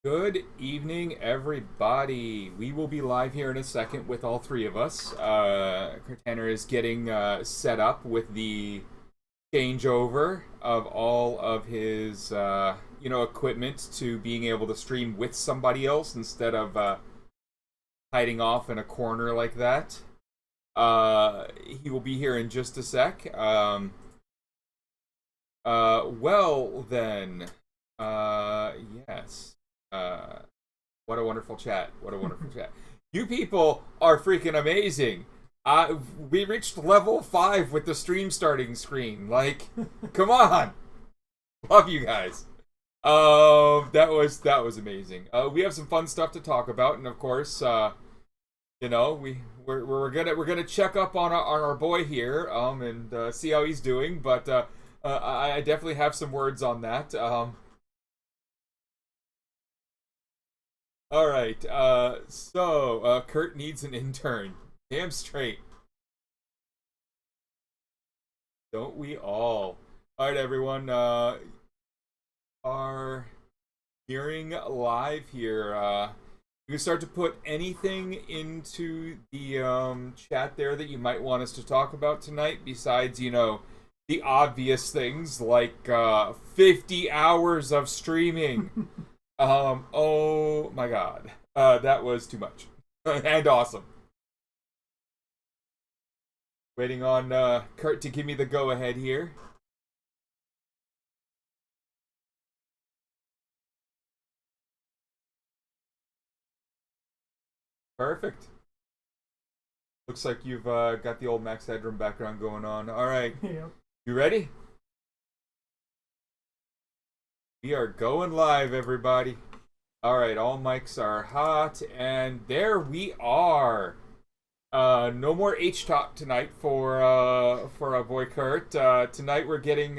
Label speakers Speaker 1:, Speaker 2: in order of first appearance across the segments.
Speaker 1: Good evening, everybody. We will be live here in a second with all three of us. Kirtaner is getting set up with the changeover of all of his, equipment to being able to stream with somebody else instead of hiding off in a corner like that. He will be here in just a sec. Well then, yes. What a wonderful chat. What a wonderful chat. You people are freaking amazing. We reached level 5 with the stream starting screen. Like, come on. Love you guys. That was amazing. We have some fun stuff to talk about, and of course, we're gonna check up on our boy here, and see how he's doing. But I definitely have some words on that. All right. So Kurt needs an intern. Damn straight. Don't we all? All right, everyone. Are hearing live here. You can start to put anything into the chat there that you might want us to talk about tonight, besides, the obvious things like 50 hours of streaming. Oh my god. That was too much. And awesome. Waiting on Kurt to give me the go-ahead here. Perfect. Looks like you've got the old Max Headroom background going on. Alright.
Speaker 2: Yeah.
Speaker 1: You ready? We are going live, everybody. Alright, all mics are hot, and there we are. No more H-Talk tonight for our boy Kurt. Tonight we're getting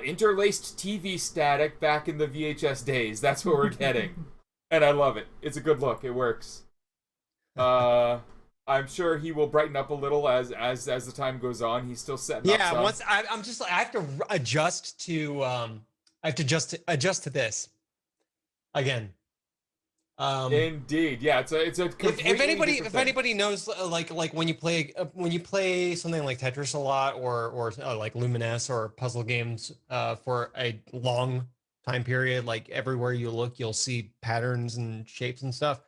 Speaker 1: interlaced TV static back in the VHS days. That's what we're getting. And I love it. It's a good look. It works. I'm sure he will brighten up a little as the time goes on. He's still setting up some.
Speaker 2: Once I'm just like I have to adjust to adjust to this again.
Speaker 1: Indeed, yeah. It's a
Speaker 2: If anybody
Speaker 1: thing.
Speaker 2: knows like when you play something like Tetris a lot or like Lumines or puzzle games for a long time period, like everywhere you look you'll see patterns and shapes and stuff.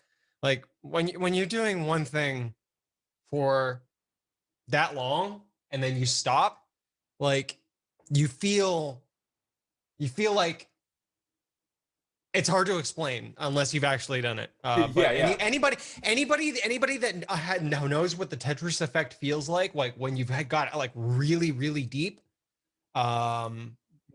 Speaker 2: Like when you're doing one thing for that long and then you stop, like you feel like it's hard to explain unless you've actually done it. But
Speaker 1: Yeah.
Speaker 2: anybody that knows what the Tetris effect feels like when you've got like really really deep,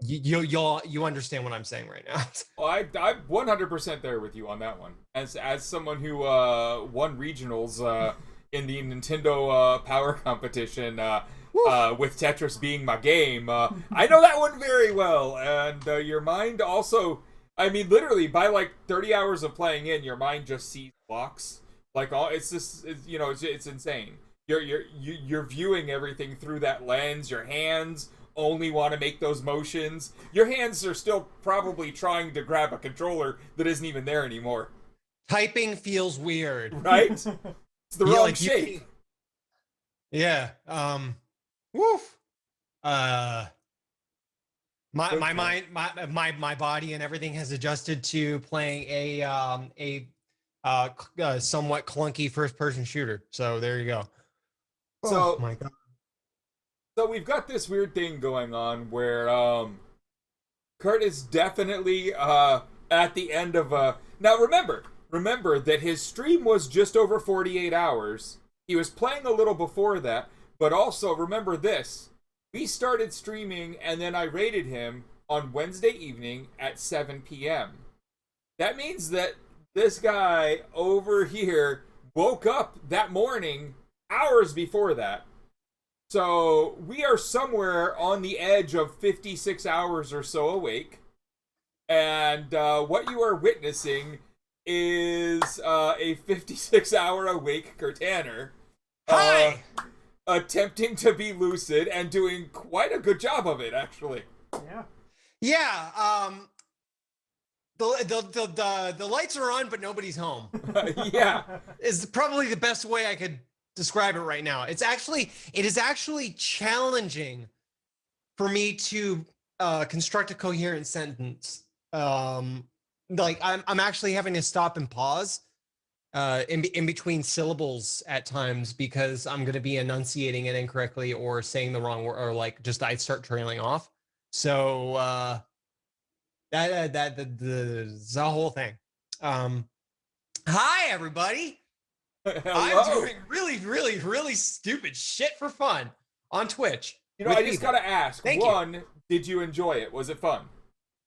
Speaker 2: you understand what I'm saying right now.
Speaker 1: Well, I'm 100% there with you on that one. As someone who won regionals in the Nintendo Power Competition, with Tetris being my game, I know that one very well. And your mind also, I mean, literally by like 30 hours of playing in, your mind just sees blocks. Like it's just it's insane. You're viewing everything through that lens. Your hands only want to make those motions. Your hands are still probably trying to grab a controller that isn't even there anymore.
Speaker 2: Typing feels weird,
Speaker 1: right? It's the wrong shape.
Speaker 2: Yeah. Woof. My mind, my body, and everything has adjusted to playing a somewhat clunky first-person shooter. So there you go.
Speaker 1: So,
Speaker 2: oh my god.
Speaker 1: So we've got this weird thing going on where Kurt is definitely at the end of a... Now remember that his stream was just over 48 hours. He was playing a little before that, but also remember this. We started streaming and then I raided him on Wednesday evening at 7 p.m. That means that this guy over here woke up that morning hours before that. So we are somewhere on the edge of 56 hours or so awake. And what you are witnessing is a 56-hour awake Kirtaner.
Speaker 2: Hi!
Speaker 1: Attempting to be lucid and doing quite a good job of it, actually.
Speaker 2: Yeah. The lights are on, but nobody's home.
Speaker 1: Yeah.
Speaker 2: Is probably the best way I could describe it right now. It is actually challenging for me to construct a coherent sentence. Like I'm actually having to stop and pause in between syllables at times because I'm going to be enunciating it incorrectly or saying the wrong word, or like just I start trailing off. So the whole thing. Hi everybody. I'm
Speaker 1: Hello.
Speaker 2: doing really stupid shit for fun on Twitch.
Speaker 1: You know, I just gotta ask.
Speaker 2: Thank
Speaker 1: One, did you enjoy it? Was it fun?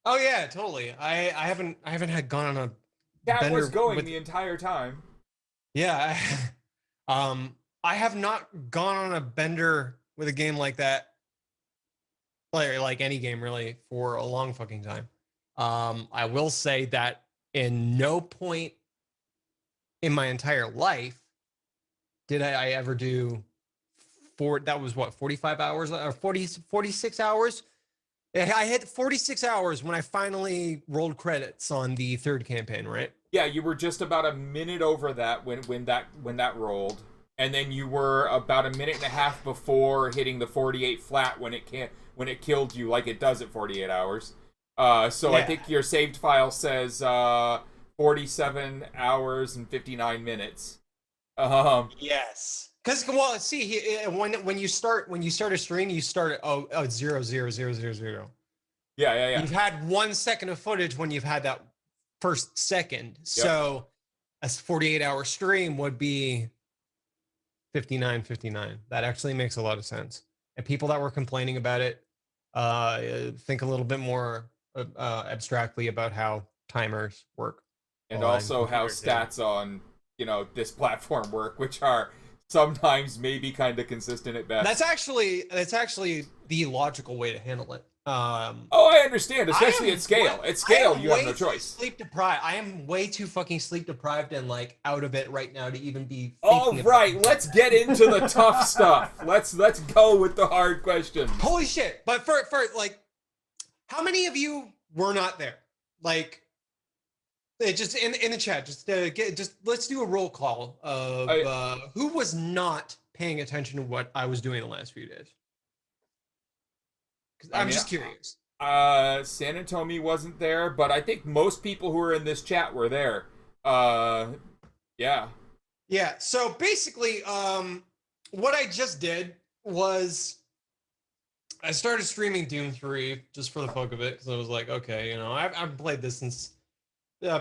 Speaker 2: Oh yeah, totally. I haven't had gone on a
Speaker 1: Cat
Speaker 2: bender
Speaker 1: was going
Speaker 2: with
Speaker 1: the entire time.
Speaker 2: yeah. I have not gone on a bender with a game like that, like any game really, for a long fucking time. I will say that in no point in my entire life did I ever do that was what 45 hours or 46 hours. I hit 46 hours when I finally rolled credits on the third campaign, right?
Speaker 1: Yeah, you were just about a minute over that when that rolled, and then you were about a minute and a half before hitting the 48 flat when it killed you like it does at 48 hours. So yeah. I think your saved file says 47 hours and 59 minutes.
Speaker 2: Yes. Because well, see, when you start a stream, you start at 0, 0, 0, 0, 0, 0.
Speaker 1: Yeah.
Speaker 2: You've had 1 second of footage when you've had that first second. Yep. So a 48-hour stream would be 59. That actually makes a lot of sense. And people that were complaining about it think a little bit more abstractly about how timers work.
Speaker 1: And also how stats on, this platform work, which are sometimes maybe kind of consistent at best.
Speaker 2: That's actually the logical way to handle it.
Speaker 1: I understand, especially at scale. At scale, you have no choice.
Speaker 2: Sleep deprived. I am way too fucking sleep deprived and like out of it right now to even be.
Speaker 1: All right, let's get into the tough stuff. Let's go with the hard questions.
Speaker 2: Holy shit! But for like, how many of you were not there? Like, just in the chat. Just let's do a roll call of who was not paying attention to what I was doing the last few days. I'm just curious.
Speaker 1: San Antonio wasn't there, but I think most people who are in this chat were there. Yeah.
Speaker 2: Yeah, so basically, what I just did was I started streaming Doom 3 just for the fuck of it, because I was like, okay, I've played this since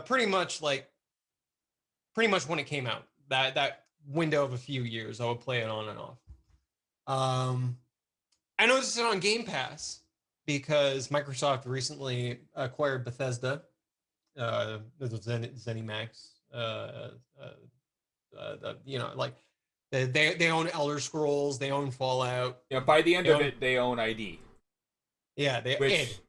Speaker 2: pretty much when it came out. That window of a few years, I would play it on and off. I noticed it on Game Pass because Microsoft recently acquired Bethesda, ZeniMax. Like they own Elder Scrolls, they own Fallout.
Speaker 1: Yeah, by the end of it, they own ID.
Speaker 2: Yeah,
Speaker 1: which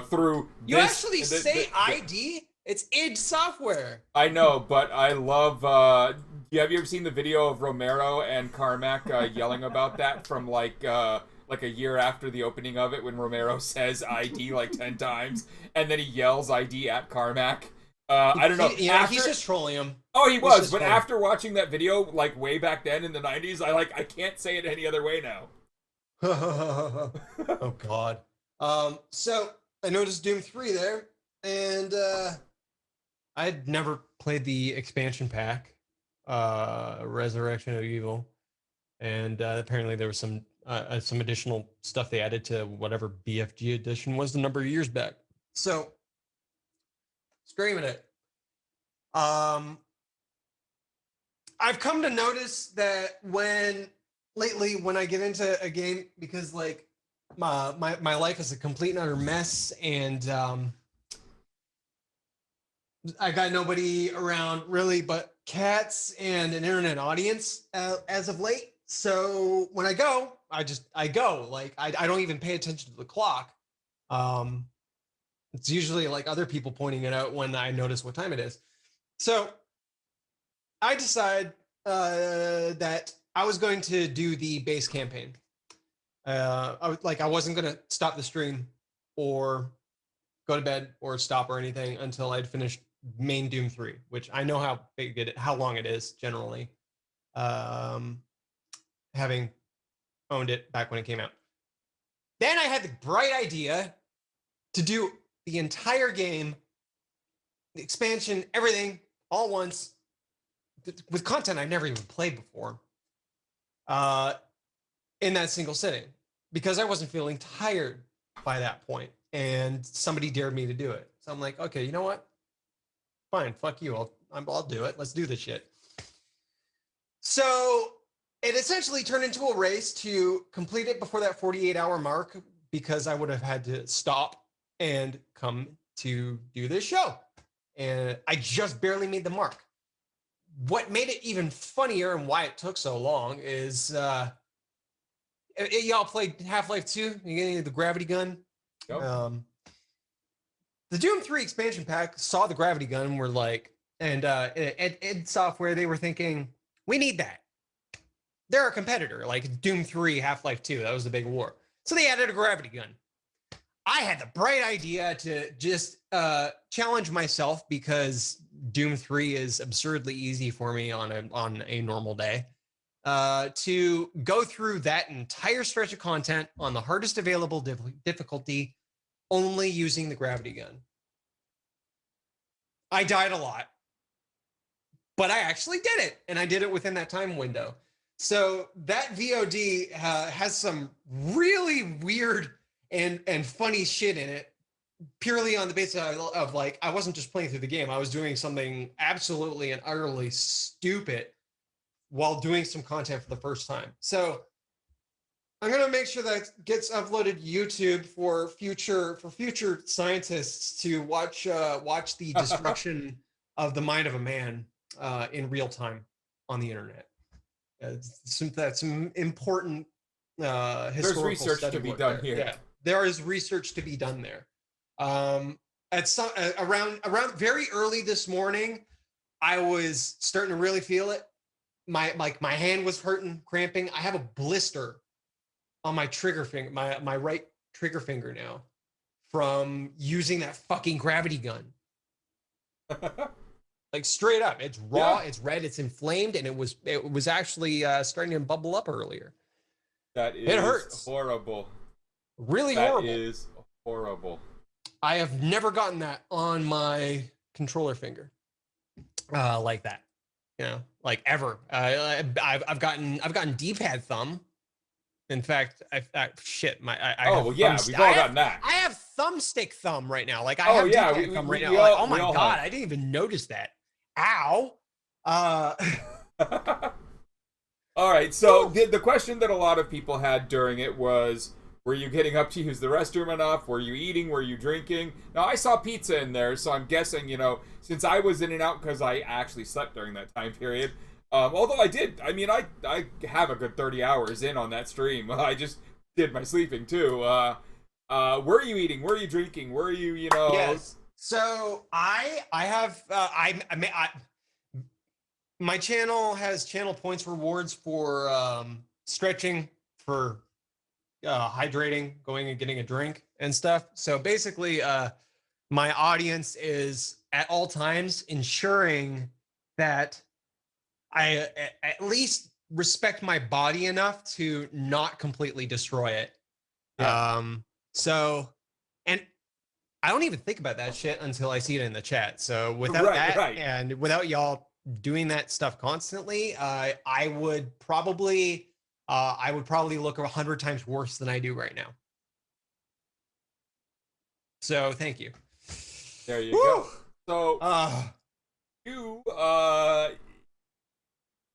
Speaker 1: through
Speaker 2: you actually say ID. It's id Software.
Speaker 1: I know, but I love. Have you ever seen the video of Romero and Carmack yelling about that from like a year after the opening of it, when Romero says ID like 10 times and then he yells ID at Carmack? I don't know.
Speaker 2: He's just trolling him.
Speaker 1: Oh, he was. But after watching that video, like way back then in the 90s, I can't say it any other way now.
Speaker 2: Oh God. So I noticed Doom 3 there, and I'd never played the expansion pack, Resurrection of Evil, and apparently there was some additional stuff they added to whatever BFG edition was a number of years back. So, streaming it. I've come to notice that when I get into a game, because like my life is a complete and utter mess, and I got nobody around really but cats and an internet audience as of late. So when I go, I go. Like I don't even pay attention to the clock. It's usually like other people pointing it out when I notice what time it is. So I decide that I was going to do the base campaign. I wasn't going to stop the stream or go to bed or stop or anything until I'd finished main Doom 3, which I know how long it is generally. Having owned it back when it came out. Then I had the bright idea to do the entire game, the expansion, everything, all once, with content I've never even played before, in that single sitting, because I wasn't feeling tired by that point, and somebody dared me to do it. So I'm like, okay, you know what? Fine, fuck you. I'll do it. Let's do this shit. So it essentially turned into a race to complete it before that 48-hour mark, because I would have had to stop and come to do this show. And I just barely made the mark. What made it even funnier and why it took so long is y'all played Half-Life 2? You getting the gravity gun?
Speaker 1: Yep.
Speaker 2: The Doom 3 expansion pack saw the gravity gun and were like, and id Software, they were thinking, we need that. They're a competitor, like Doom 3, Half-Life 2. That was the big war. So they added a gravity gun. I had the bright idea to just challenge myself, because Doom 3 is absurdly easy for me on a normal day, to go through that entire stretch of content on the hardest available difficulty, only using the gravity gun. I died a lot, but I actually did it, and I did it within that time window. So that VOD has some really weird and funny shit in it, purely on the basis of like, I wasn't just playing through the game. I was doing something absolutely and utterly stupid while doing some content for the first time. So I'm going to make sure that gets uploaded to YouTube for future scientists to watch the destruction of the mind of a man in real time on the internet. That's some important historical
Speaker 1: There's research to be done here.
Speaker 2: Yeah, there is research to be done there. At some around very early this morning, I was starting to really feel it. My hand was hurting, cramping. I have a blister on my trigger finger, my right trigger finger now, from using that fucking gravity gun. Like, straight up, it's raw, it's red, it's inflamed, and it was actually starting to bubble up earlier.
Speaker 1: It
Speaker 2: hurts.
Speaker 1: Horrible.
Speaker 2: Really horrible.
Speaker 1: That is horrible.
Speaker 2: I have never gotten that on my controller finger, like that. You know, like ever. I've gotten D-pad thumb. In fact, we've all
Speaker 1: gotten that.
Speaker 2: I have thumbstick thumb right now. Like, I have D-pad thumb right now.
Speaker 1: Like,
Speaker 2: oh my god, I didn't even notice that. Ow.
Speaker 1: All right, so the question that a lot of people had during it was, were you getting up to use the restroom enough? Were you eating? Were you drinking? Now, I saw pizza in there, so I'm guessing, since I was in and out, because I actually slept during that time period, although I have a good 30 hours in on that stream. I just did my sleeping, too. Were you eating? Were you drinking? Were you,
Speaker 2: Yes. So my channel has channel points rewards for stretching, for hydrating, going and getting a drink and stuff. So basically, my audience is at all times ensuring that I at least respect my body enough to not completely destroy it. Yeah. And I don't even think about that shit until I see it in the chat. So without and without y'all doing that stuff constantly, I would probably look 100 times worse than I do right now. So thank you.
Speaker 1: There you go. So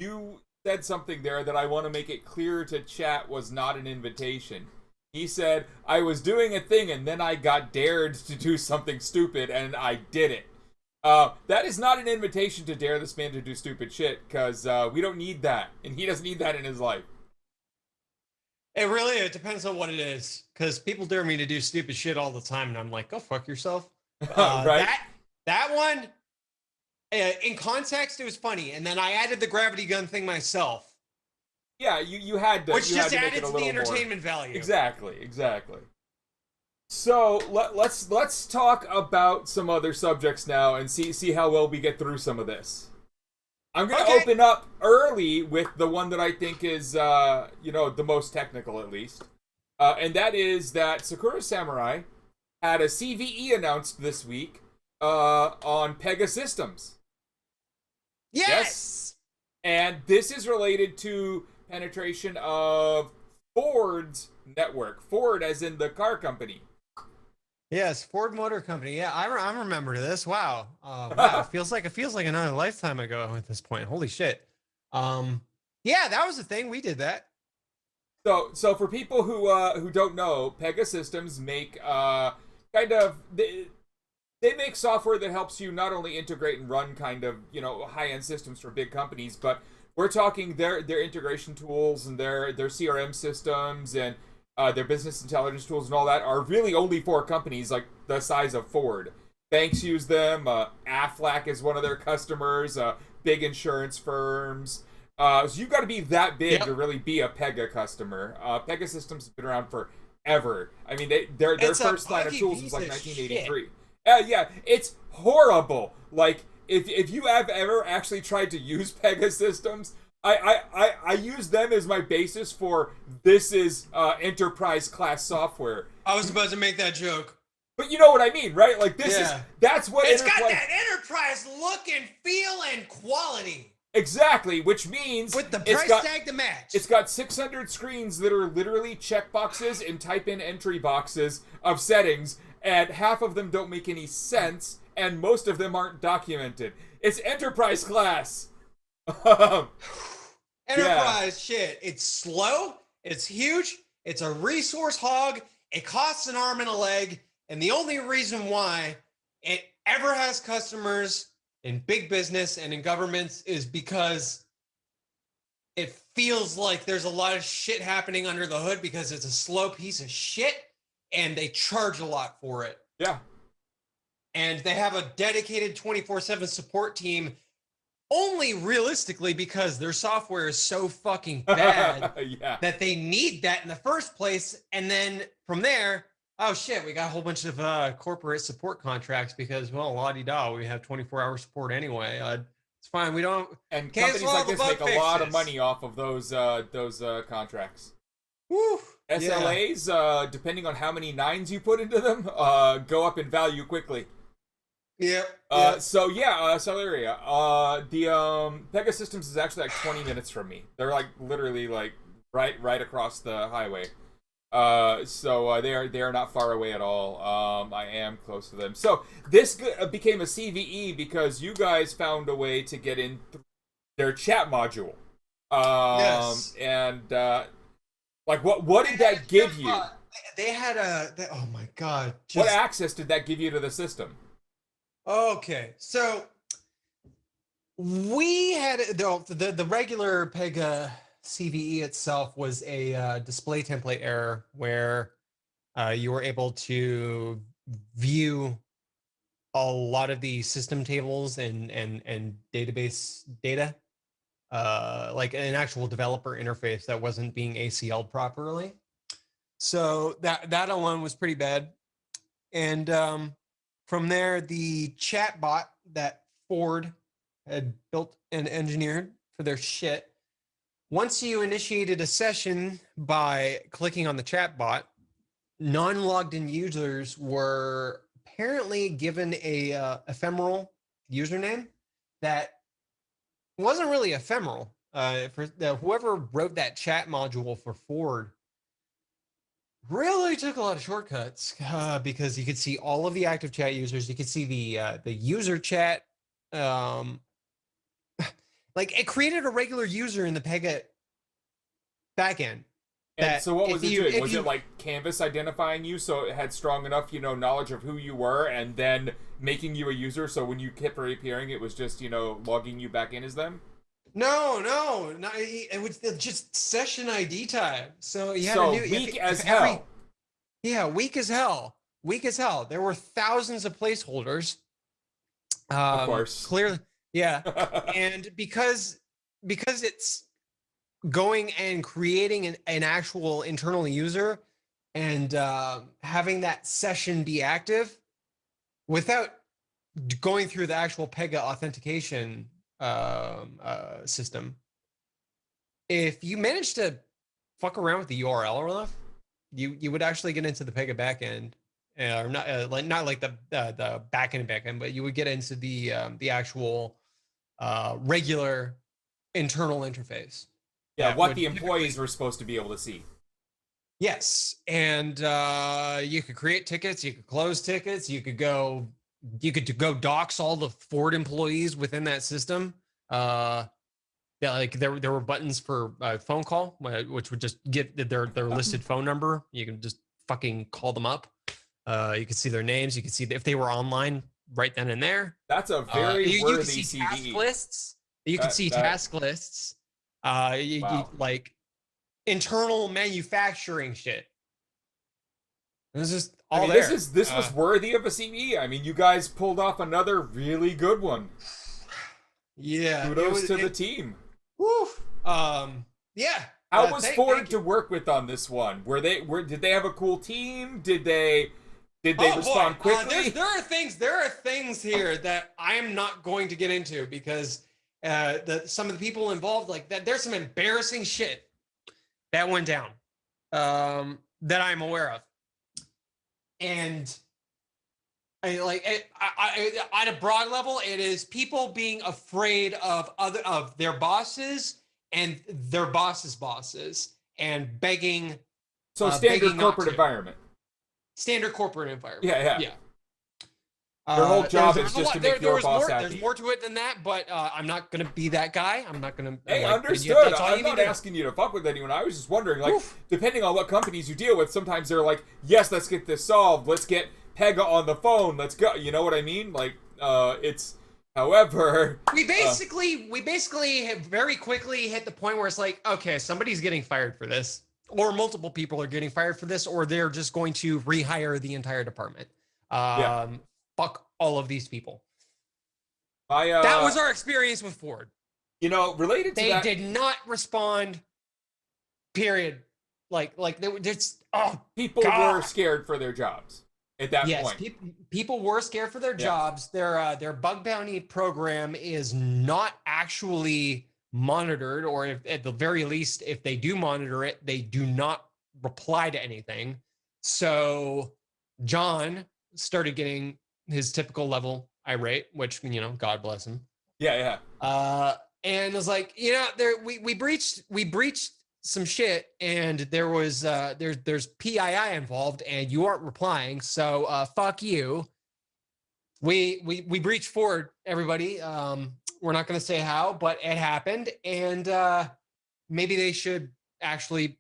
Speaker 1: you said something there that I want to make it clear to chat was not an invitation. He said, I was doing a thing and then I got dared to do something stupid and I did it. That is not an invitation to dare this man to do stupid shit, because we don't need that, and he doesn't need that in his life.
Speaker 2: It depends on what it is, because people dare me to do stupid shit all the time, and I'm like, go fuck yourself.
Speaker 1: Right?
Speaker 2: That one, in context, it was funny, and then I added the gravity gun thing myself.
Speaker 1: Yeah, you had to.
Speaker 2: Which
Speaker 1: you
Speaker 2: just
Speaker 1: had to
Speaker 2: added
Speaker 1: make it
Speaker 2: to the entertainment value.
Speaker 1: Exactly. So let's talk about some other subjects now and see how well we get through some of this. I'm gonna open up early with the one that I think is the most technical at least, and that is that Sakura Samurai had a CVE announced this week on Pega Systems.
Speaker 2: Yes!
Speaker 1: And this is related to penetration of Ford's network. Ford as in the car company.
Speaker 2: Yes, Ford Motor Company. Yeah, I remember this. Wow. Wow. It feels like another lifetime ago at this point. Holy shit. Yeah, that was the thing. We did that.
Speaker 1: So for people who don't know, Pega Systems make they make software that helps you not only integrate and run kind of high-end systems for big companies, but we're talking their integration tools and their CRM systems and their business intelligence tools and all that are really only for companies like the size of Ford. Banks use them. Aflac is one of their customers. Big insurance firms. So you've got to be that big to really be a Pega customer. Pega Systems has been around forever. I mean, their first line of tools was like 1983. Yeah, it's horrible. Like, if you have ever actually tried to use Pega Systems, I use them as my basis for this is enterprise class software.
Speaker 2: I was about to make that joke.
Speaker 1: But you know what I mean, right? Like that's what
Speaker 2: it's got that enterprise look and feel and quality.
Speaker 1: Exactly, which means
Speaker 2: with the price tag to match.
Speaker 1: It's got 600 screens that are literally checkboxes and type-in entry boxes of settings, and half of them don't make any sense, and most of them aren't documented. It's enterprise class.
Speaker 2: Enterprise shit. It's slow. It's huge. It's a resource hog. It costs an arm and a leg, and the only reason why it ever has customers in big business and in governments is because it feels like there's a lot of shit happening under the hood because it's a slow piece of shit and they charge a lot for it.
Speaker 1: Yeah.
Speaker 2: And they have a dedicated 24/7 support team only realistically because their software is so fucking bad that they need that in the first place. And then from there, oh shit, we got a whole bunch of corporate support contracts because, well, la-di-da, we have 24-hour support anyway. It's fine. We don't.
Speaker 1: And companies like this make a lot of money off of those contracts.
Speaker 2: Woo.
Speaker 1: SLAs, depending on how many nines you put into them, go up in value quickly.
Speaker 2: Yep.
Speaker 1: Celeria. The Pega Systems is actually like 20 minutes from me. They're like literally like right across the highway. They are not far away at all. I am close to them. So this became a CVE because you guys found a way to get in their chat module.
Speaker 2: Yes.
Speaker 1: And what did that give you?
Speaker 2: They had oh my god.
Speaker 1: What access did that give you to the system?
Speaker 2: Okay, so we had the regular Pega CVE itself was a display template error where you were able to view a lot of the system tables and database data, like an actual developer interface that wasn't being ACL'd properly. So that alone was pretty bad. And from there, the chat bot that Ford had built and engineered for their shit, once you initiated a session by clicking on the chat bot, non-logged in users were apparently given a ephemeral username that wasn't really ephemeral. Whoever wrote that chat module for Ford really took a lot of shortcuts because you could see all of the active chat users. You could see the user chat. Like it created a regular user in the Pega backend.
Speaker 1: And so what was it doing? Was it like Canvas identifying you so it had strong enough, knowledge of who you were and then making you a user so when you kept reappearing it was just, logging you back in as them?
Speaker 2: No, it was just session ID time. So you had
Speaker 1: weak as hell.
Speaker 2: Yeah, weak as hell. Weak as hell. There were thousands of placeholders.
Speaker 1: Of course.
Speaker 2: Clearly, yeah. And because it's going and creating an actual internal user, and having that session be active without going through the actual Pega authentication system. If you manage to fuck around with the URL enough, you would actually get into the Pega backend, or not like the backend, but you would get into the actual regular internal interface.
Speaker 1: Yeah, what the employees were supposed to be able to see.
Speaker 2: Yes, and you could create tickets, you could close tickets, you could go dox all the Ford employees within that system. Yeah, like there were buttons for phone call, which would just get their listed phone number. You can just fucking call them up. You could see their names. You could see if they were online right then and there.
Speaker 1: That's a very worthy
Speaker 2: you could see
Speaker 1: CD.
Speaker 2: task lists. You could see task lists. You, like internal manufacturing shit. It was just all there.
Speaker 1: This was worthy of a CD. I mean, you guys pulled off another really good one.
Speaker 2: Yeah.
Speaker 1: Kudos to the team.
Speaker 2: Woo. Yeah.
Speaker 1: How was Ford to work with on this one? Did they have a cool team? Did they respond quickly?
Speaker 2: There are things here that I am not going to get into because some of the people involved, like that, there's some embarrassing shit that went down that I'm aware of, and at a broad level, it is people being afraid of their bosses and their bosses and begging.
Speaker 1: So standard corporate environment.
Speaker 2: Standard corporate environment.
Speaker 1: Yeah. Their whole job is just to make your boss happy.
Speaker 2: There's more to it than that, but I'm not going to be that guy. I'm not going to...
Speaker 1: Hey, understood. I'm not asking you to fuck with anyone. I was just wondering, like, depending on what companies you deal with, sometimes they're like, yes, let's get this solved. Let's get Pega on the phone. Let's go. You know what I mean? Like, it's... However...
Speaker 2: We basically very quickly hit the point where it's like, okay, somebody's getting fired for this. Or multiple people are getting fired for this, or they're just going to rehire the entire department. Fuck all of these people. That was our experience with Ford.
Speaker 1: You know, related to that,
Speaker 2: they did not respond. Period. Like they were just
Speaker 1: people were scared for their jobs at that point.
Speaker 2: Yes, people were scared for their jobs. Their bug bounty program is not actually monitored, or if, at the very least, if they do monitor it, they do not reply to anything. So John started getting his typical level irate, which, you know, God bless him.
Speaker 1: Yeah.
Speaker 2: And it was like, you know, we breached some shit, and there was there's PII involved, and you aren't replying, so fuck you. We breached Ford, everybody. We're not going to say how, but it happened, and maybe they should actually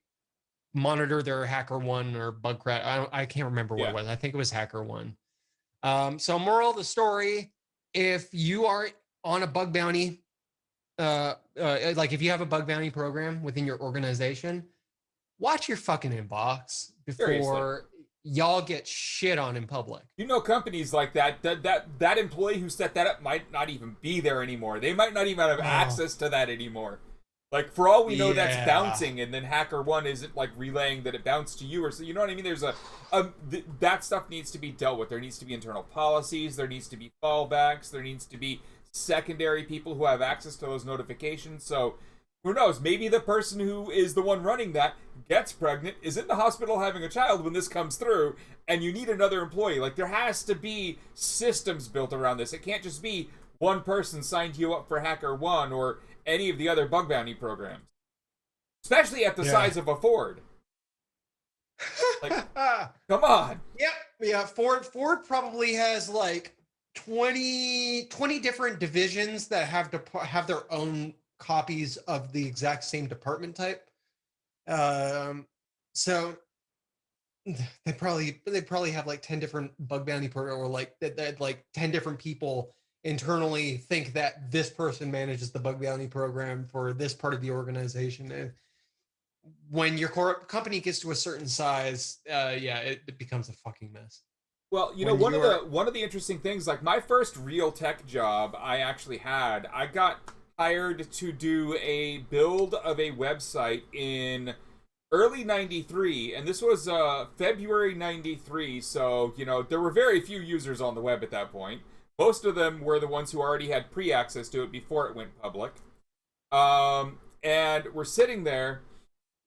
Speaker 2: monitor their HackerOne or Bugcrack. I can't remember what it was. I think it was HackerOne. So moral of the story, if you are on a bug bounty, like if you have a bug bounty program within your organization, watch your fucking inbox before y'all get shit on in public.
Speaker 1: You know, companies like that employee who set that up might not even be there anymore. They might not even have access to that anymore. Like, for all we know, that's bouncing, and then HackerOne isn't, like, relaying that it bounced to you, or so, you know what I mean? There's that stuff needs to be dealt with. There needs to be internal policies, there needs to be fallbacks, there needs to be secondary people who have access to those notifications. So, who knows? Maybe the person who is the one running that gets pregnant, is in the hospital having a child when this comes through, and you need another employee. Like, there has to be systems built around this. It can't just be one person signed you up for HackerOne or any of the other bug bounty programs, especially at the size of a Ford. Like, come on.
Speaker 2: Yeah. Ford probably has like 20 different divisions that have their own copies of the exact same department type. So they probably have like 10 different bug bounty programs, or like that like 10 different people internally think that this person manages the bug bounty program for this part of the organization. And when your company gets to a certain size, it becomes a fucking mess.
Speaker 1: Well, you know, one of the interesting things, like my first real tech job I actually had, I got hired to do a build of a website in early 93, and this was February 93, so, there were very few users on the web at that point. Most of them were the ones who already had pre-access to it before it went public. And we're sitting there,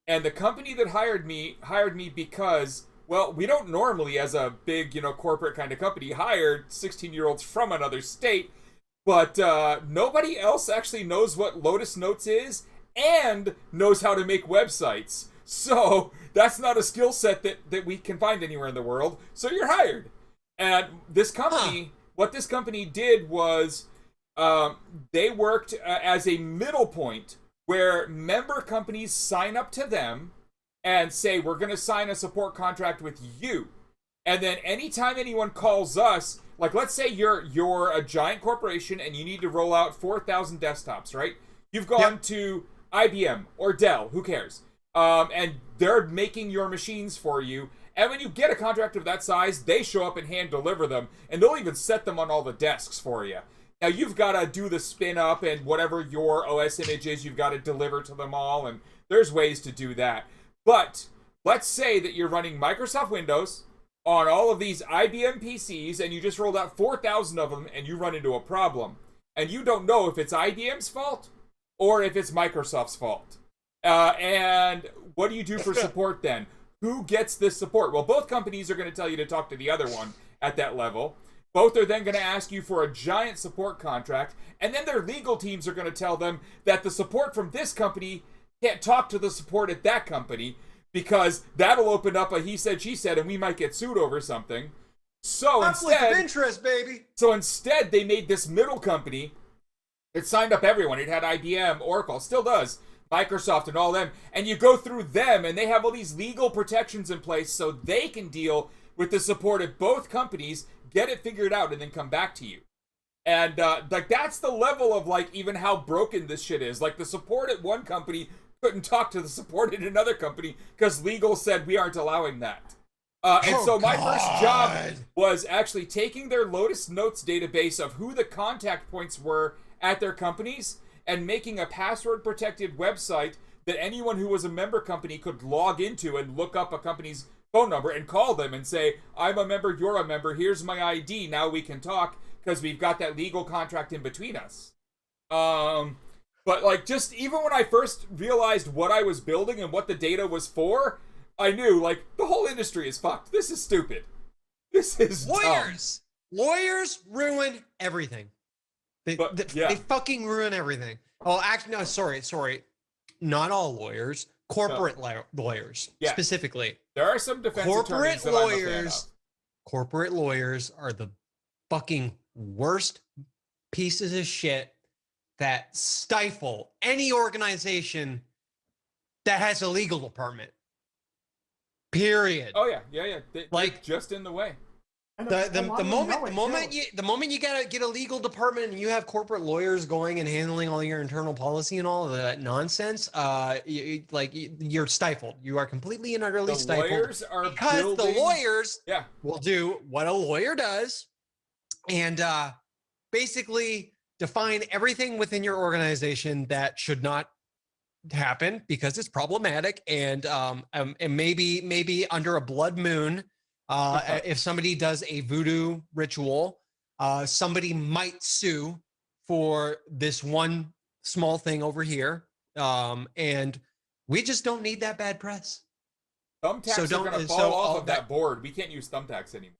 Speaker 1: and the company that hired me because, well, we don't normally, as a big, corporate kind of company, hire 16-year-olds from another state, but nobody else actually knows what Lotus Notes is and knows how to make websites. So that's not a skill set that we can find anywhere in the world. So you're hired. And this company, what this company did was they worked as a middle point where member companies sign up to them and say, we're going to sign a support contract with you. And then anytime anyone calls us, like let's say you're a giant corporation and you need to roll out 4,000 desktops, right? You've gone to IBM or Dell, who cares? And they're making your machines for you. And when you get a contract of that size, they show up and hand deliver them. And they'll even set them on all the desks for you. Now, you've got to do the spin up and whatever your OS image is, you've got to deliver to them all. And there's ways to do that. But let's say that you're running Microsoft Windows on all of these IBM PCs and you just rolled out 4,000 of them and you run into a problem. And you don't know if it's IBM's fault or if it's Microsoft's fault. And what do you do for support then? Who gets this support? Well, both companies are going to tell you to talk to the other one at that level. Both are then going to ask you for a giant support contract. And then their legal teams are going to tell them that the support from this company can't talk to the support at that company because that'll open up a he said, she said, and we might get sued over something. So
Speaker 2: conflict of interest, baby.
Speaker 1: So instead, they made this middle company. It signed up everyone. It had IBM, Oracle, still does, Microsoft and all them. And you go through them, and they have all these legal protections in place so they can deal with the support of both companies, get it figured out, and then come back to you. And that's the level of even how broken this shit is. Like the support at one company couldn't talk to the support at another company because legal said we aren't allowing that. So my first job was actually taking their Lotus Notes database of who the contact points were at their companies and making a password-protected website that anyone who was a member company could log into and look up a company's phone number and call them and say, I'm a member, you're a member, here's my ID, now we can talk because we've got that legal contract in between us. But just even when I first realized what I was building and what the data was for, I knew, the whole industry is fucked. This is stupid. This is
Speaker 2: lawyers.
Speaker 1: Dumb.
Speaker 2: Lawyers ruin everything. They fucking ruin everything. Oh, actually, no, sorry. Not all lawyers. Corporate lawyers, specifically.
Speaker 1: There are some defense attorneys that I'm a fan of.
Speaker 2: Corporate lawyers are the fucking worst pieces of shit that stifle any organization that has a legal department. Period.
Speaker 1: Oh yeah. They're just in the way.
Speaker 2: The moment you gotta get a legal department and you have corporate lawyers going and handling all your internal policy and all of that nonsense, you're stifled. You are completely and utterly stifled.
Speaker 1: Lawyers are
Speaker 2: because the lawyers will do what a lawyer does and basically define everything within your organization that should not happen because it's problematic and maybe under a blood moon. If somebody does a voodoo ritual, somebody might sue for this one small thing over here. And we just don't need that bad press.
Speaker 1: Thumbtacks are going to fall off of that board. We can't use thumbtacks anymore.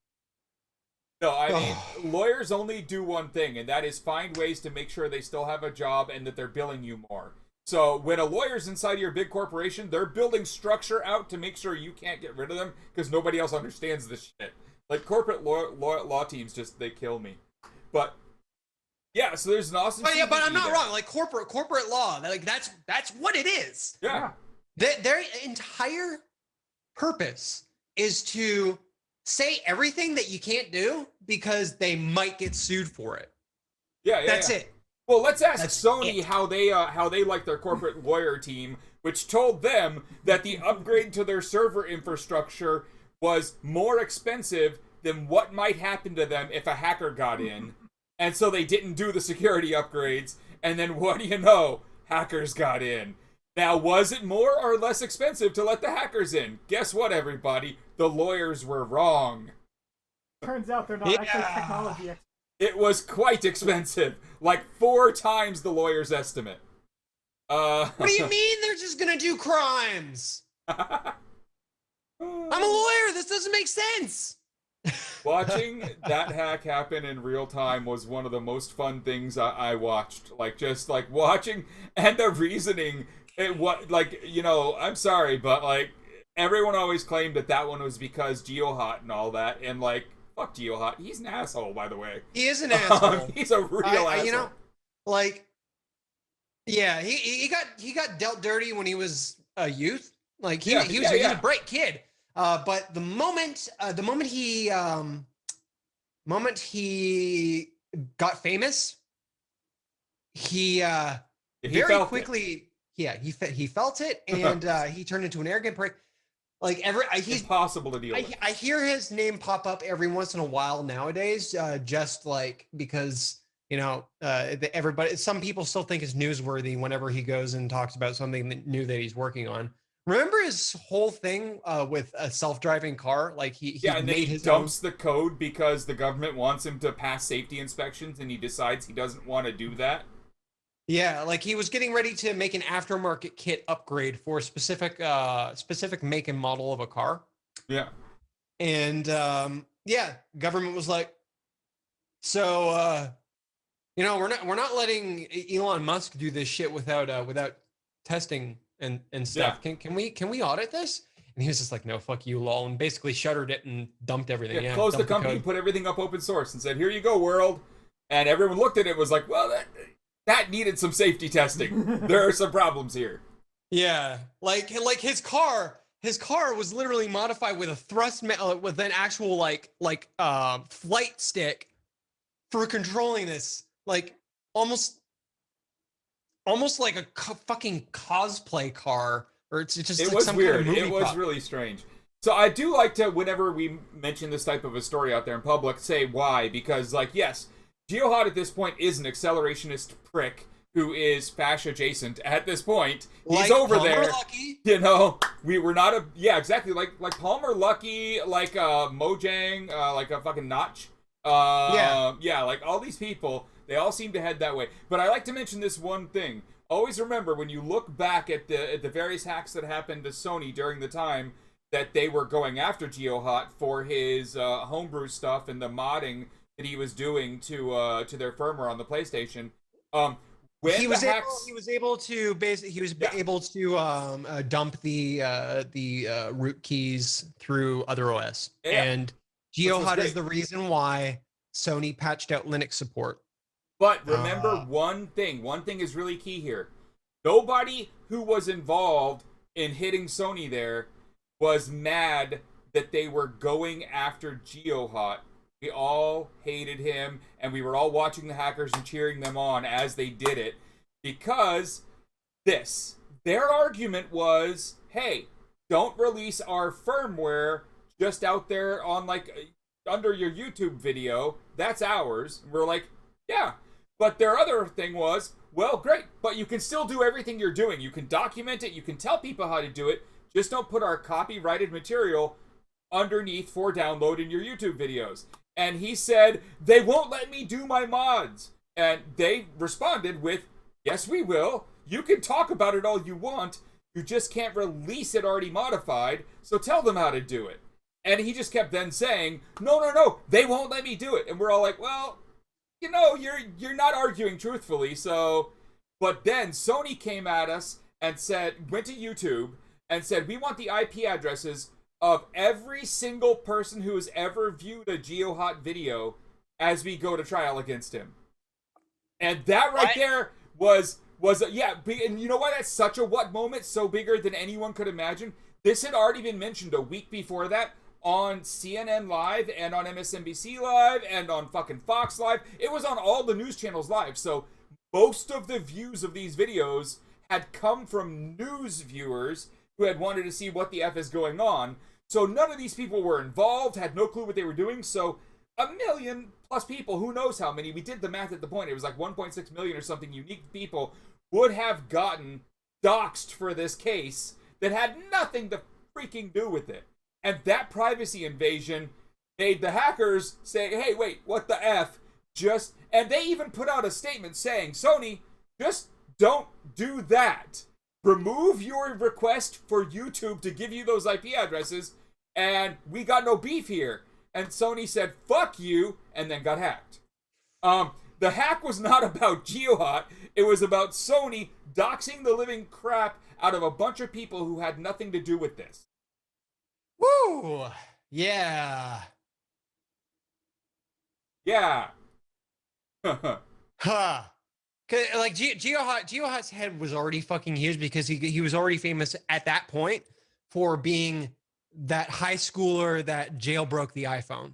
Speaker 1: No, I mean, lawyers only do one thing, and that is find ways to make sure they still have a job and that they're billing you more. So when a lawyer's inside your big corporation, they're building structure out to make sure you can't get rid of them because nobody else understands this shit. Corporate law teams they kill me. But yeah, so there's an awesome.
Speaker 2: But I'm not wrong. Corporate law, that's what it is.
Speaker 1: Yeah.
Speaker 2: Their entire purpose is to say everything that you can't do because they might get sued for it.
Speaker 1: Yeah.
Speaker 2: That's it.
Speaker 1: Well, let's ask Sony how they like their corporate lawyer team, which told them that the upgrade to their server infrastructure was more expensive than what might happen to them if a hacker got in. And so they didn't do the security upgrades. And then what do you know? Hackers got in. Now, was it more or less expensive to let the hackers in? Guess what, everybody? The lawyers were wrong.
Speaker 3: Turns out they're not actually technology experts.
Speaker 1: It was quite expensive. Like 4 times the lawyer's estimate.
Speaker 2: What do you mean they're just gonna do crimes? I'm a lawyer. This doesn't make sense.
Speaker 1: Watching that hack happen in real time was one of the most fun things I watched. Like, just like watching, and the reasoning. I'm sorry, but like everyone always claimed that one was because GeoHot and all that, and like, fuck GeoHot. He's an asshole, by the way.
Speaker 2: He is an asshole.
Speaker 1: He's a real asshole.
Speaker 2: You know, like, yeah, he got dealt dirty when he was a youth. Like he was a bright kid. But the moment he got famous, he very quickly. Yeah, he felt it, and he turned into an arrogant prick. Like he's impossible to deal with. I hear his name pop up every once in a while nowadays, just like because everybody. Some people still think it's newsworthy whenever he goes and talks about something new that he's working on. Remember his whole thing with a self-driving car? Like he
Speaker 1: and then he dumps the code because the government wants him to pass safety inspections, and he decides he doesn't want to do that.
Speaker 2: Yeah, like he was getting ready to make an aftermarket kit upgrade for a specific make and model of a car.
Speaker 1: Yeah.
Speaker 2: And government was like, so we're not letting Elon Musk do this shit without testing and stuff.
Speaker 1: Yeah.
Speaker 2: Can we audit this? And he was just like, no, fuck you, lol, and basically shuttered it and dumped everything.
Speaker 1: Yeah, closed the company, put everything up open source, and said, here you go, world. And everyone looked at it and was like, well, that needed some safety testing. There are some problems here.
Speaker 2: Yeah, like his car was literally modified with a with an actual flight stick for controlling this, like almost like a fucking cosplay car, or it's just
Speaker 1: it
Speaker 2: like
Speaker 1: was
Speaker 2: some
Speaker 1: weird.
Speaker 2: Kind of movie
Speaker 1: it was
Speaker 2: pop.
Speaker 1: Really strange. So I do like to, whenever we mention this type of a story out there in public, say why, because like yes. GeoHot at this point is an accelerationist prick who is fasc adjacent at this point. He's
Speaker 2: like
Speaker 1: over
Speaker 2: Palmer
Speaker 1: there.
Speaker 2: Luckey.
Speaker 1: We were not exactly like Palmer Luckey, like Mojang, like a fucking Notch. Like all these people, they all seem to head that way. But I like to mention this one thing. Always remember when you look back at the various hacks that happened to Sony during the time that they were going after GeoHot for his homebrew stuff and the modding that he was doing to their firmware on the PlayStation. He was able to
Speaker 2: dump the root keys through other OS, and GeoHot is the reason why Sony patched out Linux support.
Speaker 1: But remember one thing. One thing is really key here. Nobody who was involved in hitting Sony there was mad that they were going after GeoHot. We all hated him, and we were all watching the hackers and cheering them on as they did it, because their argument was, hey, don't release our firmware just out there on, like, under your YouTube video. That's ours. And we're like, yeah. But their other thing was, well, great, but you can still do everything you're doing. You can document it. You can tell people how to do it. Just don't put our copyrighted material underneath for download in your YouTube videos. And he said, they won't let me do my mods. And they responded with, yes, we will. You can talk about it all you want. You just can't release it already modified. So tell them how to do it. And he just kept then saying, no, they won't let me do it. And we're all like, well, you're not arguing truthfully. So, but then Sony came at us and went to YouTube and said, we want the IP addresses of every single person who has ever viewed a GeoHot video as we go to trial against him. And that there was and you know why that's such a what moment, so bigger than anyone could imagine? This had already been mentioned a week before that on CNN Live and on MSNBC Live and on fucking Fox Live. It was on all the news channels live. So most of the views of these videos had come from news viewers who had wanted to see what the F is going on. So none of these people were involved, had no clue what they were doing. So 1 million plus people, who knows how many, we did the math at the point, it was like 1.6 million or something unique people would have gotten doxxed for this case that had nothing to freaking do with it. And that privacy invasion made the hackers say, hey, wait, what the F? And they even put out a statement saying, Sony, just don't do that. Remove your request for YouTube to give you those IP addresses, and we got no beef here. And Sony said, fuck you, and then got hacked. The hack was not about GeoHot. It was about Sony doxing the living crap out of a bunch of people who had nothing to do with this.
Speaker 2: Woo! Yeah.
Speaker 1: Yeah.
Speaker 2: Huh. Like GeoHot's head was already fucking huge because he was already famous at that point for being that high schooler that jailbroke the iPhone.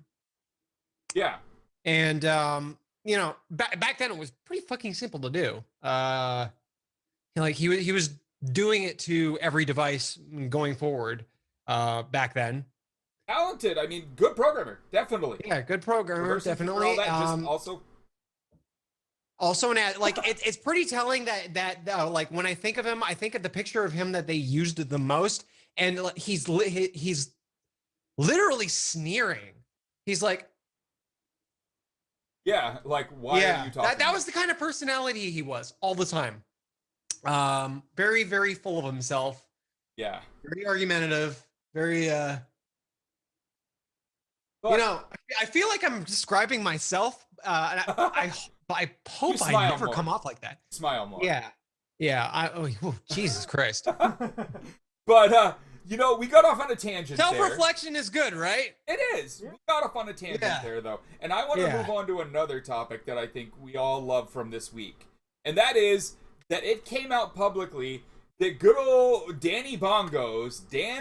Speaker 1: Yeah.
Speaker 2: And you know, back then it was pretty fucking simple to do. Like he was doing it to every device going forward back then.
Speaker 1: Talented. I mean, good programmer, definitely.
Speaker 2: Yeah, good programmer,
Speaker 1: Reversing
Speaker 2: definitely.
Speaker 1: all that, just
Speaker 2: Also, like it's pretty telling that like when I think of him, I think of the picture of him that they used the most, and he's literally sneering. He's like,
Speaker 1: yeah, like why are you talking?
Speaker 2: That was the kind of personality he was all the time. Very, very full of himself.
Speaker 1: Yeah.
Speaker 2: Very argumentative. Very
Speaker 1: But,
Speaker 2: you know, I feel like I'm describing myself. And I hope I never come off like that.
Speaker 1: Smile more.
Speaker 2: Yeah. Jesus Christ.
Speaker 1: But you know, we got off on a tangent.
Speaker 2: Self-reflection is good, right?
Speaker 1: It is. We got off on a tangent there, though. And I want to move on to another topic that I think we all love from this week. And that is that it came out publicly that good old Dan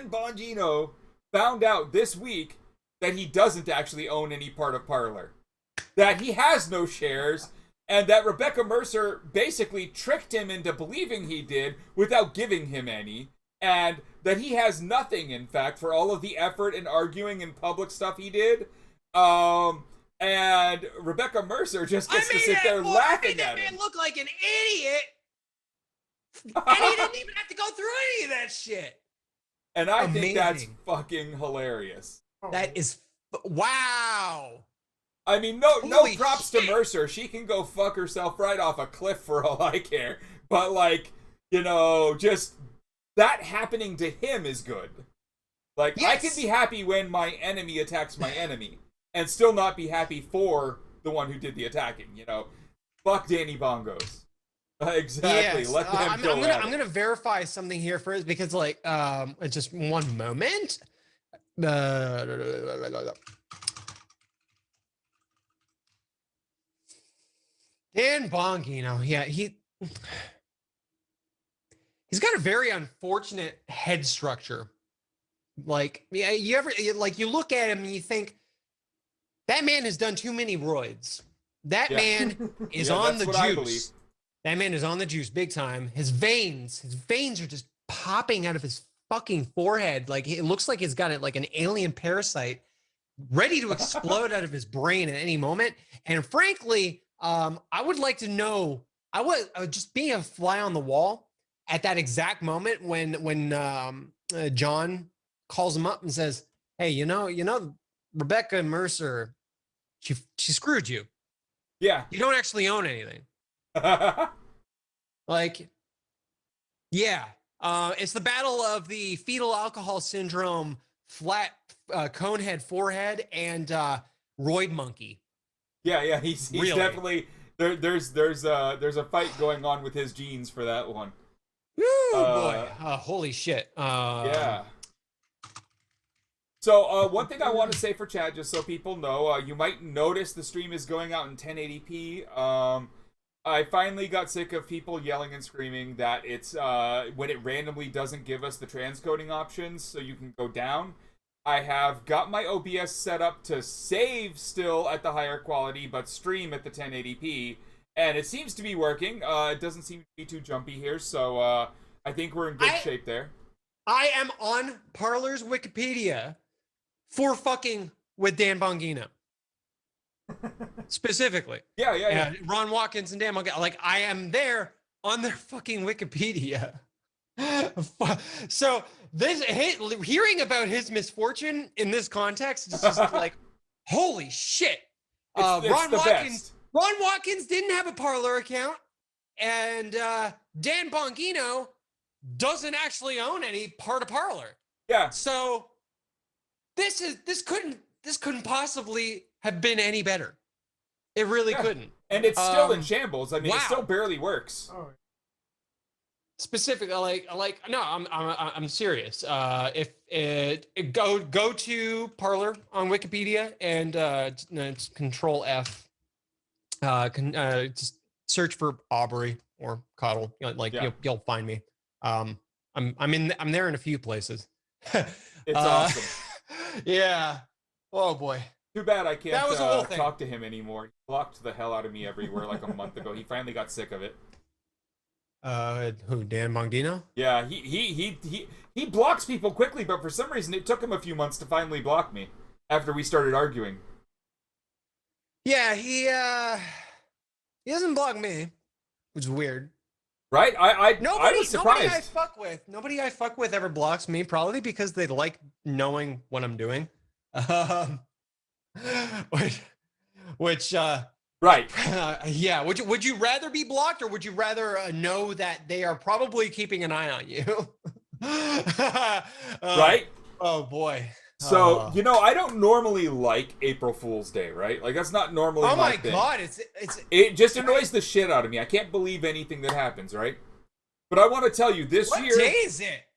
Speaker 1: Bongino, found out this week that he doesn't actually own any part of Parler. That he has no shares, and that Rebecca Mercer basically tricked him into believing he did without giving him any. And that he has nothing, in fact, for all of the effort and arguing and public stuff he did. And Rebecca Mercer just gets to sit there laughing at him.
Speaker 2: That man looked like an idiot. And he didn't even have to go through any of that shit.
Speaker 1: And I think that's fucking hilarious.
Speaker 2: That is... Wow.
Speaker 1: I mean, no props to Mercer. She can go fuck herself right off a cliff for all I care. But, like, you know, just... that happening to him is good. Like, yes. I can be happy when my enemy attacks my enemy and still not be happy for the one who did the attacking, you know? Fuck Danny Bongos. Exactly.
Speaker 2: Yes.
Speaker 1: Let them go
Speaker 2: I'm gonna verify something here first because, like, just one moment. Dan Bongino, yeah, he's got a very unfortunate head structure. Like, you look at him and you think, that man has done too many roids. That man is on the juice. That man is on the juice big time. His veins are just popping out of his fucking forehead. Like, it looks like he's got like an alien parasite ready to explode out of his brain at any moment. And frankly, I would like to know, I would just be a fly on the wall at that exact moment when John calls him up and says, "Hey, you know, Rebecca Mercer, she screwed you.
Speaker 1: Yeah,
Speaker 2: you don't actually own anything." Like, yeah, it's the battle of the fetal alcohol syndrome, flat conehead forehead, and roid monkey.
Speaker 1: Yeah, he's really definitely there's a fight going on with his genes for that one.
Speaker 2: Woo, boy. Holy shit.
Speaker 1: Yeah. So, one thing I want to say for chat, just so people know, you might notice the stream is going out in 1080p. I finally got sick of people yelling and screaming that it's, when it randomly doesn't give us the transcoding options, so you can go down. I have got my OBS set up to save still at the higher quality, but stream at the 1080p. And it seems to be working. It doesn't seem to be too jumpy here, so I think we're in good shape there.
Speaker 2: I am on Parler's Wikipedia for fucking with Dan Bongino. Specifically.
Speaker 1: Yeah.
Speaker 2: Ron Watkins and Dan Bongino. Like, I am there on their fucking Wikipedia. So hearing about his misfortune in this context is just like, holy shit.
Speaker 1: It's
Speaker 2: Ron Watkins didn't have a Parler account, and Dan Bongino doesn't actually own any part of Parler.
Speaker 1: Yeah.
Speaker 2: So this couldn't possibly have been any better. It really couldn't.
Speaker 1: And it's still in shambles. I mean, it still barely works.
Speaker 3: Oh.
Speaker 2: Specifically, like no, I'm serious. If it go to Parler on Wikipedia and it's Control F. Just search for Aubrey or Coddle. You'll find me. I'm there in a few places.
Speaker 1: It's awesome.
Speaker 2: Yeah. Oh boy.
Speaker 1: Too bad I can't
Speaker 2: thing.
Speaker 1: talk to him anymore. He blocked the hell out of me everywhere like a month ago. He finally got sick of it.
Speaker 2: Who? Dan Bongino?
Speaker 1: Yeah, he blocks people quickly, but for some reason it took him a few months to finally block me after we started arguing.
Speaker 2: Yeah, he doesn't block me, which is weird.
Speaker 1: Right? I was surprised.
Speaker 2: Nobody I fuck with ever blocks me, probably because they like knowing what I'm doing. Which
Speaker 1: right.
Speaker 2: Yeah. Would you rather be blocked, or would you rather know that they are probably keeping an eye on you?
Speaker 1: Right?
Speaker 2: Oh boy.
Speaker 1: So, I don't normally like April Fool's Day, right? Like, that's not normally my thing. Oh my
Speaker 2: God,
Speaker 1: it just annoys the shit out of me. I can't believe anything that happens, right? But I want to tell you, this year...
Speaker 2: What day is it?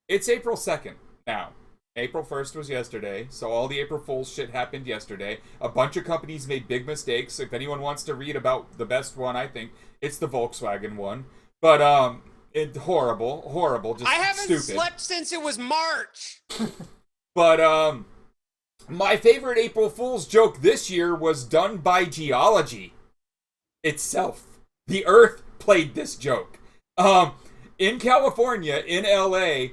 Speaker 1: It's April 2nd now. April 1st was yesterday, so all the April Fool's shit happened yesterday. A bunch of companies made big mistakes. If anyone wants to read about the best one, I think it's the Volkswagen one. But, horrible, just
Speaker 2: I haven't
Speaker 1: stupid.
Speaker 2: Slept since it was March!
Speaker 1: But, my favorite April Fool's joke this year was done by geology itself. The Earth played this joke. In California, in LA,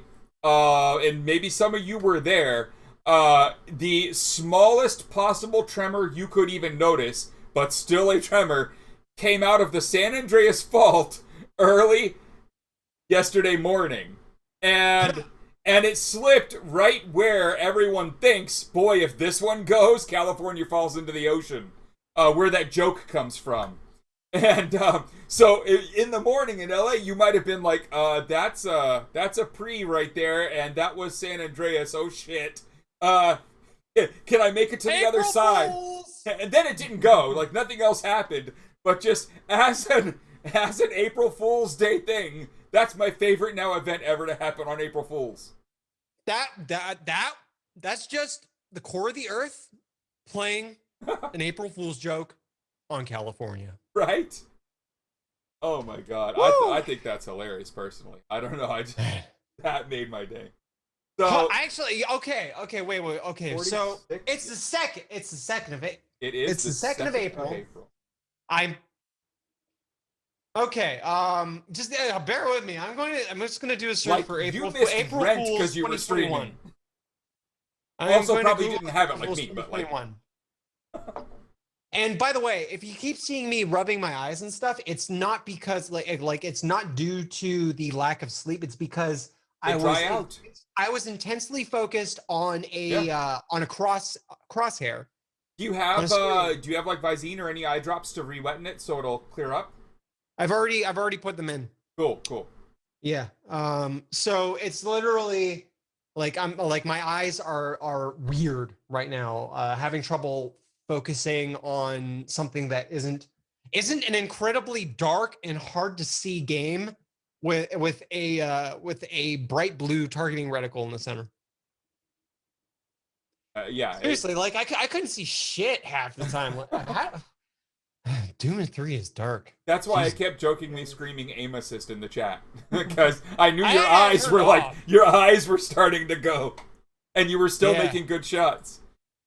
Speaker 1: and maybe some of you were there, the smallest possible tremor you could even notice, but still a tremor, came out of the San Andreas Fault early yesterday morning. And it slipped right where everyone thinks, boy, if this one goes, California falls into the ocean, where that joke comes from. And so in the morning in LA, you might have been like, that's a pre right there, and that was San Andreas. Oh shit. Can I make it to the other side? And then it didn't go. Like nothing else happened. But just as an April Fool's Day thing, that's my favorite now event ever to happen on April Fool's.
Speaker 2: That's just the core of the Earth playing an April Fool's joke on California.
Speaker 1: Right? Oh my God. I think that's hilarious personally. I don't know. That made my day. So
Speaker 2: actually, okay, wait. Okay, so it's the second of it.
Speaker 1: It is.
Speaker 2: It's the 2nd of April. I'm okay. Just bear with me. I'm just gonna do a search for April.
Speaker 1: You missed
Speaker 2: April
Speaker 1: Rent
Speaker 2: Fool's
Speaker 1: because you were
Speaker 2: 2021.
Speaker 1: streaming. Also, probably didn't have it like me, but like.
Speaker 2: And by the way, if you keep seeing me rubbing my eyes and stuff, it's not because like it's not due to the lack of sleep. It's because I was intensely focused on a crosshair.
Speaker 1: Do you have like Visine or any eye drops to re-wetten it so it'll clear up?
Speaker 2: I've already put them in.
Speaker 1: Cool.
Speaker 2: Yeah. So it's literally like my eyes are weird right now. Having trouble focusing on something that isn't an incredibly dark and hard to see game with a bright blue targeting reticle in the center.
Speaker 1: Yeah.
Speaker 2: Seriously, like I couldn't see shit half the time. Doom and 3 is dark.
Speaker 1: That's why I kept jokingly screaming aim assist in the chat because I knew your eyes were starting to go, and you were still making good shots.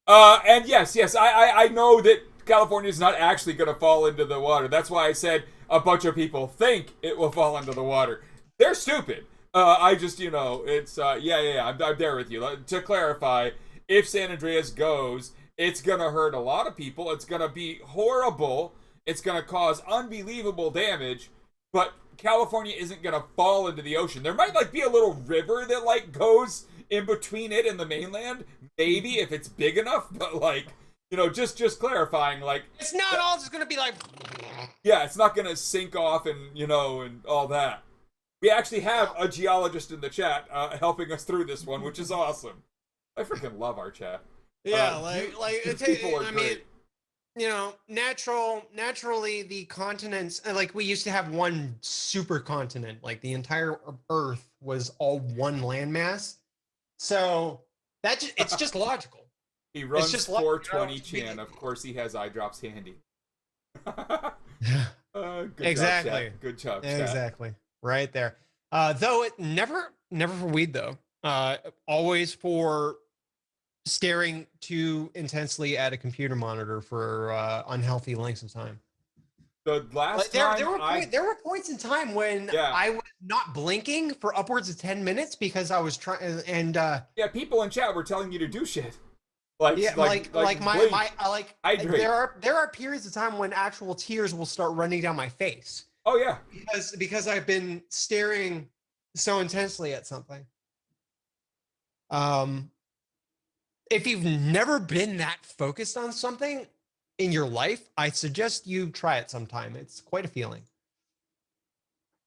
Speaker 1: And yes, I know that California is not actually going to fall into the water. That's why I said a bunch of people think it will fall into the water. They're stupid. I just, it's, I'm there with you. To clarify, if San Andreas goes, it's going to hurt a lot of people. It's going to be horrible. It's going to cause unbelievable damage. But California isn't gonna fall into the ocean. There might like be a little river that like goes in between it and the mainland, maybe if it's big enough. But like, you know, just clarifying, like
Speaker 2: It's not all just gonna be like.
Speaker 1: yeah, it's not gonna sink off and you know and all that. We actually have a geologist in the chat helping us through this one, which is awesome. I freaking love our chat.
Speaker 2: Yeah,
Speaker 1: People are
Speaker 2: I
Speaker 1: great.
Speaker 2: mean, you know, naturally the continents, like we used to have one supercontinent, like the entire Earth was all one landmass. So it's just logical.
Speaker 1: He runs
Speaker 2: just
Speaker 1: 420 Chan. Of course, he has eye drops handy. Good
Speaker 2: Exactly.
Speaker 1: Job, chat. Good job, chat.
Speaker 2: Exactly. Right there. Though it never for weed though. Always for staring too intensely at a computer monitor for unhealthy lengths of time.
Speaker 1: The last time
Speaker 2: there were points in time when I was not blinking for upwards of 10 minutes because I was trying and
Speaker 1: yeah, people in chat were telling you to do shit. Like
Speaker 2: hydrate. There are periods of time when actual tears will start running down my face.
Speaker 1: Oh yeah.
Speaker 2: Because I've been staring so intensely at something. If you've never been that focused on something in your life, I suggest you try it sometime. It's quite a feeling.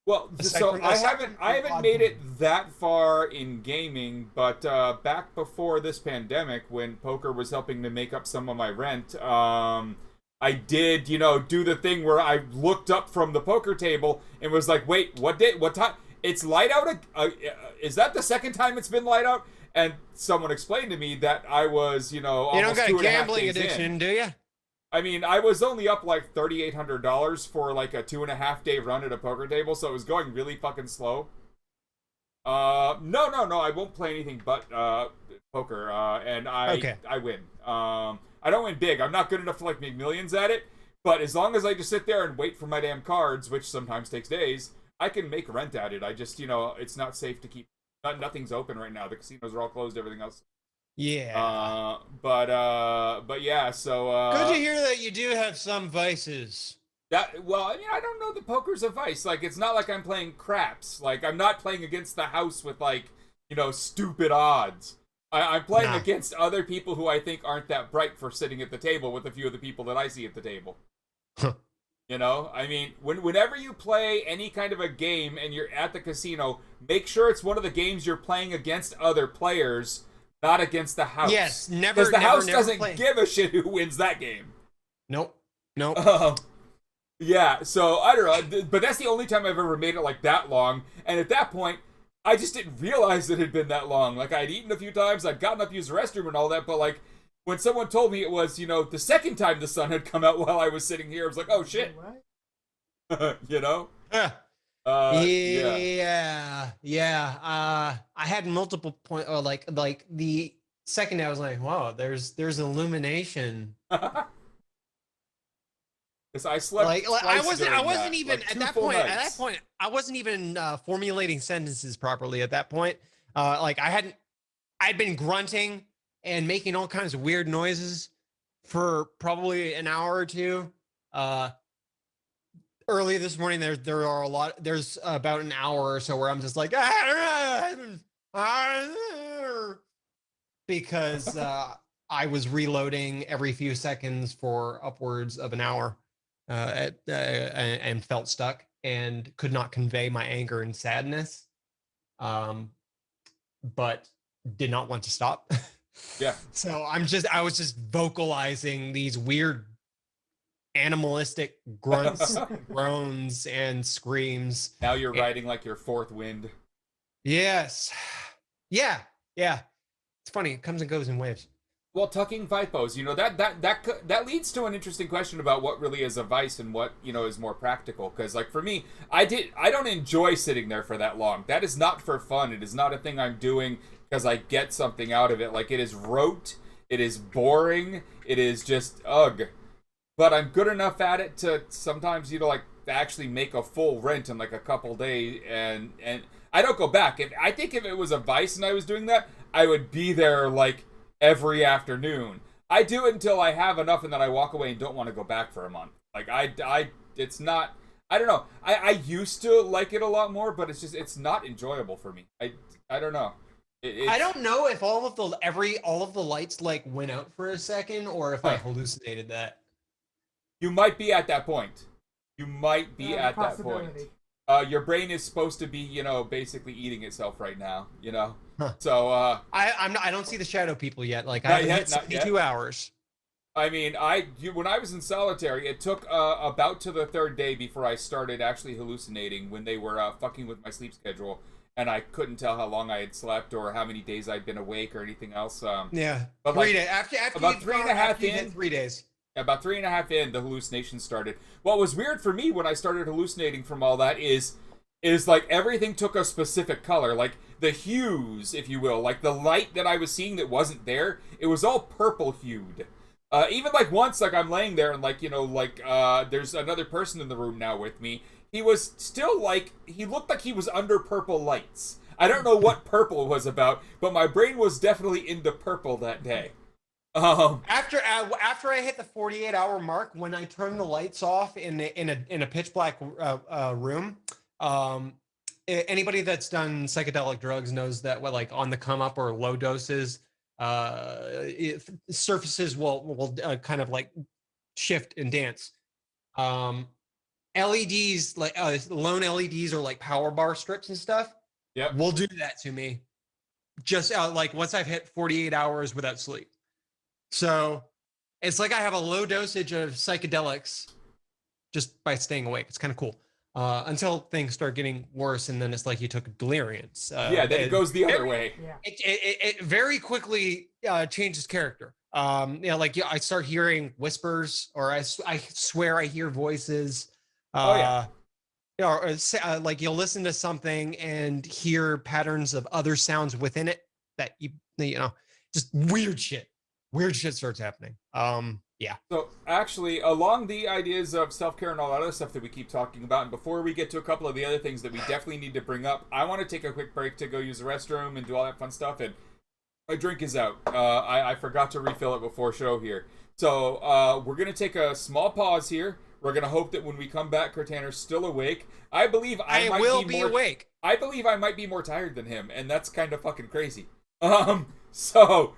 Speaker 1: Well, so I haven't made it that far in gaming, but back before this pandemic, when poker was helping to make up some of my rent, I did, you know, do the thing where I looked up from the poker table and was like, wait, what time? It's light out? Is that the second time it's been light out? And someone explained to me that I was, you know,
Speaker 2: you don't got a
Speaker 1: 2.5
Speaker 2: gambling
Speaker 1: days
Speaker 2: addiction,
Speaker 1: in.
Speaker 2: do you?
Speaker 1: I mean, I was only up like $3,800 for like a 2.5 day run at a poker table, so it was going really fucking slow. No, I won't play anything but poker, and I win. I don't win big. I'm not good enough to like make millions at it, but as long as I just sit there and wait for my damn cards, which sometimes takes days, I can make rent at it. I just, you know, it's not safe to keep. Nothing's open right now. The casinos are all closed. Everything else.
Speaker 2: Yeah.
Speaker 1: But yeah. So
Speaker 2: good to hear that you do have some vices.
Speaker 1: Well, I mean, I don't know that poker's a vice. Like, it's not like I'm playing craps. Like, I'm not playing against the house with like, you know, stupid odds. I'm playing against other people who I think aren't that bright for sitting at the table with a few of the people that I see at the table. You know, I mean, whenever you play any kind of a game and you're at the casino, make sure it's one of the games you're playing against other players, not against the house.
Speaker 2: Yes, never.
Speaker 1: Because the house doesn't give a shit who wins that game.
Speaker 2: Nope.
Speaker 1: Yeah, so I don't know, but that's the only time I've ever made it like that long. And at that point, I just didn't realize it had been that long. Like, I'd eaten a few times, I'd gotten up to use the restroom and all that, but like, when someone told me it was, you know, the second time the sun had come out while I was sitting here, I was like, oh shit. You know?
Speaker 2: Yeah. I had multiple points, or like the second I was like, wow, there's illumination.
Speaker 1: Because I slept
Speaker 2: I wasn't even
Speaker 1: like
Speaker 2: at that point. At that point, I wasn't even formulating sentences properly. At that point, I'd been grunting and making all kinds of weird noises for probably an hour or two. Early this morning, there's about an hour or so where I'm just like, because I was reloading every few seconds for upwards of an hour, and felt stuck and could not convey my anger and sadness, but did not want to stop.
Speaker 1: Yeah.
Speaker 2: So I was just vocalizing these weird animalistic grunts, groans, and screams.
Speaker 1: Now you're riding like your fourth wind.
Speaker 2: Yes. Yeah. It's funny. It comes and goes in waves.
Speaker 1: Well, tucking vipos, you know, that leads to an interesting question about what really is a vice and what, you know, is more practical. Because, like, for me, I don't enjoy sitting there for that long. That is not for fun. It is not a thing I'm doing because I get something out of it. Like, it is rote. It is boring. It is just, ugh. But I'm good enough at it to sometimes, you know, like, actually make a full rent in, like, a couple days. And I don't go back. I think if it was a vice and I was doing that, I would be there, like, every afternoon. I do it until I have enough and then I walk away and don't want to go back for a month. Like, it's not... I don't know. I used to like it a lot more, but it's not enjoyable for me. I don't know.
Speaker 2: I
Speaker 1: It's
Speaker 2: don't know if all of the lights like went out for a second or if I
Speaker 1: huh.
Speaker 2: hallucinated that.
Speaker 1: You might be at that point. You might be
Speaker 3: The
Speaker 1: at that point.
Speaker 3: possibility.
Speaker 1: Your brain is supposed to be, basically eating itself right now.
Speaker 2: Huh.
Speaker 1: So
Speaker 2: I don't see the shadow people yet. Like I
Speaker 1: not
Speaker 2: haven't
Speaker 1: yet,
Speaker 2: hit
Speaker 1: not yet.
Speaker 2: 72 hours.
Speaker 1: I mean, when I was in solitary, it took about to the third day before I started actually hallucinating when they were fucking with my sleep schedule, and I couldn't tell how long I had slept or how many days I'd been awake or anything else.
Speaker 2: Yeah.
Speaker 1: But
Speaker 2: 3 days after
Speaker 1: about
Speaker 2: you've
Speaker 1: 3.5
Speaker 2: after you hit
Speaker 1: in,
Speaker 2: 3 days.
Speaker 1: about 3.5 in, the hallucinations started. What was weird for me when I started hallucinating from all that is like everything took a specific color, like the hues, if you will, like the light that I was seeing that wasn't there. It was all purple hued. Even like once, like I'm laying there and like there's another person in the room now with me. He was still like he looked like he was under purple lights. I don't know what purple was about, but my brain was definitely into purple that day.
Speaker 2: After I hit the 48-hour mark, when I turned the lights off in a pitch black room, anybody that's done psychedelic drugs knows that like on the come up or low doses, surfaces will kind of like shift and dance. Um, LEDs like lone LEDs or like power bar strips and stuff
Speaker 1: Yep.
Speaker 2: will do that to me. Just like once I've hit 48 hours without sleep. So it's like I have a low dosage of psychedelics just by staying awake. It's kind of cool. Until things start getting worse, and then it's like you took deliriums.
Speaker 1: Yeah, then it goes the other way.
Speaker 3: Yeah.
Speaker 2: It very quickly changes character. I start hearing whispers, or I swear I hear voices.
Speaker 1: Oh yeah.
Speaker 2: Like you'll listen to something and hear patterns of other sounds within it that just weird shit. Weird shit starts happening. Yeah.
Speaker 1: So actually, along the ideas of self-care and all that other stuff that we keep talking about, and before we get to a couple of the other things that we definitely need to bring up, I want to take a quick break to go use the restroom and do all that fun stuff. And my drink is out. I forgot to refill it before show here. So we're gonna take a small pause here. We're gonna hope that when we come back, Kirtaner's still awake. I believe I might be more
Speaker 2: awake.
Speaker 1: I believe I might be more tired than him, and that's kind of fucking crazy. So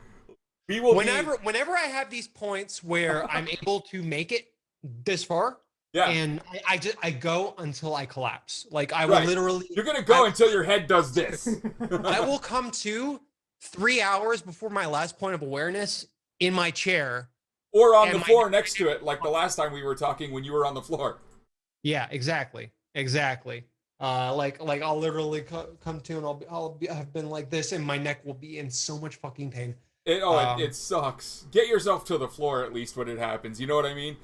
Speaker 1: we will
Speaker 2: whenever I have these points where I'm able to make it this far,
Speaker 1: yeah.
Speaker 2: And I go until I collapse. Like I will literally.
Speaker 1: You're gonna go until your head does this.
Speaker 2: I will come to 3 hours before my last point of awareness in my chair.
Speaker 1: Or on the floor next to it, like the last time we were talking when you were on the floor.
Speaker 2: Yeah, exactly. Like I'll literally come to and have been like this, and my neck will be in so much fucking pain.
Speaker 1: It sucks. Get yourself to the floor at least when it happens. You know what I mean?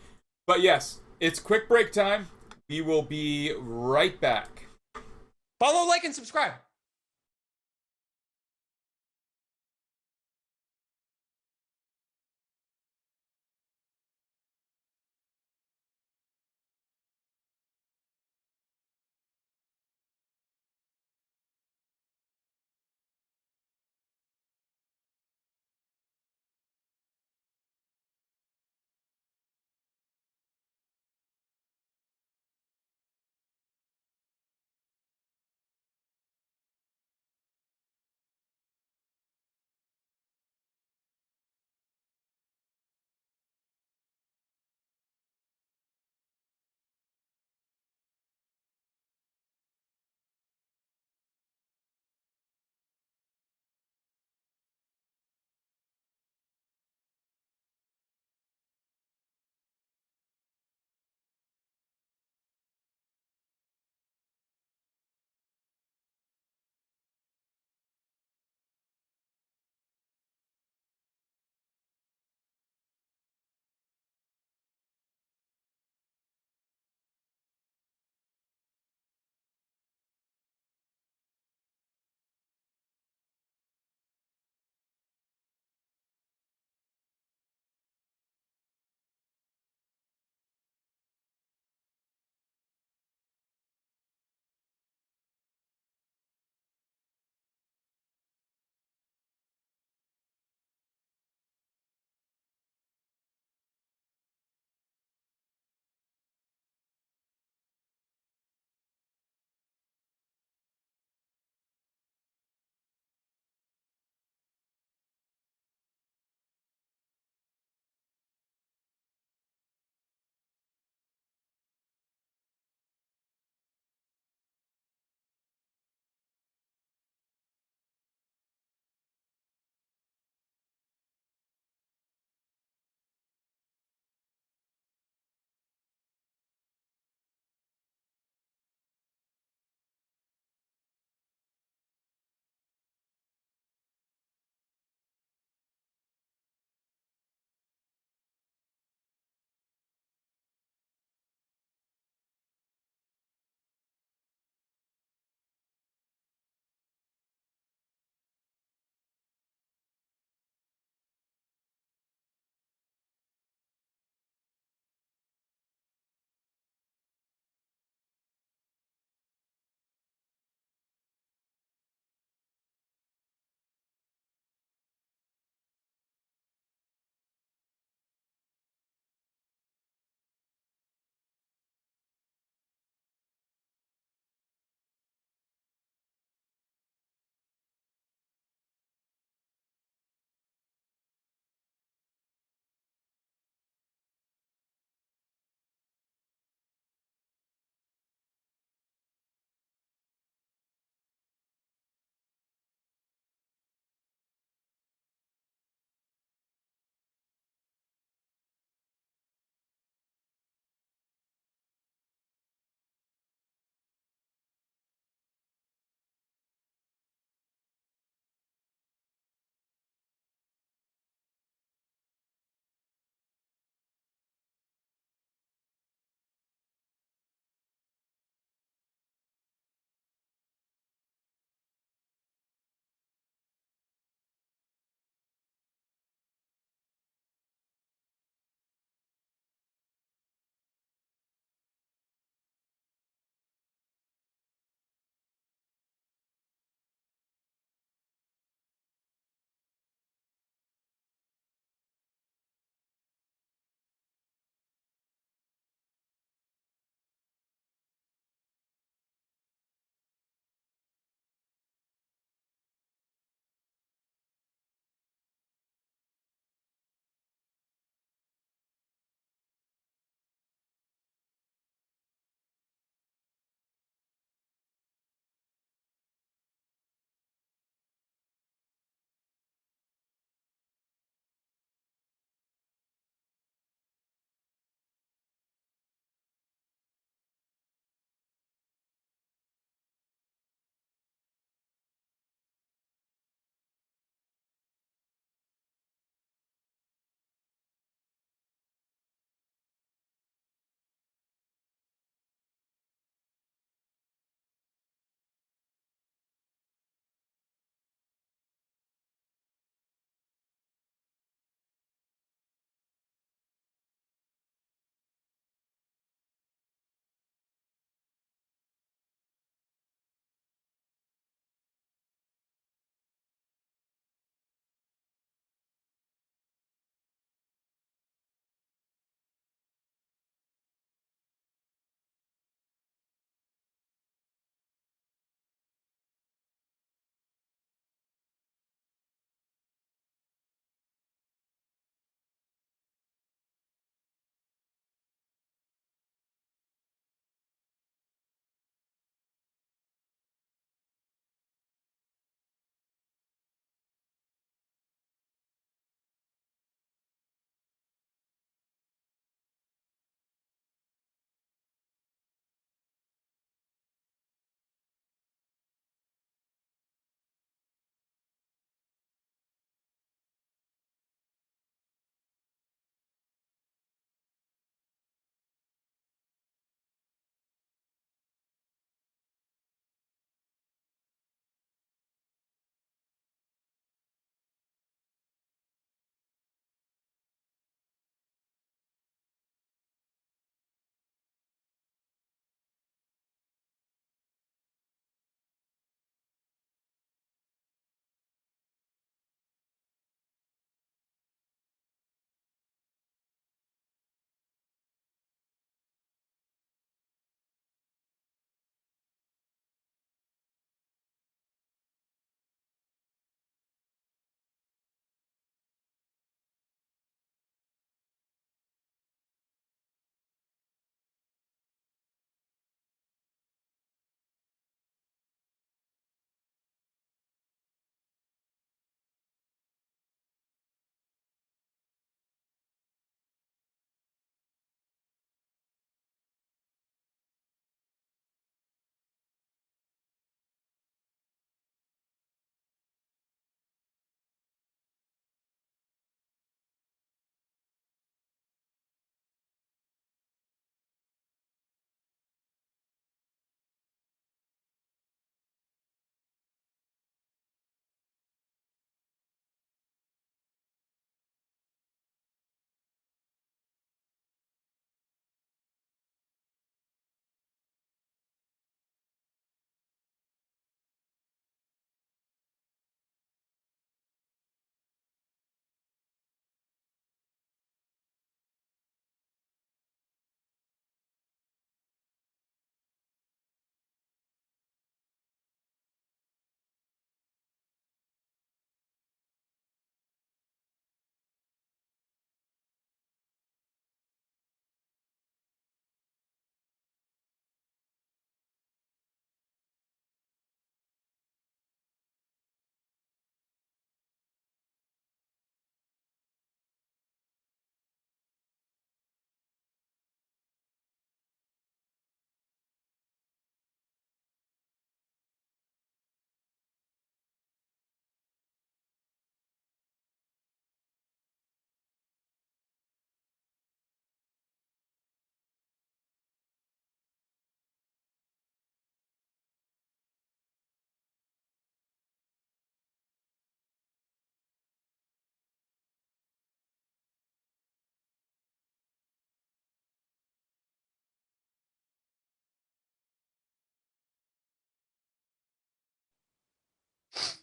Speaker 1: But yes, it's quick break time. We will be right back.
Speaker 2: Follow, like, and subscribe.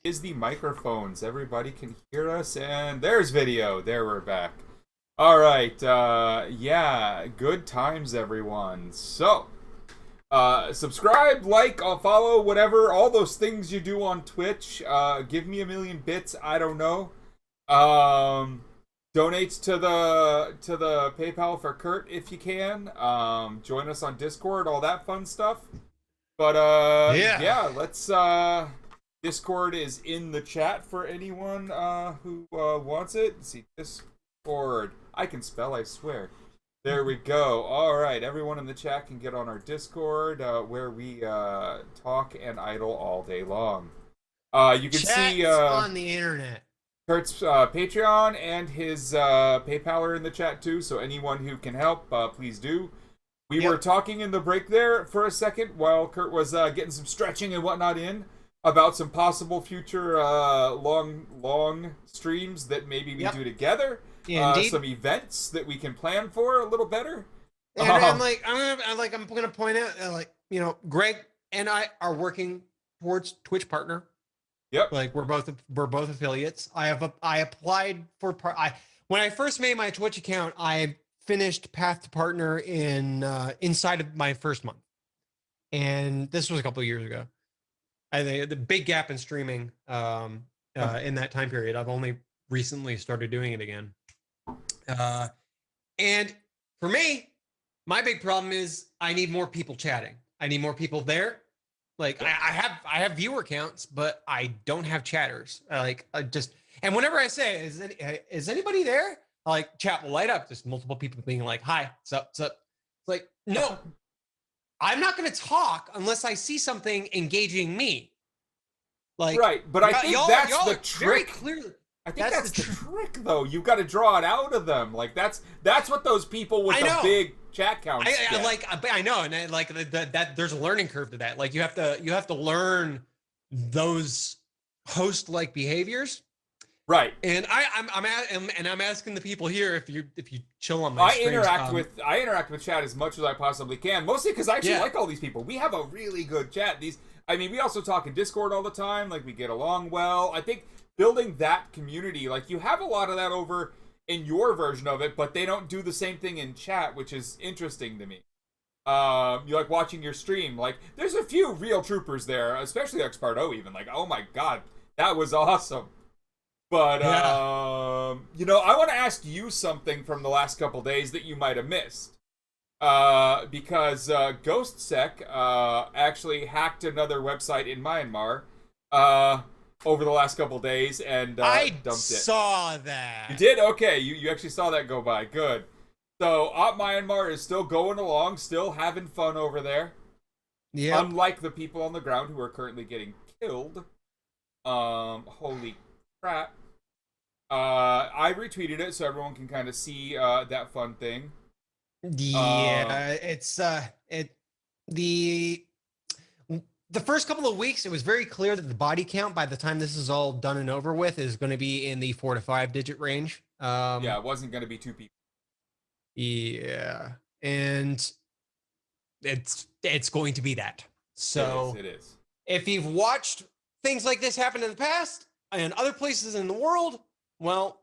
Speaker 1: is the microphones. Everybody can hear us, and there's video. There, we're back. All right, yeah, good times, everyone. So, subscribe, like, follow, whatever, all those things you do on Twitch. Give me 1,000,000 bits, I don't know. Donates to the PayPal for Kurt if you can. Join us on Discord, all that fun stuff. But yeah, let's Discord is in the chat for anyone who wants it. Let's see, Discord. I can spell, I swear. There we go. All right, everyone in the chat can get on our Discord where we talk and idle all day long. You can see
Speaker 2: on the internet.
Speaker 1: Kurt's Patreon and his PayPal are in the chat too, so anyone who can help, please do. We were talking in the break there for a second while Kurt was getting some stretching and whatnot in about some possible future long streams that maybe we do together. Some events that we can plan for a little better.
Speaker 2: And I'm gonna point out, Gregg and I are working towards Twitch partner.
Speaker 1: Yep.
Speaker 2: Like we're both affiliates. I applied for when I first made my Twitch account, I finished Path to Partner inside of my first month, and this was a couple of years ago. I think the big gap in streaming in that time period. I've only recently started doing it again. And for me, my big problem is I need more people chatting. I need more people there. Like I have viewer counts, but I don't have chatters. And whenever I say, is anybody there? Like chat will light up. Just multiple people being like, hi, what's up? It's like, no, I'm not going to talk unless I see something engaging me. Like,
Speaker 1: right. But I think that's the trick.
Speaker 2: Clearly.
Speaker 1: I think that's the trick, though. You've got to draw it out of them. Like that's what those people with the big chat counts get.
Speaker 2: I know, and that there's a learning curve to that. Like you have to learn those host-like behaviors,
Speaker 1: right?
Speaker 2: And I'm asking the people here if you chill on my streams.
Speaker 1: I interact with chat as much as I possibly can, mostly because I actually like all these people. We have a really good chat. We also talk in Discord all the time. Like we get along well. I think building that community, like you have a lot of that over in your version of it, but they don't do the same thing in chat, which is interesting to me. You like watching your stream, like there's a few real troopers there, especially Expardo even, like, oh my god, that was awesome. But I want to ask you something from the last couple days that you might have missed. Because GhostSec actually hacked another website in Myanmar over the last couple days and
Speaker 2: I
Speaker 1: dumped it.
Speaker 2: Saw that.
Speaker 1: You did? Okay, you actually saw that go by. Good. So, Myanmar is still going along, still having fun over there. Yeah. Unlike the people on the ground who are currently getting killed. Holy crap. I retweeted it so everyone can kind of see that fun thing.
Speaker 2: Yeah, the first couple of weeks, it was very clear that the body count by the time this is all done and over with is going to be in the 4 to 5 digit range.
Speaker 1: Yeah, it wasn't going to be 2 people.
Speaker 2: Yeah, and it's going to be that. So
Speaker 1: it is.
Speaker 2: If you've watched things like this happen in the past and other places in the world, well,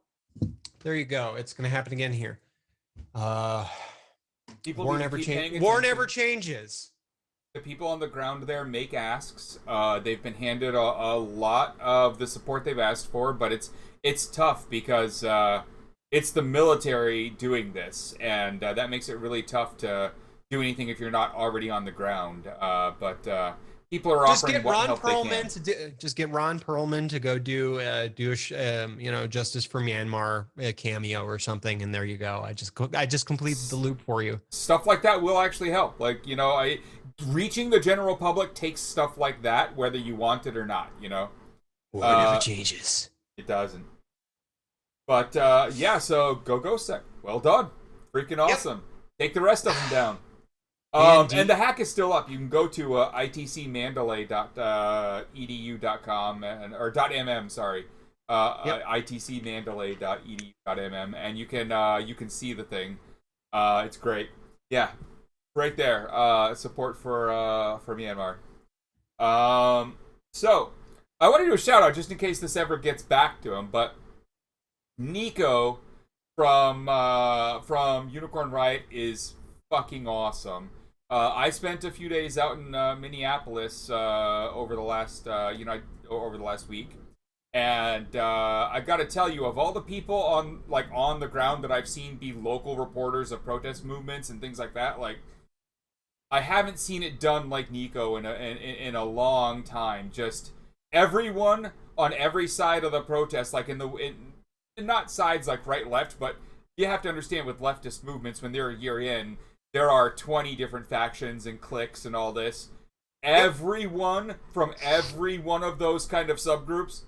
Speaker 2: there you go. It's going to happen again here. War never changes.
Speaker 1: The people on the ground there make asks. They've been handed a lot of the support they've asked for, but it's tough because it's the military doing this, and that makes it really tough to do anything if you're not already on the ground. But people are offering what help they can.
Speaker 2: Just get Ron Perlman to go do Justice for Myanmar cameo or something, and there you go. I just completed the loop for you.
Speaker 1: Stuff like that will actually help. Like, reaching the general public takes stuff like that, whether you want it or not,
Speaker 2: War never changes.
Speaker 1: It doesn't. But, so go GhostSec. Well done. Freaking awesome. Take the rest of them down. And the hack is still up. You can go to itcmandalay.edu.com or .mm, sorry. itcmandalay.edu.mm, and you can see the thing. It's great. Yeah. Right there, support for Myanmar. I want to do a shout out just in case this ever gets back to him, but Nico from Unicorn Riot is fucking awesome. I spent a few days out in Minneapolis over the last over the last week, and I got to tell you, of all the people on the ground that I've seen be local reporters of protest movements and things like that, like I haven't seen it done like Nico in a long time. Just everyone on every side of the protest, like not sides like right left, but you have to understand with leftist movements when they're a year in, there are 20 different factions and cliques and all this. Everyone from every one of those kind of subgroups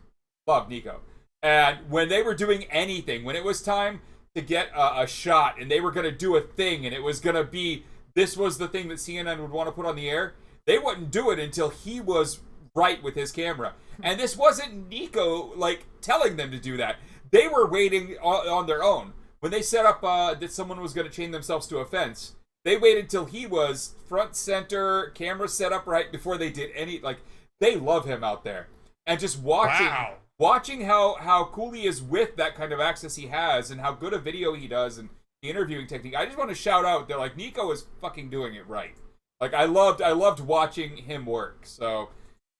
Speaker 1: loved Nico. And when they were doing anything, when it was time to get a shot and they were going to do a thing and it was going to be, this was the thing that CNN would want to put on the air, they wouldn't do it until he was right with his camera. And this wasn't Nico, like, telling them to do that. They were waiting on their own. When they set up that someone was going to chain themselves to a fence, they waited till he was front center, camera set up right before they did any, like, they love him out there. And just watching how cool he is with that kind of access he has and how good a video he does and the interviewing technique. I just want to shout out that, like, Nico is fucking doing it right. Like, I loved watching him work. So,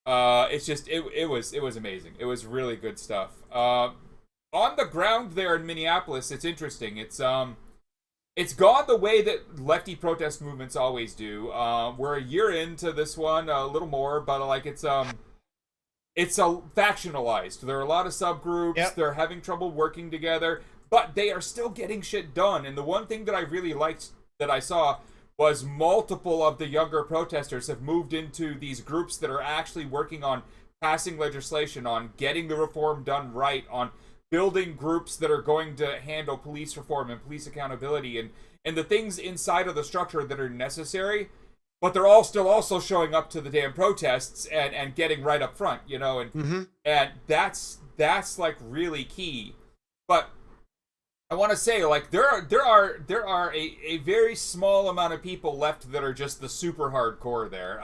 Speaker 1: it's just, it was amazing. It was really good stuff. On the ground there in Minneapolis, it's interesting. It's gone the way that lefty protest movements always do. We're a year into this one, a little more, but like it's factionalized. There are a lot of subgroups. Yep. They're having trouble working together, but they are still getting shit done. And the one thing that I really liked that I saw was multiple of the younger protesters have moved into these groups that are actually working on passing legislation, on getting the reform done right, on building groups that are going to handle police reform and police accountability and the things inside of the structure that are necessary, but they're all still also showing up to the damn protests and getting right up front, you know, and that's like really key. But I want to say, like, there are a very small amount of people left that are just the super hardcore there.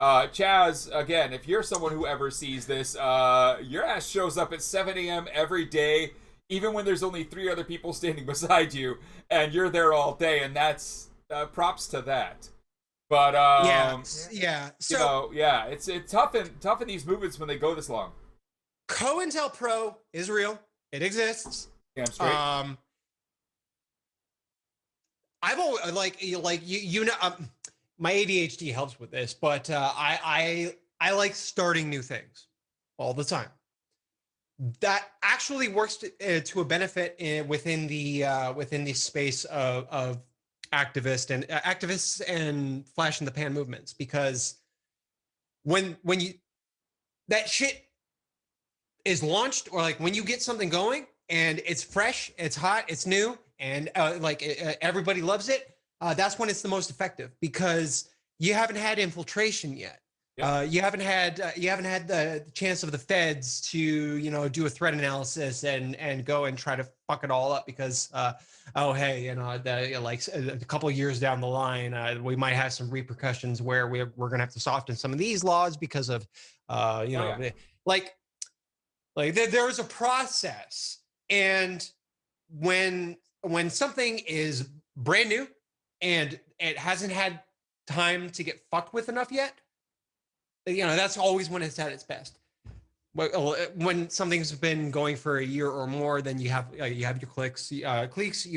Speaker 1: Chaz, again, if you're someone who ever sees this, your ass shows up at 7 a.m. every day, even when there's only 3 other people standing beside you, and you're there all day, and that's props to that. But
Speaker 2: yeah. So,
Speaker 1: you know, yeah, it's tough in these movements when they go this long.
Speaker 2: COINTELPRO is real. It exists.
Speaker 1: Damn straight.
Speaker 2: I've always you know. My ADHD helps with this, but I like starting new things all the time. That actually works to a benefit within the space of activists and flash in the pan movements, because when you that shit is launched, or like when you get something going and it's fresh, it's hot, it's new, and everybody loves it. That's when it's the most effective, because you haven't had infiltration yet. Yep. You haven't had the chance of the feds to do a threat analysis and go and try to fuck it all up, because a couple of years down the line we might have some repercussions where we're gonna have to soften some of these laws because of there's a process, and when something is brand new and it hasn't had time to get fucked with enough yet, that's always when it's at its best. When something's been going for a year or more, then you have your cliques, you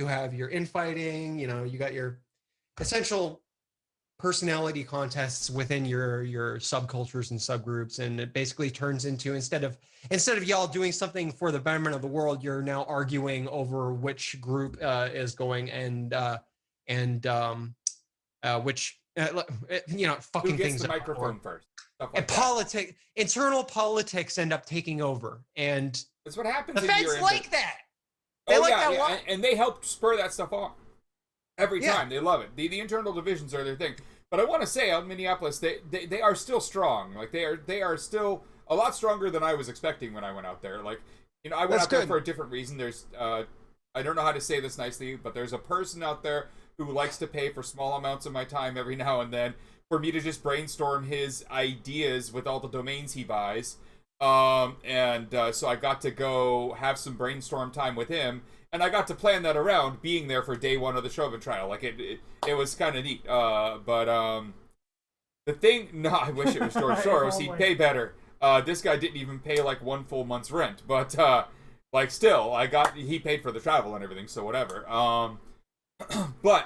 Speaker 2: have your infighting, you got your essential personality contests within your subcultures and subgroups, and it basically turns into, instead of y'all doing something for the betterment of the world, you're now arguing over which group is going which fucking
Speaker 1: who gets
Speaker 2: things
Speaker 1: the microphone first.
Speaker 2: And internal politics end up taking over, and
Speaker 1: that's what happens.
Speaker 2: The feds like that. They like that a lot,
Speaker 1: and they help spur that stuff on every time. They love it. The internal divisions are their thing. But I want to say, out in Minneapolis, they are still strong. Like they are still a lot stronger than I was expecting when I went out there. Like, I went out there for a different reason. There's I don't know how to say this nicely, but there's a person out there who likes to pay for small amounts of my time every now and then for me to just brainstorm his ideas with all the domains he buys. So I got to go have some brainstorm time with him, and I got to plan that around being there for day one of the Chauvin trial. Like it was kind of neat. The thing, no, I wish it was George Soros. He'd pay better. This guy didn't even pay like one full month's rent, but like still, he paid for the travel and everything, so whatever. But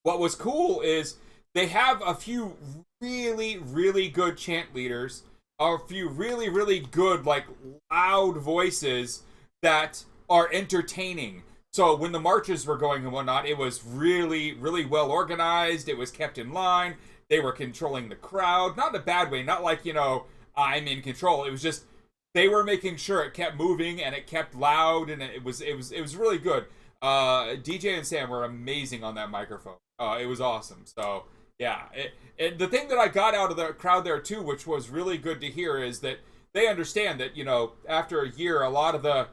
Speaker 1: what was cool is they have a few really, really good chant leaders, a few really, really good, like, loud voices that are entertaining. So when the marches were going and whatnot, it was really, really well organized. It was kept in line. They were controlling the crowd. Not in a bad way. Not like, I'm in control. It was just, they were making sure it kept moving and it kept loud, and it was really good. DJ and Sam were amazing on that microphone. It was awesome. So yeah, the thing that I got out of the crowd there too, which was really good to hear, is that they understand that after a year, a lot of the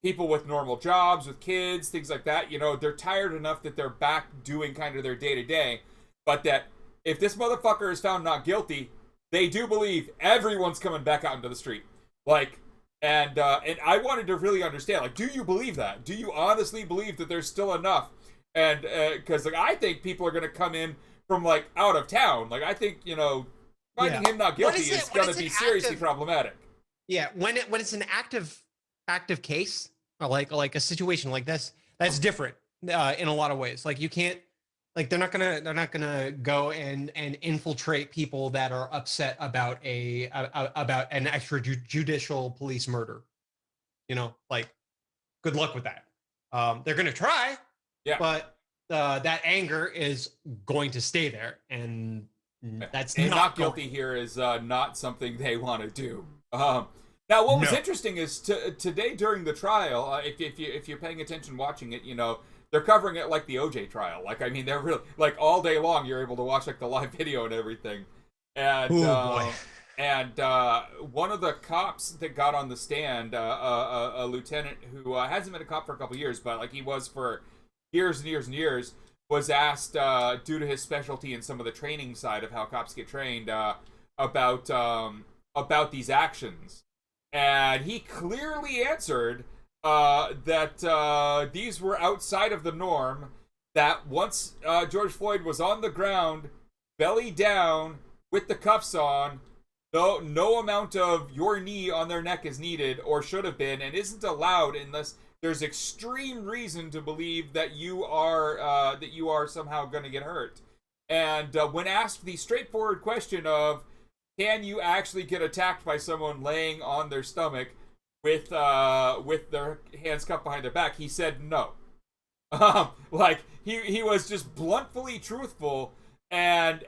Speaker 1: people with normal jobs, with kids, things like that, they're tired enough that they're back doing kind of their day to day, but that if this motherfucker is found not guilty, they do believe everyone's coming back out into the street. Like, and I wanted to really understand, like, do you believe that? Do you honestly believe that there's still enough? And because like I think people are gonna come in from like out of town. Like I think finding him not guilty is gonna be seriously problematic.
Speaker 2: Yeah, when it's an active case, or like a situation like this, that's different in a lot of ways. Like you can't, like they're not gonna go and infiltrate people that are upset about about an extrajudicial police murder. Like good luck with that. They're gonna try. Yeah. But that anger is going to stay there, and that's
Speaker 1: not guilty here is not something they want to do. Now, what was interesting is today during the trial, if you're paying attention watching it, they're covering it like the OJ trial. Like, I mean, they're really like all day long. You're able to watch like the live video and everything. And one of the cops that got on the stand, a lieutenant who hasn't been a cop for a couple years, but like he was for years and years and years, was asked, due to his specialty in some of the training side of how cops get trained, about these actions. And he clearly answered that these were outside of the norm, that once George Floyd was on the ground, belly down, with the cuffs on, no amount of your knee on their neck is needed, or should have been, and isn't allowed unless there's extreme reason to believe that you are somehow going to get hurt. And when asked the straightforward question of, can you actually get attacked by someone laying on their stomach with their hands cupped behind their back, he said no. Like he was just bluntly truthful and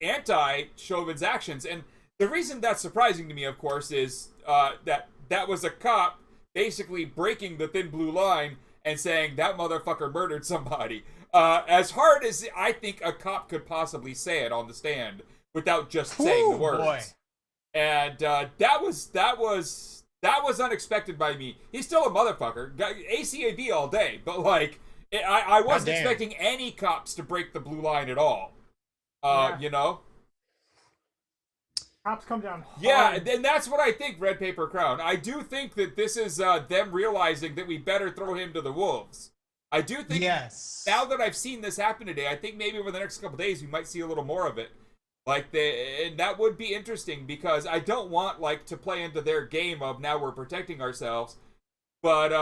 Speaker 1: anti Chauvin's actions. And the reason that's surprising to me, of course, is that was a cop basically breaking the thin blue line and saying that motherfucker murdered somebody. As hard as I think a cop could possibly say it on the stand without just saying the words. Boy. And that was unexpected by me. He's still a motherfucker. ACAB all day. But like, I wasn't expecting any cops to break the blue line at all.
Speaker 3: Cops come down hard.
Speaker 1: Yeah, and that's what I think, Red Paper Crown. I do think that this is them realizing that we better throw him to the wolves. I do think, now that I've seen this happen today, I think maybe over the next couple days we might see a little more of it. Like, and that would be interesting, because I don't want, like, to play into their game of now we're protecting ourselves. But,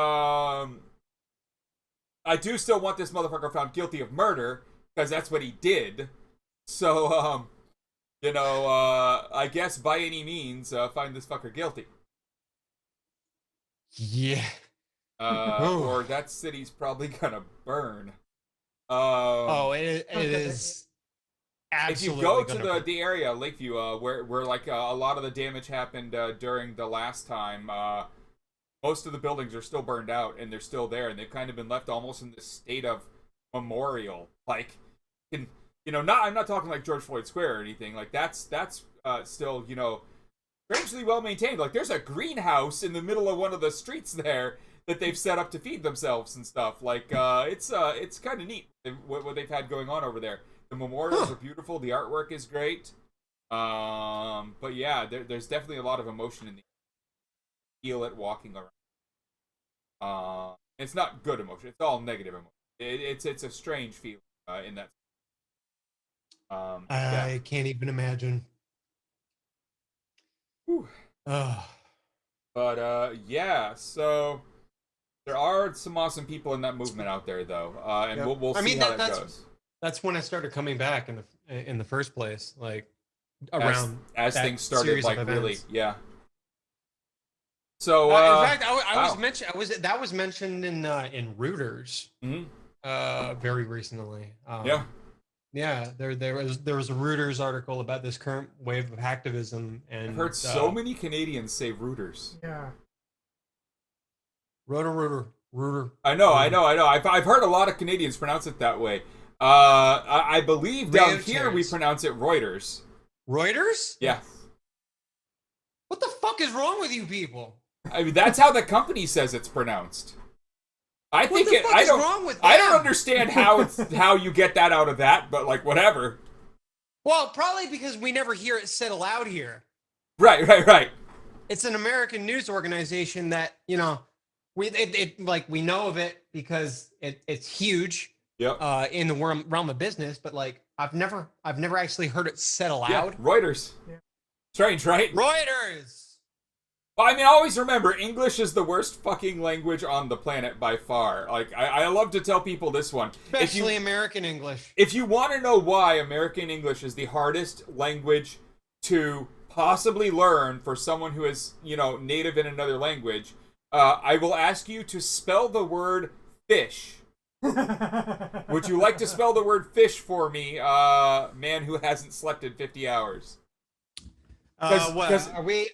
Speaker 1: I do still want this motherfucker found guilty of murder, because that's what he did. So, I guess by any means, find this fucker guilty.
Speaker 2: Yeah.
Speaker 1: Or that city's probably gonna burn.
Speaker 2: It is absolutely.
Speaker 1: If you go to the area, Lakeview, where like a lot of the damage happened during the last time, most of the buildings are still burned out, and they're still there, and they've kind of been left almost in this state of memorial. Like, I'm not talking like George Floyd Square or anything. Like that's still, strangely well maintained. Like there's a greenhouse in the middle of one of the streets there that they've set up to feed themselves and stuff. Like it's kind of neat what they've had going on over there. The memorials are beautiful. The artwork is great. But yeah, there's definitely a lot of emotion in the feel it walking around. It's not good emotion. It's all negative emotion. It's a strange feeling in that.
Speaker 2: I can't even imagine.
Speaker 1: Whew.
Speaker 2: Oh.
Speaker 1: But yeah, so there are some awesome people in that movement out there, though, and
Speaker 2: Yep.
Speaker 1: we'll see how that goes.
Speaker 2: That's when I started coming back in the first place, like around
Speaker 1: as
Speaker 2: that
Speaker 1: things started,
Speaker 2: series of
Speaker 1: like really,
Speaker 2: events.
Speaker 1: yeah. So
Speaker 2: in fact, I
Speaker 1: wow.
Speaker 2: was mentioned in Reuters very recently.
Speaker 1: Yeah.
Speaker 2: Yeah, there was a Reuters article about this current wave of hacktivism, and
Speaker 1: I've heard so many Canadians say Reuters.
Speaker 3: Yeah.
Speaker 2: Reuter.
Speaker 1: I know. I've heard a lot of Canadians pronounce it that way. I believe down here we pronounce it Reuters.
Speaker 2: Reuters?
Speaker 1: Yeah.
Speaker 2: What the fuck is wrong with you people?
Speaker 1: I mean, that's how the company says it's pronounced. I think
Speaker 2: what the fuck is wrong with them?
Speaker 1: I don't understand how you get that out of that, but like whatever.
Speaker 2: Well, probably because we never hear it said aloud here.
Speaker 1: Right.
Speaker 2: It's an American news organization that, you know, we know of it because it's huge.
Speaker 1: Yep.
Speaker 2: In the realm of business, but like I've never actually heard it said aloud.
Speaker 1: Yeah, Reuters. Yeah. Strange, right?
Speaker 2: Reuters.
Speaker 1: Well, I mean, always remember, English is the worst fucking language on the planet by far. Like, I love to tell people this one.
Speaker 2: Especially American English.
Speaker 1: If you want to know why American English is the hardest language to possibly learn for someone who is, you know, native in another language, I will ask you to spell the word fish. Would you like to spell the word fish for me, man who hasn't slept in 50 hours?
Speaker 2: What are we?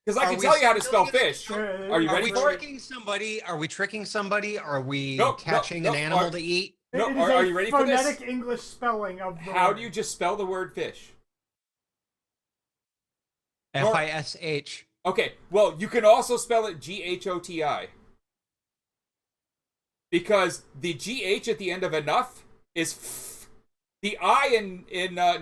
Speaker 1: Because I can tell you how to spell fish. Are you ready for it?
Speaker 2: Are we tricking somebody? Are we
Speaker 1: Nope,
Speaker 2: catching an animal to eat?
Speaker 1: No, are you ready for this?
Speaker 3: Phonetic English spelling of the
Speaker 1: How
Speaker 3: word.
Speaker 1: do you just spell the word fish?
Speaker 2: Fish.
Speaker 1: Okay, well, you can also spell it Ghoti. Because the GH at the end of enough is f. The I in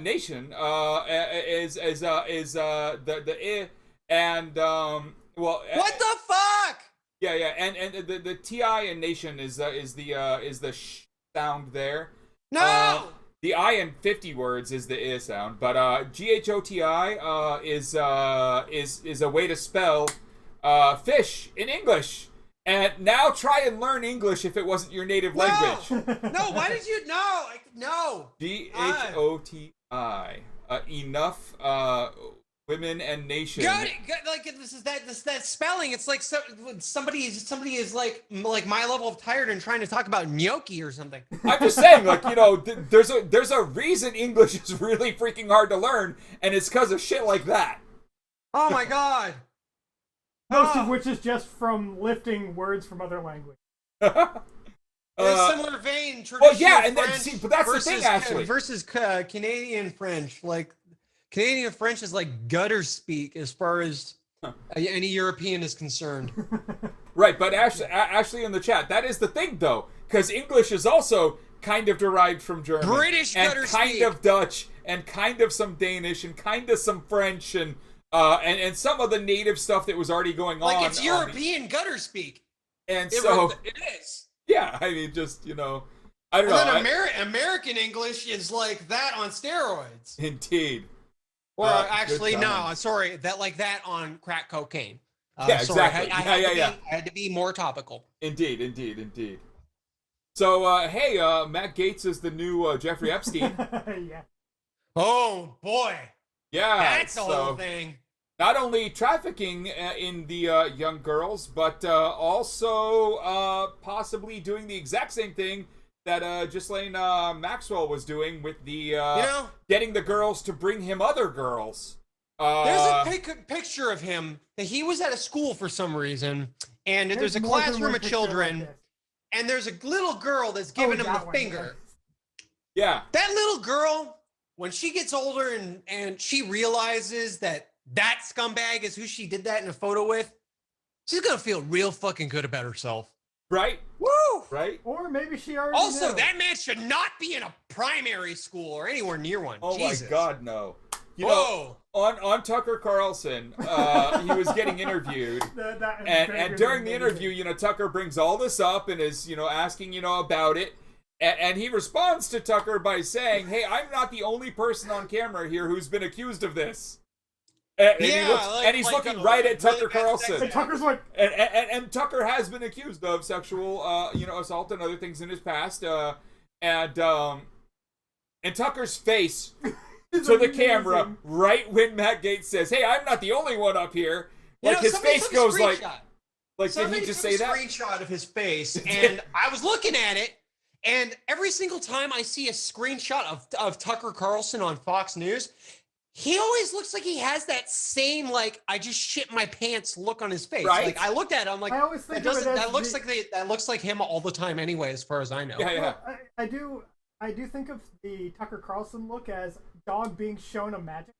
Speaker 1: nation is the I, and well,
Speaker 2: what the fuck?
Speaker 1: Yeah, and the TI in nation is the sh sound there.
Speaker 2: No.
Speaker 1: The I in 50 words is the I sound, but GHOTI is a way to spell fish in English. And now try and learn English if it wasn't your native language.
Speaker 2: No, why did you? No.
Speaker 1: GHOTI. Enough women and nation.
Speaker 2: Got it. Like this is that spelling. It's like somebody is like my level of tired and trying to talk about gnocchi or something.
Speaker 1: I'm just saying, like, you know, there's a reason English is really freaking hard to learn, and it's because of shit like that.
Speaker 2: Oh my god.
Speaker 3: Most of which is just from lifting words from other languages.
Speaker 2: In a similar vein, traditional
Speaker 1: well, yeah, and
Speaker 2: French
Speaker 1: then, see, but that's the thing, actually.
Speaker 2: Versus Canadian French. Like, Canadian French is like gutter speak as far as any European is concerned.
Speaker 1: Right, but Ashley in the chat, that is the thing, though, because English is also kind of derived from German.
Speaker 2: British gutter
Speaker 1: and kind
Speaker 2: speak.
Speaker 1: of Dutch, and kind of some Danish, and kind of some French, and some of the native stuff that was already going on.
Speaker 2: Like, it's European gutter speak.
Speaker 1: And
Speaker 2: it is.
Speaker 1: Yeah, I mean, just, you know, I don't know.
Speaker 2: And then American English is like that on steroids.
Speaker 1: Indeed.
Speaker 2: Or actually, no, sorry, that on crack cocaine.
Speaker 1: Yeah,
Speaker 2: sorry,
Speaker 1: exactly.
Speaker 2: I had to be more topical.
Speaker 1: Indeed. So, hey, Matt Gaetz is the new Jeffrey Epstein.
Speaker 3: Yeah.
Speaker 2: Oh, boy.
Speaker 1: Yeah.
Speaker 2: That's the whole thing.
Speaker 1: Not only trafficking in the young girls, but also possibly doing the exact same thing that Ghislaine Maxwell was doing with the getting the girls to bring him other girls.
Speaker 2: There's a picture of him that he was at a school for some reason, and there's a classroom of children, and there's a little girl that's giving him the finger.
Speaker 1: Yeah.
Speaker 2: That little girl, when she gets older and she realizes that scumbag is who she did that in a photo with, she's gonna feel real fucking good about herself.
Speaker 1: Right?
Speaker 2: Woo!
Speaker 1: Right?
Speaker 3: Or maybe she already
Speaker 2: Also,
Speaker 3: knew.
Speaker 2: that man should not be in a primary school or anywhere near one.
Speaker 1: Oh
Speaker 2: Jesus.
Speaker 1: my God, no. You
Speaker 2: Whoa!
Speaker 1: on Tucker Carlson, he was getting interviewed, and during the interview, you know, Tucker brings all this up and is, you know, asking, you know, about it, and he responds to Tucker by saying, "Hey, I'm not the only person on camera here who's been accused of this." And he's looking right at Tucker Carlson.
Speaker 3: And Tucker's like,
Speaker 1: and Tucker has been accused of sexual, you know, assault and other things in his past, and Tucker's face to the camera right when Matt Gaetz says, "Hey, I'm not the only one up here." Like, his face goes like, did he just say that?
Speaker 2: Screenshot of his face, and I was looking at it, and every single time I see a screenshot of Tucker Carlson on Fox News, he always looks like he has that same, like, I just shit my pants look on his face.
Speaker 1: Right?
Speaker 2: Like, I looked at it, I'm like,
Speaker 3: I always think that
Speaker 2: looks like him all the time anyway, as far as I know.
Speaker 1: Yeah.
Speaker 3: Well, I do think of the Tucker Carlson look as dog being shown a magic.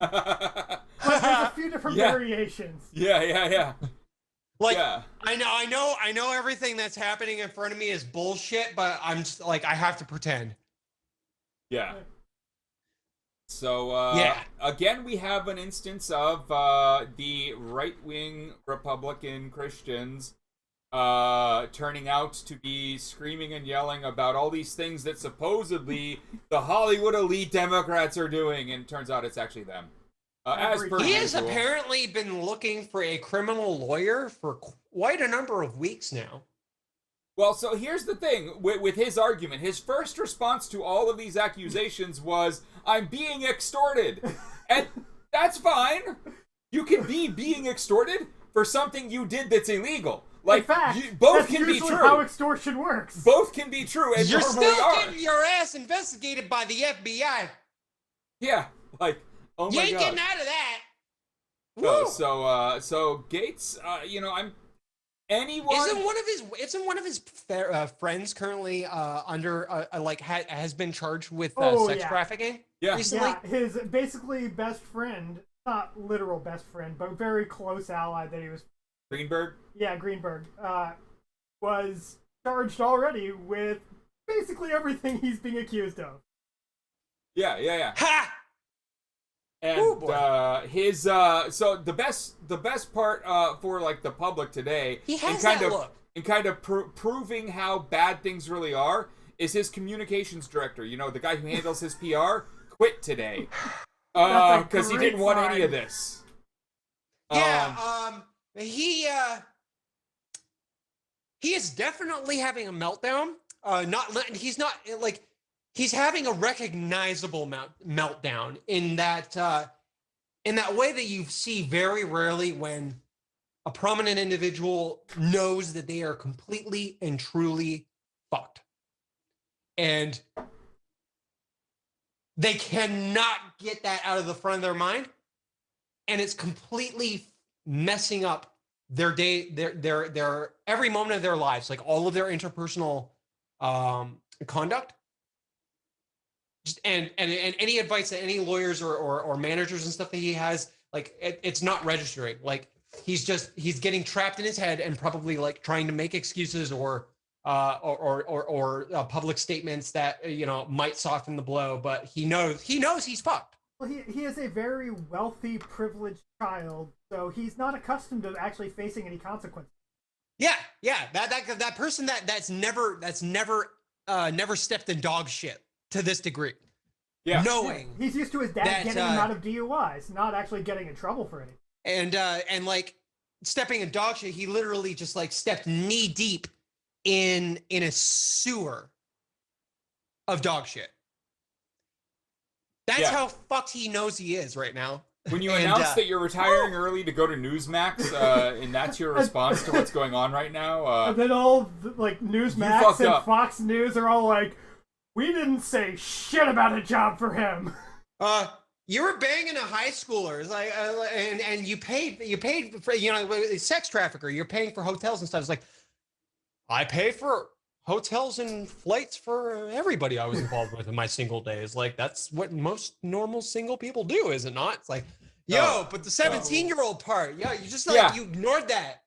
Speaker 3: But there's a few different variations.
Speaker 1: Yeah.
Speaker 2: Like, I know everything that's happening in front of me is bullshit, but I'm just, like, I have to pretend.
Speaker 1: Yeah. So, again, we have an instance of the right-wing Republican Christians turning out to be screaming and yelling about all these things that supposedly the Hollywood elite Democrats are doing, and it turns out it's actually them.
Speaker 2: He has apparently been looking for a criminal lawyer for quite a number of weeks now.
Speaker 1: Well, so here's the thing with his argument. His first response to all of these accusations was, "I'm being extorted." And that's fine. You can be being extorted for something you did that's illegal. Like,
Speaker 3: in fact,
Speaker 1: both can be true.
Speaker 3: That's how extortion works.
Speaker 1: Both can be true, and
Speaker 2: you're
Speaker 1: normally
Speaker 2: still getting your ass investigated by the FBI.
Speaker 1: Yeah, like, oh my God.
Speaker 2: You ain't getting out of that.
Speaker 1: So Gaetz, you know, Isn't
Speaker 2: one of his friends currently under has been charged with sex trafficking?
Speaker 1: Yeah.
Speaker 2: Recently?
Speaker 3: Yeah, his basically best friend, not literal best friend, but very close ally that he was.
Speaker 1: Greenberg?
Speaker 3: Yeah, Greenberg was charged already with basically everything he's being accused of.
Speaker 1: Yeah.
Speaker 2: Ha!
Speaker 1: And his so the best part for like the public today,
Speaker 2: he has that look.
Speaker 1: And kind of proving how bad things really are, is his communications director. You know, the guy who handles his PR quit today because he didn't want any of this.
Speaker 2: Yeah, he is definitely having a meltdown. He's having a recognizable meltdown in that way that you see very rarely when a prominent individual knows that they are completely and truly fucked. And they cannot get that out of the front of their mind. And it's completely messing up their day, their every moment of their lives, like all of their interpersonal conduct. Just, and any advice that any lawyers or managers and stuff that he has, like it's not registering. Like he's getting trapped in his head and probably like trying to make excuses or public statements that, you know, might soften the blow, but he knows he's fucked.
Speaker 3: Well, he is a very wealthy, privileged child, so he's not accustomed to actually facing any consequences.
Speaker 2: Yeah. That person that's never stepped in dog shit to this degree.
Speaker 1: Yeah.
Speaker 3: He's used to his dad getting him out of DUIs, not actually getting in trouble for anything.
Speaker 2: And like stepping in dog shit, he literally just like stepped knee deep in a sewer of dog shit. That's how fucked he knows he is right now.
Speaker 1: When you announce that you're retiring early to go to Newsmax, and that's your response to what's going on right now,
Speaker 3: and then all like Newsmax and Fox News are all like, "We didn't say shit about a job for him."
Speaker 2: You were banging a high schooler, like, and you paid for, you know, sex trafficker. You're paying for hotels and stuff. It's like, I pay for hotels and flights for everybody I was involved with in my single days. Like, that's what most normal single people do, is it not? It's like, but the 17-year-old part, you just like you ignored that.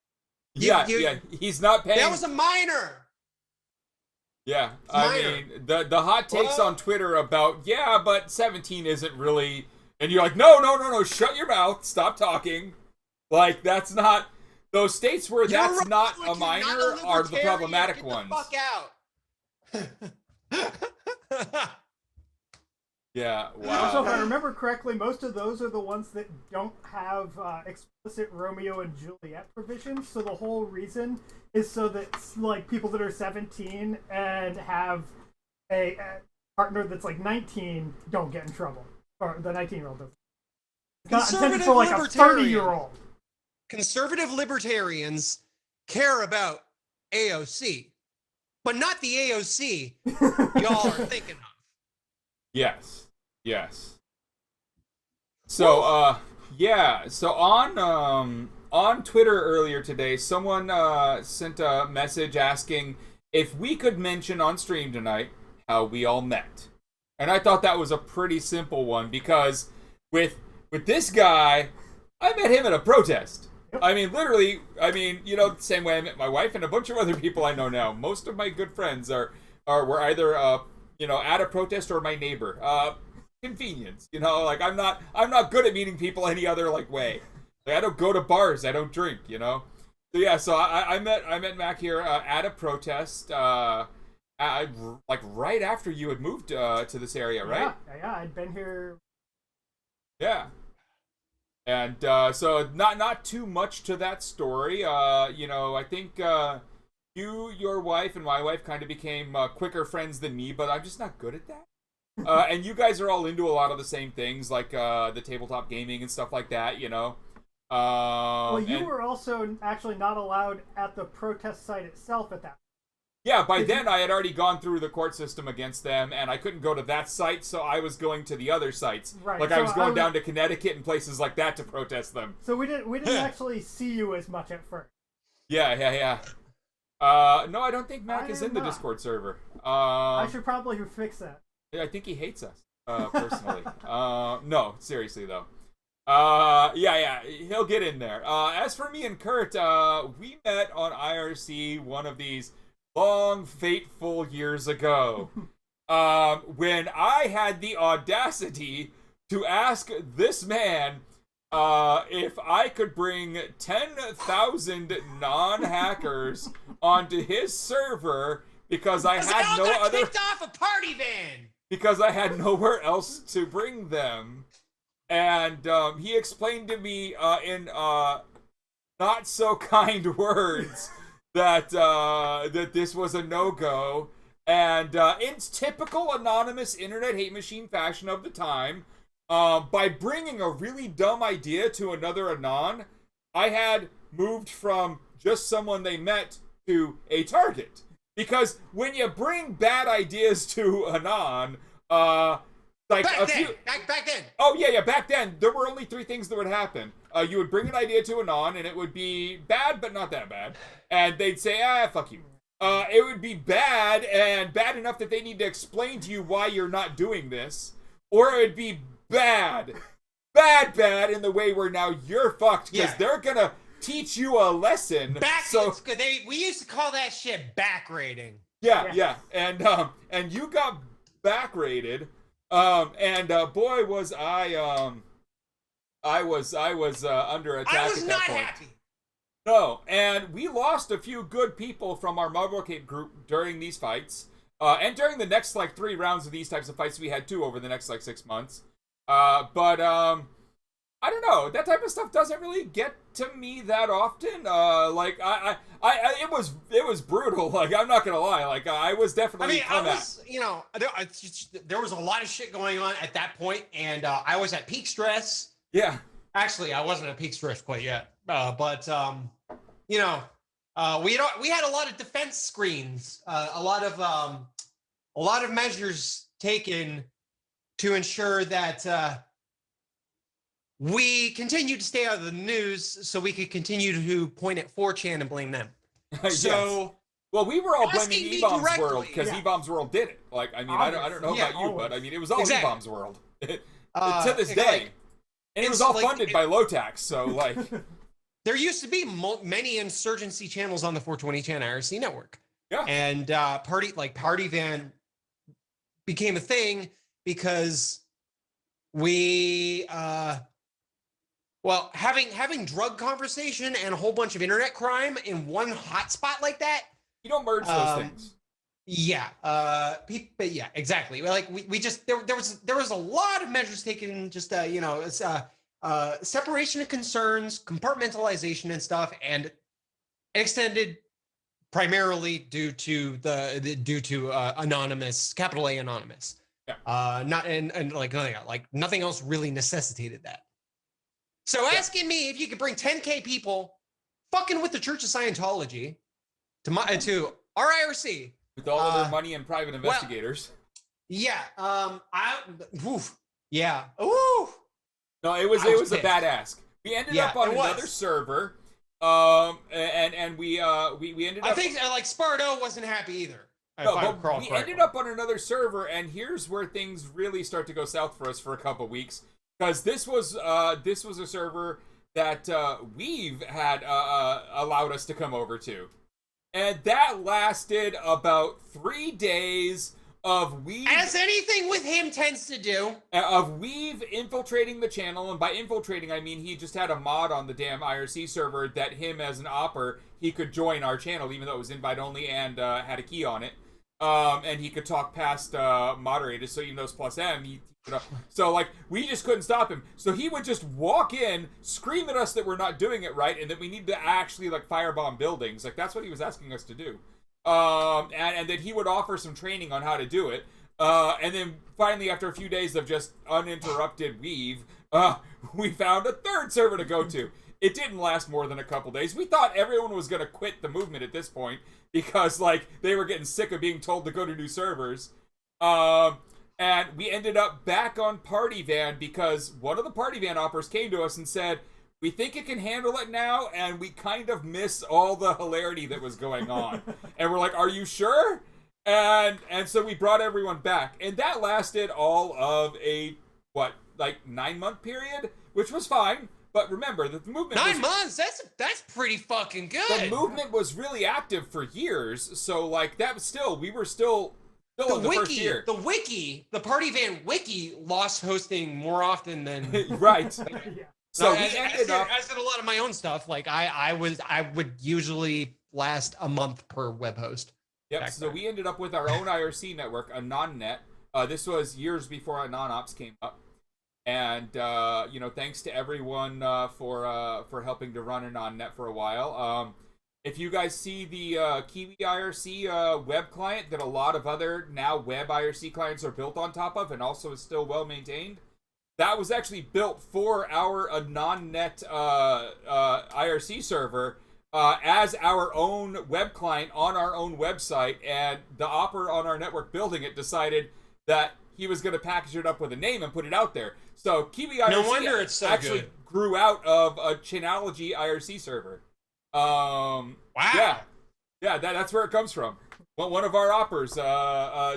Speaker 1: He's not paying.
Speaker 2: That was a minor.
Speaker 1: Yeah, I mean, the hot takes on Twitter about, but 17 isn't really And you're like, no, shut your mouth, stop talking. Like, that's not, those states where that's
Speaker 2: right,
Speaker 1: not
Speaker 2: like,
Speaker 1: a minor are the problematic ones.
Speaker 2: Get the fuck out.
Speaker 1: Yeah, wow.
Speaker 3: Also, if I remember correctly, most of those are the ones that don't have explicit Romeo and Juliet provisions. So the whole reason is so that like people that are 17 and have a partner that's like 19 don't get in trouble, or the 19-year-old doesn't. It's not intended for like a 30-year-old.
Speaker 2: Conservative libertarians care about AOC, but not the AOC y'all are thinking of.
Speaker 1: Yes. So, so on Twitter earlier today, someone sent a message asking if we could mention on stream tonight how we all met. And I thought that was a pretty simple one because with this guy, I met him at a protest. I mean, literally, the same way I met my wife and a bunch of other people I know now. Most of my good friends were either at a protest or my neighbor. Convenience, like I'm not good at meeting people any other like way. Like, I don't go to bars, I don't drink, So yeah, so I met Mac here at a protest, like right after you had moved to this area, right?
Speaker 3: Yeah, I'd been here.
Speaker 1: Yeah. And so not too much to that story. I think your wife and my wife kind of became quicker friends than me, but I'm just not good at that. And you guys are all into a lot of the same things, like the tabletop gaming and stuff like that,
Speaker 3: Well, you were also actually not allowed at the protest site itself at that.
Speaker 1: Yeah, by then I had already gone through the court system against them, and I couldn't go to that site, so I was going to the other sites.
Speaker 3: Right.
Speaker 1: Like, I was going down to Connecticut and places like that to protest them.
Speaker 3: So we didn't actually see you as much at first.
Speaker 1: Yeah. No, I don't think Mac is in the Discord server.
Speaker 3: I should probably fix that.
Speaker 1: I think he hates us, personally. No, seriously, though. Yeah, he'll get in there. As for me and Kurt, we met on IRC one of these long, fateful years ago, when I had the audacity to ask this man if I could bring 10,000 non-hackers onto his server because I had no other...
Speaker 2: kicked off a party van!
Speaker 1: Because I had nowhere else to bring them. And he explained to me in not so kind words that this was a no-go. And in typical anonymous internet hate machine fashion of the time, by bringing a really dumb idea to another anon, I had moved from just someone they met to a target. Because when you bring bad ideas to anon, back
Speaker 2: then.
Speaker 1: Oh yeah, back then there were only 3 things that would happen. You would bring an idea to anon, and it would be bad, but not that bad. And they'd say, fuck you. It would be bad, and bad enough that they need to explain to you why you're not doing this. Or it would be bad in the way where now you're fucked, because they're gonna teach you a lesson.
Speaker 2: We used to call that shit back rating.
Speaker 1: Yeah. And you got back rated. Boy was I was under attack.
Speaker 2: I was
Speaker 1: at that
Speaker 2: not
Speaker 1: point.
Speaker 2: happy.
Speaker 1: No, and we lost a few good people from our Marblocate group during these fights. And during the next 3 rounds of these types of fights, we had 2 over the next 6 months. But I don't know. That type of stuff doesn't really get to me that often. It was brutal. Like, I'm not gonna lie. Like, I was definitely.
Speaker 2: There was a lot of shit going on at that point, and I was at peak stress.
Speaker 1: Yeah.
Speaker 2: Actually, I wasn't at peak stress quite yet. But we had a lot of defense screens, a lot of measures taken to ensure that we continued to stay out of the news, so we could continue to point at 4chan and blame them. So,
Speaker 1: well, we were all blaming E-Bombs World because
Speaker 2: yeah.
Speaker 1: E-Bombs World did it. Like, I mean, I don't know about you, but I mean, it was all
Speaker 2: exactly.
Speaker 1: E-Bombs World to this day,
Speaker 2: like,
Speaker 1: and it was all funded by low tax. So, like,
Speaker 2: there used to be many insurgency channels on the 420chan IRC network.
Speaker 1: Yeah,
Speaker 2: and Party Van became a thing because we well, having drug conversation and a whole bunch of internet crime in one hotspot like that.
Speaker 1: You don't merge those things.
Speaker 2: Yeah, but yeah, exactly. Like we just there was a lot of measures taken, just separation of concerns, compartmentalization and stuff, and extended primarily due to anonymous, capital A anonymous.
Speaker 1: Yeah.
Speaker 2: Not and like nothing else really necessitated that. So asking me if you could bring 10K people fucking with the Church of Scientology to our IRC.
Speaker 1: With all of their money and private investigators.
Speaker 2: Yeah. Yeah. Ooh.
Speaker 1: No, it was a bad ask. We ended up on another server. And we ended up.
Speaker 2: I think like Sparto wasn't happy either.
Speaker 1: No, but we ended up on another server, and here's where things really start to go south for us for a couple weeks, because this was a server that Weave had allowed us to come over to. And that lasted about 3 days of Weave...
Speaker 2: As anything with him tends to do.
Speaker 1: Of Weave infiltrating the channel, and by infiltrating, I mean he just had a mod on the damn IRC server that him as an opper, he could join our channel, even though it was invite-only and had a key on it. And he could talk past moderators, so even though it's plus M, so, like, we just couldn't stop him. So he would just walk in, scream at us that we're not doing it right, and that we need to actually, like, firebomb buildings. Like, that's what he was asking us to do. And then he would offer some training on how to do it. And then, finally, after a few days of just uninterrupted weave, we found a third server to go to. It didn't last more than a couple days. We thought everyone was going to quit the movement at this point, because, like, they were getting sick of being told to go to new servers. And we ended up back on Party Van because one of the Party Van operators came to us and said, we think it can handle it now, and we kind of miss all the hilarity that was going on. And we're like, are you sure? And so we brought everyone back. And that lasted all of a, 9-month period? Which was fine. But remember that the movement
Speaker 2: 9 months? That's pretty fucking good.
Speaker 1: The movement was really active for years. So, like, that was still, we were still in the first year.
Speaker 2: The Party Van wiki lost hosting more often than
Speaker 1: right.
Speaker 3: Yeah.
Speaker 1: So
Speaker 2: no,
Speaker 1: we ended up.
Speaker 2: As did a lot of my own stuff. Like I would usually last a month per web host.
Speaker 1: Yep. So we ended up with our own IRC network, a non-net. This was years before our non-ops came up, and thanks to everyone for helping to run a non-net for a while. If you guys see the Kiwi IRC web client that a lot of other now web IRC clients are built on top of and also is still well maintained, that was actually built for our non-net IRC server as our own web client on our own website, and the operator on our network building it decided that he was going to package it up with a name and put it out there. So Kiwi IRC
Speaker 2: no wonder it's so
Speaker 1: actually
Speaker 2: good.
Speaker 1: Grew out of a Chanology IRC server.
Speaker 2: Wow.
Speaker 1: Yeah, that's where it comes from. Well, one of our operators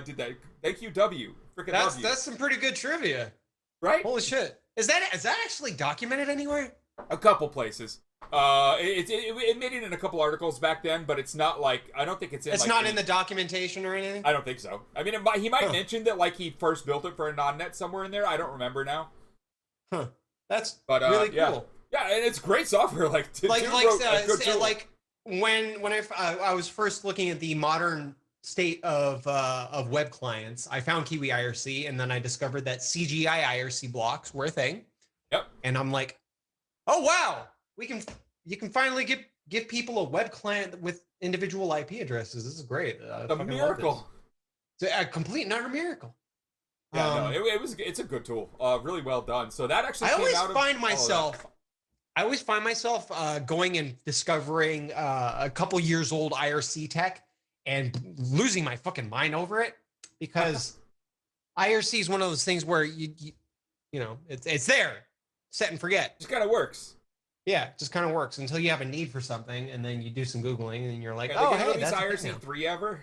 Speaker 1: did that. Thank you, W. Freaking W.
Speaker 2: That's some pretty good trivia.
Speaker 1: Right?
Speaker 2: Holy shit. Is that actually documented anywhere?
Speaker 1: A couple places. It made it in a couple articles back then, but it's not like, I don't think it's in.
Speaker 2: It's not in the documentation or anything?
Speaker 1: I don't think so. I mean, he might mention that, like, he first built it for a non-net somewhere in there. I don't remember now.
Speaker 2: Huh. That's really cool.
Speaker 1: Yeah, and it's great software. Like
Speaker 2: when I was first looking at the modern state of web clients, I found Kiwi IRC, and then I discovered that CGI IRC blocks were a thing.
Speaker 1: Yep.
Speaker 2: And I'm like, oh wow, you can finally give people a web client with individual IP addresses. This is great.
Speaker 1: A miracle.
Speaker 2: It's a complete and utter miracle.
Speaker 1: Yeah, it's a good tool. Really well done. So that actually
Speaker 2: I always find myself going and discovering a couple years old IRC tech and losing my fucking mind over it, because IRC is one of those things where you it's there, set and forget.
Speaker 1: It just kind of works.
Speaker 2: Yeah, it just kind of works until you have a need for something, and then you do some Googling, and then you're like,
Speaker 1: oh,
Speaker 2: hey,
Speaker 1: that's
Speaker 2: IRC
Speaker 1: 3 ever?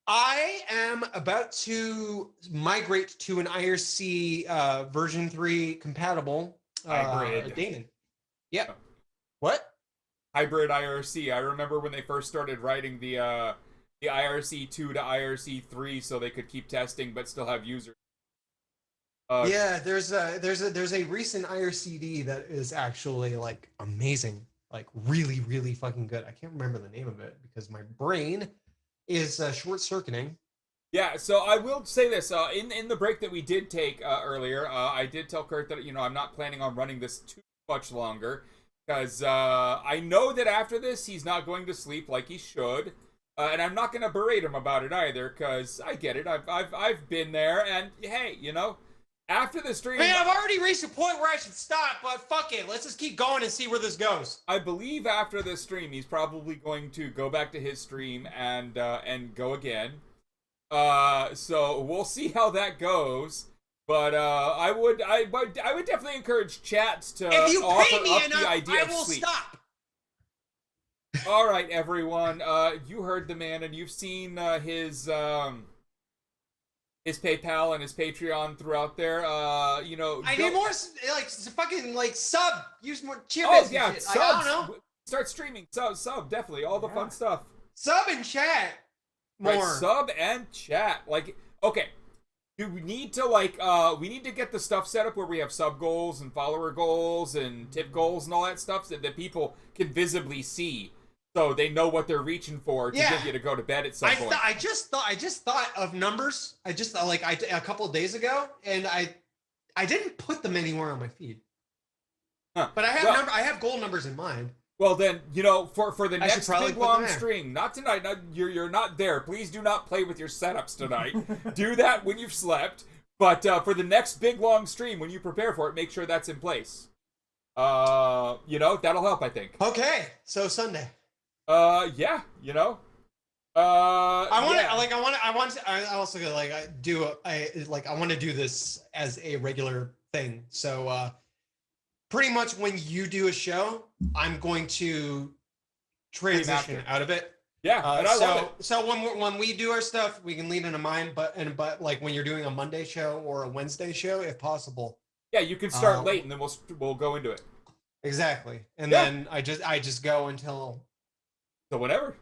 Speaker 2: I am about to migrate to an IRC version 3 compatible
Speaker 1: hybrid
Speaker 2: daemon. Yep. What?
Speaker 1: Hybrid IRC. I remember when they first started writing the IRC 2 to IRC 3 so they could keep testing but still have users.
Speaker 2: Yeah, there's a recent IRCD that is actually like amazing, like really really fucking good. I can't remember the name of it because my brain is short circuiting.
Speaker 1: Yeah, so I will say this: in the break that we did take earlier, I did tell Kurt that I'm not planning on running this too much longer because I know that after this he's not going to sleep like he should, and I'm not going to berate him about it either because I get it. I've been there, and hey, after the stream,
Speaker 2: Man, I've already reached a point where I should stop, but fuck it, let's just keep going and see where this goes.
Speaker 1: I believe after this stream he's probably going to go back to his stream and go again. So we'll see how that goes. But I would definitely encourage chat to
Speaker 2: if you
Speaker 1: offer
Speaker 2: pay me
Speaker 1: up
Speaker 2: enough,
Speaker 1: the idea
Speaker 2: I
Speaker 1: of
Speaker 2: will
Speaker 1: sleep.
Speaker 2: stop.
Speaker 1: All right, everyone. You heard the man, and you've seen his PayPal and his Patreon throughout there.
Speaker 2: I need more like fucking like sub. Use more cheer.
Speaker 1: Oh yeah,
Speaker 2: shit.
Speaker 1: subs.
Speaker 2: I don't know.
Speaker 1: Start streaming. Sub definitely all the fun stuff.
Speaker 2: Sub and chat. More
Speaker 1: Right, sub and chat. Like, okay, do we need to we need to get the stuff set up where we have sub goals and follower goals and tip goals and all that stuff so that people can visibly see, so they know what they're reaching for to get you to go to bed at some point.
Speaker 2: I just thought of numbers. I just a couple of days ago, and I didn't put them anywhere on my feed.
Speaker 1: Huh.
Speaker 2: But I have goal numbers in mind.
Speaker 1: Well then, for the next big long
Speaker 2: there.
Speaker 1: stream, not tonight. You're not there. Please do not play with your setups tonight. Do that when you've slept. But for the next big long stream, when you prepare for it, make sure that's in place. That'll help, I think.
Speaker 2: Okay, so Sunday.
Speaker 1: Yeah,
Speaker 2: I want to do this as a regular thing. So pretty much when you do a show, I'm going to transition out of it.
Speaker 1: Yeah, and I love it.
Speaker 2: So when we do our stuff, we can leave it in mind. But like when you're doing a Monday show or a Wednesday show, if possible.
Speaker 1: Yeah, you can start late, and then we'll go into it.
Speaker 2: Exactly, and then I just go until.
Speaker 1: So whatever.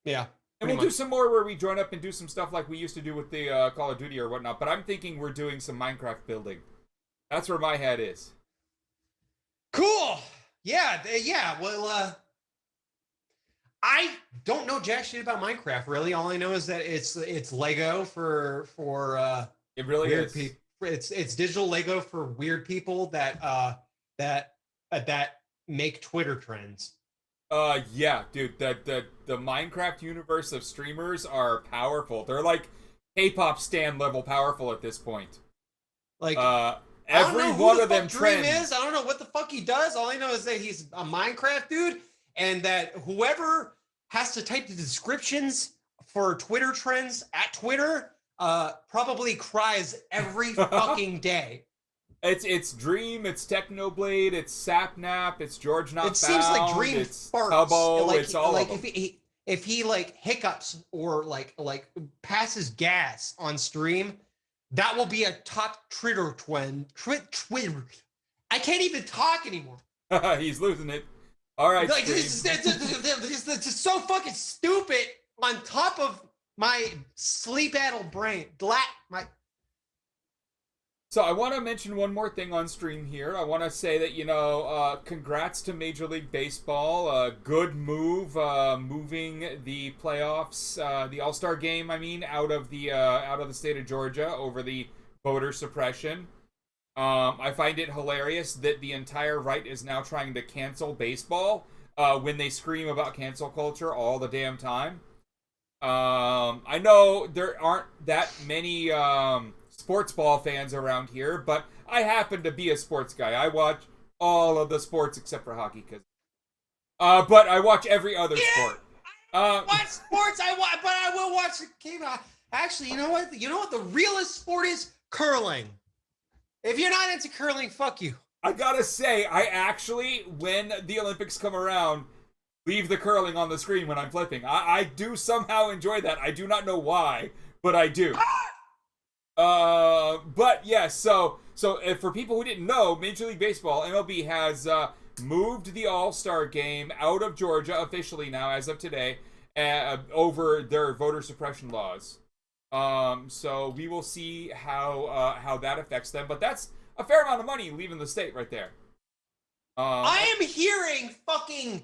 Speaker 2: Yeah.
Speaker 1: And we'll do some more where we join up and do some stuff like we used to do with the Call of Duty or whatnot. But I'm thinking we're doing some Minecraft building. That's where my head is.
Speaker 2: Cool. Yeah. Well, I don't know jack shit about Minecraft. Really, all I know is that it's Lego for
Speaker 1: it really
Speaker 2: weird
Speaker 1: is.
Speaker 2: people. It's digital Lego for weird people that make Twitter trends.
Speaker 1: Yeah, dude, the Minecraft universe of streamers are powerful. They're like K-pop stan level powerful at this point.
Speaker 2: Like
Speaker 1: every one of them
Speaker 2: Dream
Speaker 1: trends.
Speaker 2: is. I don't know what the fuck he does. All I know is that he's a Minecraft dude, and that whoever has to type the descriptions for Twitter trends at Twitter probably cries every fucking day.
Speaker 1: It's Dream, it's Technoblade, it's Sapnap, it's George Not
Speaker 2: It seems like Dream
Speaker 1: it's
Speaker 2: farts.
Speaker 1: Tubbo,
Speaker 2: Like,
Speaker 1: it's all
Speaker 2: like
Speaker 1: of them.
Speaker 2: if he like hiccups or like passes gas on stream, that will be a top Twitter Twitter. I can't even talk anymore.
Speaker 1: He's losing it. All right,
Speaker 2: Like this is so fucking stupid. On top of my sleep-addled brain,
Speaker 1: So I want to mention one more thing on stream here. I want to say that, congrats to Major League Baseball. Good move, moving the playoffs, the All-Star game, out of the state of Georgia over the voter suppression. I find it hilarious that the entire right is now trying to cancel baseball when they scream about cancel culture all the damn time. I know there aren't that many sports ball fans around here, but I happen to be a sports guy. I watch all of the sports except for hockey, but I watch every other sport.
Speaker 2: Watch sports, but I will watch the game. Actually, you know what? The realest sport is curling. If you're not into curling, fuck you.
Speaker 1: I gotta say, I actually, when the Olympics come around, leave the curling on the screen when I'm flipping. I do somehow enjoy that. I do not know why, but I do. But yeah, so for people who didn't know, Major League Baseball, MLB, has moved the All-Star game out of Georgia officially now, as of today, over their voter suppression laws. So we will see how that affects them. But that's a fair amount of money leaving the state right there.
Speaker 2: I am hearing fucking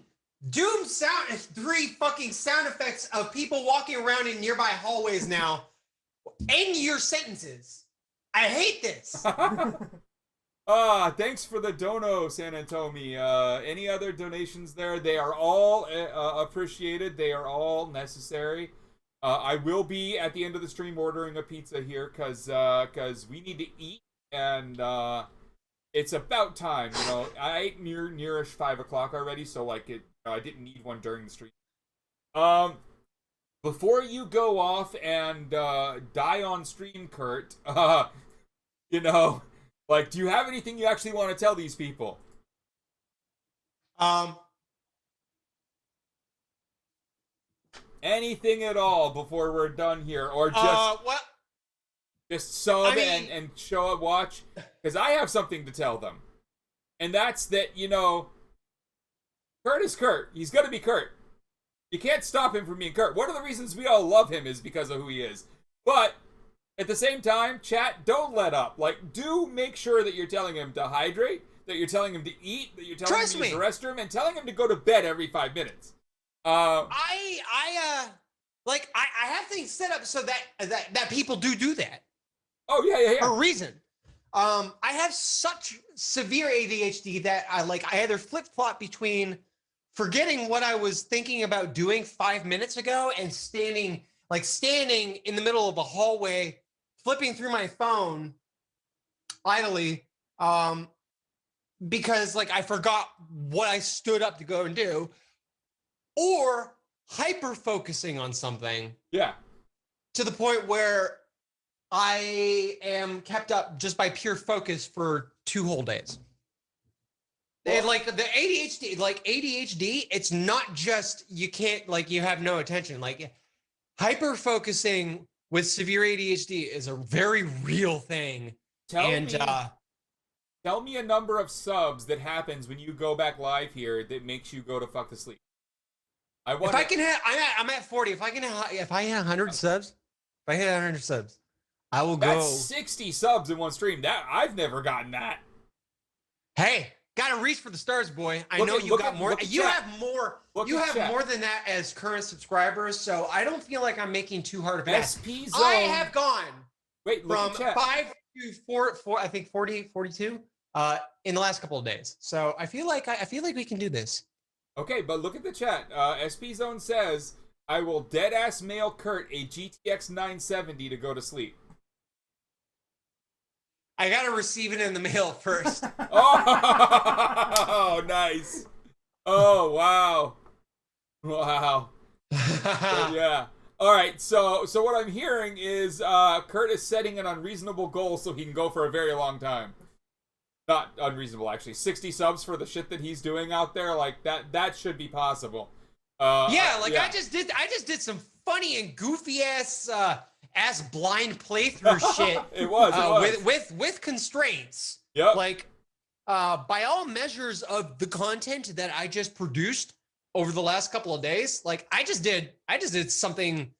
Speaker 2: Doom sound 3 fucking sound effects of people walking around in nearby hallways now. End your sentences. I hate this.
Speaker 1: Thanks for the dono, San Antonio. Any other donations there? They are all appreciated. They are all necessary. I will be at the end of the stream ordering a pizza here because we need to eat, and it's about time. You know, I ate nearish 5 o'clock already, so like I didn't need one during the stream. Before you go off and die on stream, Kurt, you know, like, do you have anything you actually want to tell these people? Anything at all before we're done here, or just sub and show up, watch, because I have something to tell them, and that's that, you know, Kurt is Kurt. He's gonna be Kurt. You can't stop him from being Kurt. One of the reasons we all love him is because of who he is. But at the same time, chat, don't let up. Like, do make sure that you're telling him to hydrate, that you're telling him to eat, that you're telling him to use the restroom, and telling him to go to bed every 5 minutes.
Speaker 2: I have things set up so that people do that.
Speaker 1: Oh yeah.
Speaker 2: For a reason. I have such severe ADHD that I either flip-flop between forgetting what I was thinking about doing 5 minutes ago and standing in the middle of a hallway, flipping through my phone idly, because I forgot what I stood up to go and do, or hyper focusing on something.
Speaker 1: Yeah.
Speaker 2: To the point where I am kept up just by pure focus for 2 whole days. And the ADHD, it's not just you have no attention. Hyper focusing with severe ADHD is a very real thing.
Speaker 1: Tell me a number of subs that happens when you go back live here that makes you go to fuck to sleep. I'm at 40. If I hit 100 subs, I will go.
Speaker 2: That's
Speaker 1: 60 subs in one stream. That I've never gotten that.
Speaker 2: Hey, gotta reach for the stars, boy. I know you got more. You have more. You have more than that as current subscribers, so I don't feel like I'm making too hard of a ask.
Speaker 1: SP Zone.
Speaker 2: I have gone
Speaker 1: from
Speaker 2: 5 to 4, I think 40, 42 in the last couple of days. So I feel like we can do this.
Speaker 1: Okay, but look at the chat. SP Zone says, "I will deadass mail Kurt a GTX 970 to go to sleep."
Speaker 2: I gotta receive it in the mail first.
Speaker 1: Oh, nice. Oh, wow. Yeah. All right. So what I'm hearing is Kurt is setting an unreasonable goal so he can go for a very long time. Not unreasonable, actually. 60 subs for the shit that he's doing out there, that should be possible.
Speaker 2: I just did some funny and goofy ass blind playthrough shit.
Speaker 1: It was.
Speaker 2: With constraints.
Speaker 1: Yep.
Speaker 2: By all measures of the content that I just produced over the last couple of days, I just did something.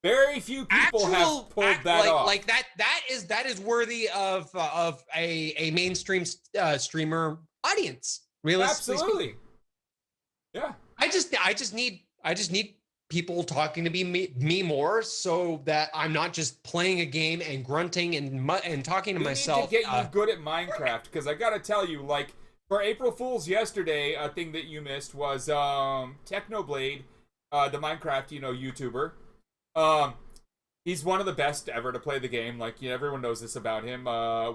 Speaker 1: Very few people have pulled that off.
Speaker 2: That is worthy of a mainstream streamer audience. Realistically
Speaker 1: Absolutely.
Speaker 2: Speaking.
Speaker 1: Yeah.
Speaker 2: I just need people talking to me more, so that I'm not just playing a game and grunting and talking to myself.
Speaker 1: We need to get you good at Minecraft, because I gotta tell you, for April Fool's yesterday, a thing that you missed was Technoblade, the Minecraft, YouTuber. He's one of the best ever to play the game. Everyone knows this about him.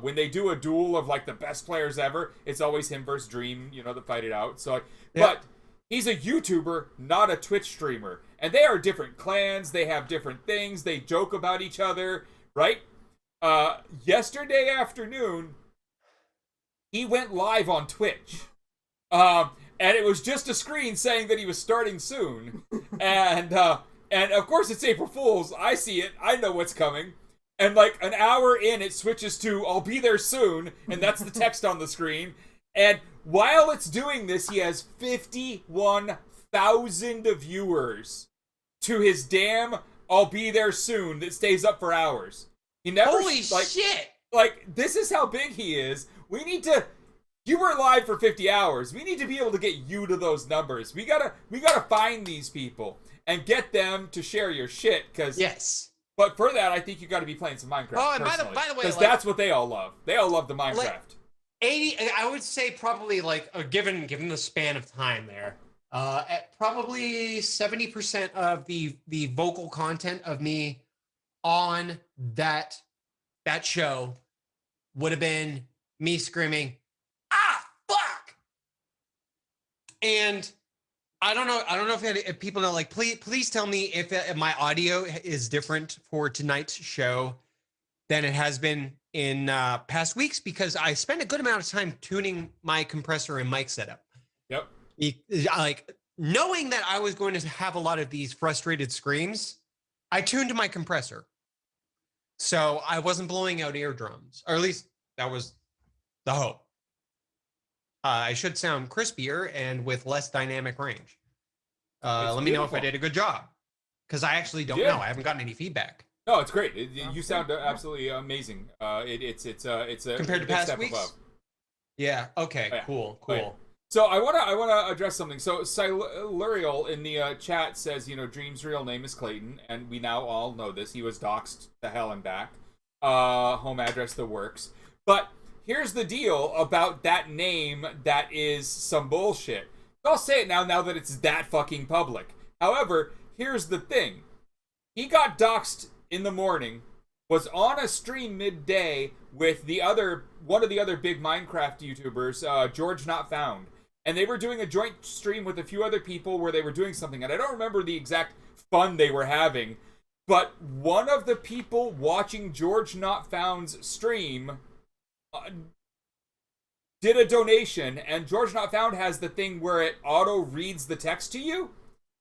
Speaker 1: When they do a duel of the best players ever, it's always him versus Dream, that fight it out. So, but he's a YouTuber, not a Twitch streamer. And they are different clans. They have different things. They joke about each other, right? Yesterday afternoon, he went live on Twitch. And it was just a screen saying that he was starting soon. And of course it's April Fool's. I see it. I know what's coming. And an hour in, it switches to, "I'll be there soon." And that's the text on the screen. And while it's doing this, he has 51,000 viewers to his damn I'll be there soon that stays up for hours. He never
Speaker 2: Holy shit!
Speaker 1: Like, this is how big he is. We need to. You were live for 50 hours. We need to be able to get you to those numbers. We gotta find these people and get them to share your shit.
Speaker 2: Yes.
Speaker 1: But for that, I think you got to be playing some Minecraft.
Speaker 2: Oh, and by the way,
Speaker 1: because that's what they all love. They all love the Minecraft.
Speaker 2: Like, 80. I would say probably like given the span of time there, at probably 70% of the vocal content of me on that show would have been me screaming, "Ah, fuck!" And I don't know if people know. Like, please tell me if my audio is different for tonight's show than it has been in past weeks, because I spent a good amount of time tuning my compressor and mic setup.
Speaker 1: Yep.
Speaker 2: Like, knowing that I was going to have a lot of these frustrated screams, I tuned my compressor, so I wasn't blowing out eardrums, or at least that was the hope. I should sound crispier and with less dynamic range. Let me know if I did a good job, because I actually don't know. I haven't gotten any feedback.
Speaker 1: No, it's great. You sound absolutely amazing. It's a
Speaker 2: compared to past
Speaker 1: step
Speaker 2: weeks.
Speaker 1: above.
Speaker 2: Yeah. Okay.
Speaker 1: Oh, yeah.
Speaker 2: Cool.
Speaker 1: Oh, yeah. So I wanna address something. So Silurial in the chat says, Dream's real name is Clayton, and we now all know this. He was doxxed to hell and back. Home address, the works. But here's the deal about that name that is some bullshit. I'll say it now that it's that fucking public. However, here's the thing. He got doxxed in the morning, was on a stream midday with one of the other big Minecraft YouTubers, George Not Found. And they were doing a joint stream with a few other people where they were doing something. And I don't remember the exact fun they were having. But one of the people watching George Not Found's stream did a donation, and George Not Found has the thing where it auto reads the text to you.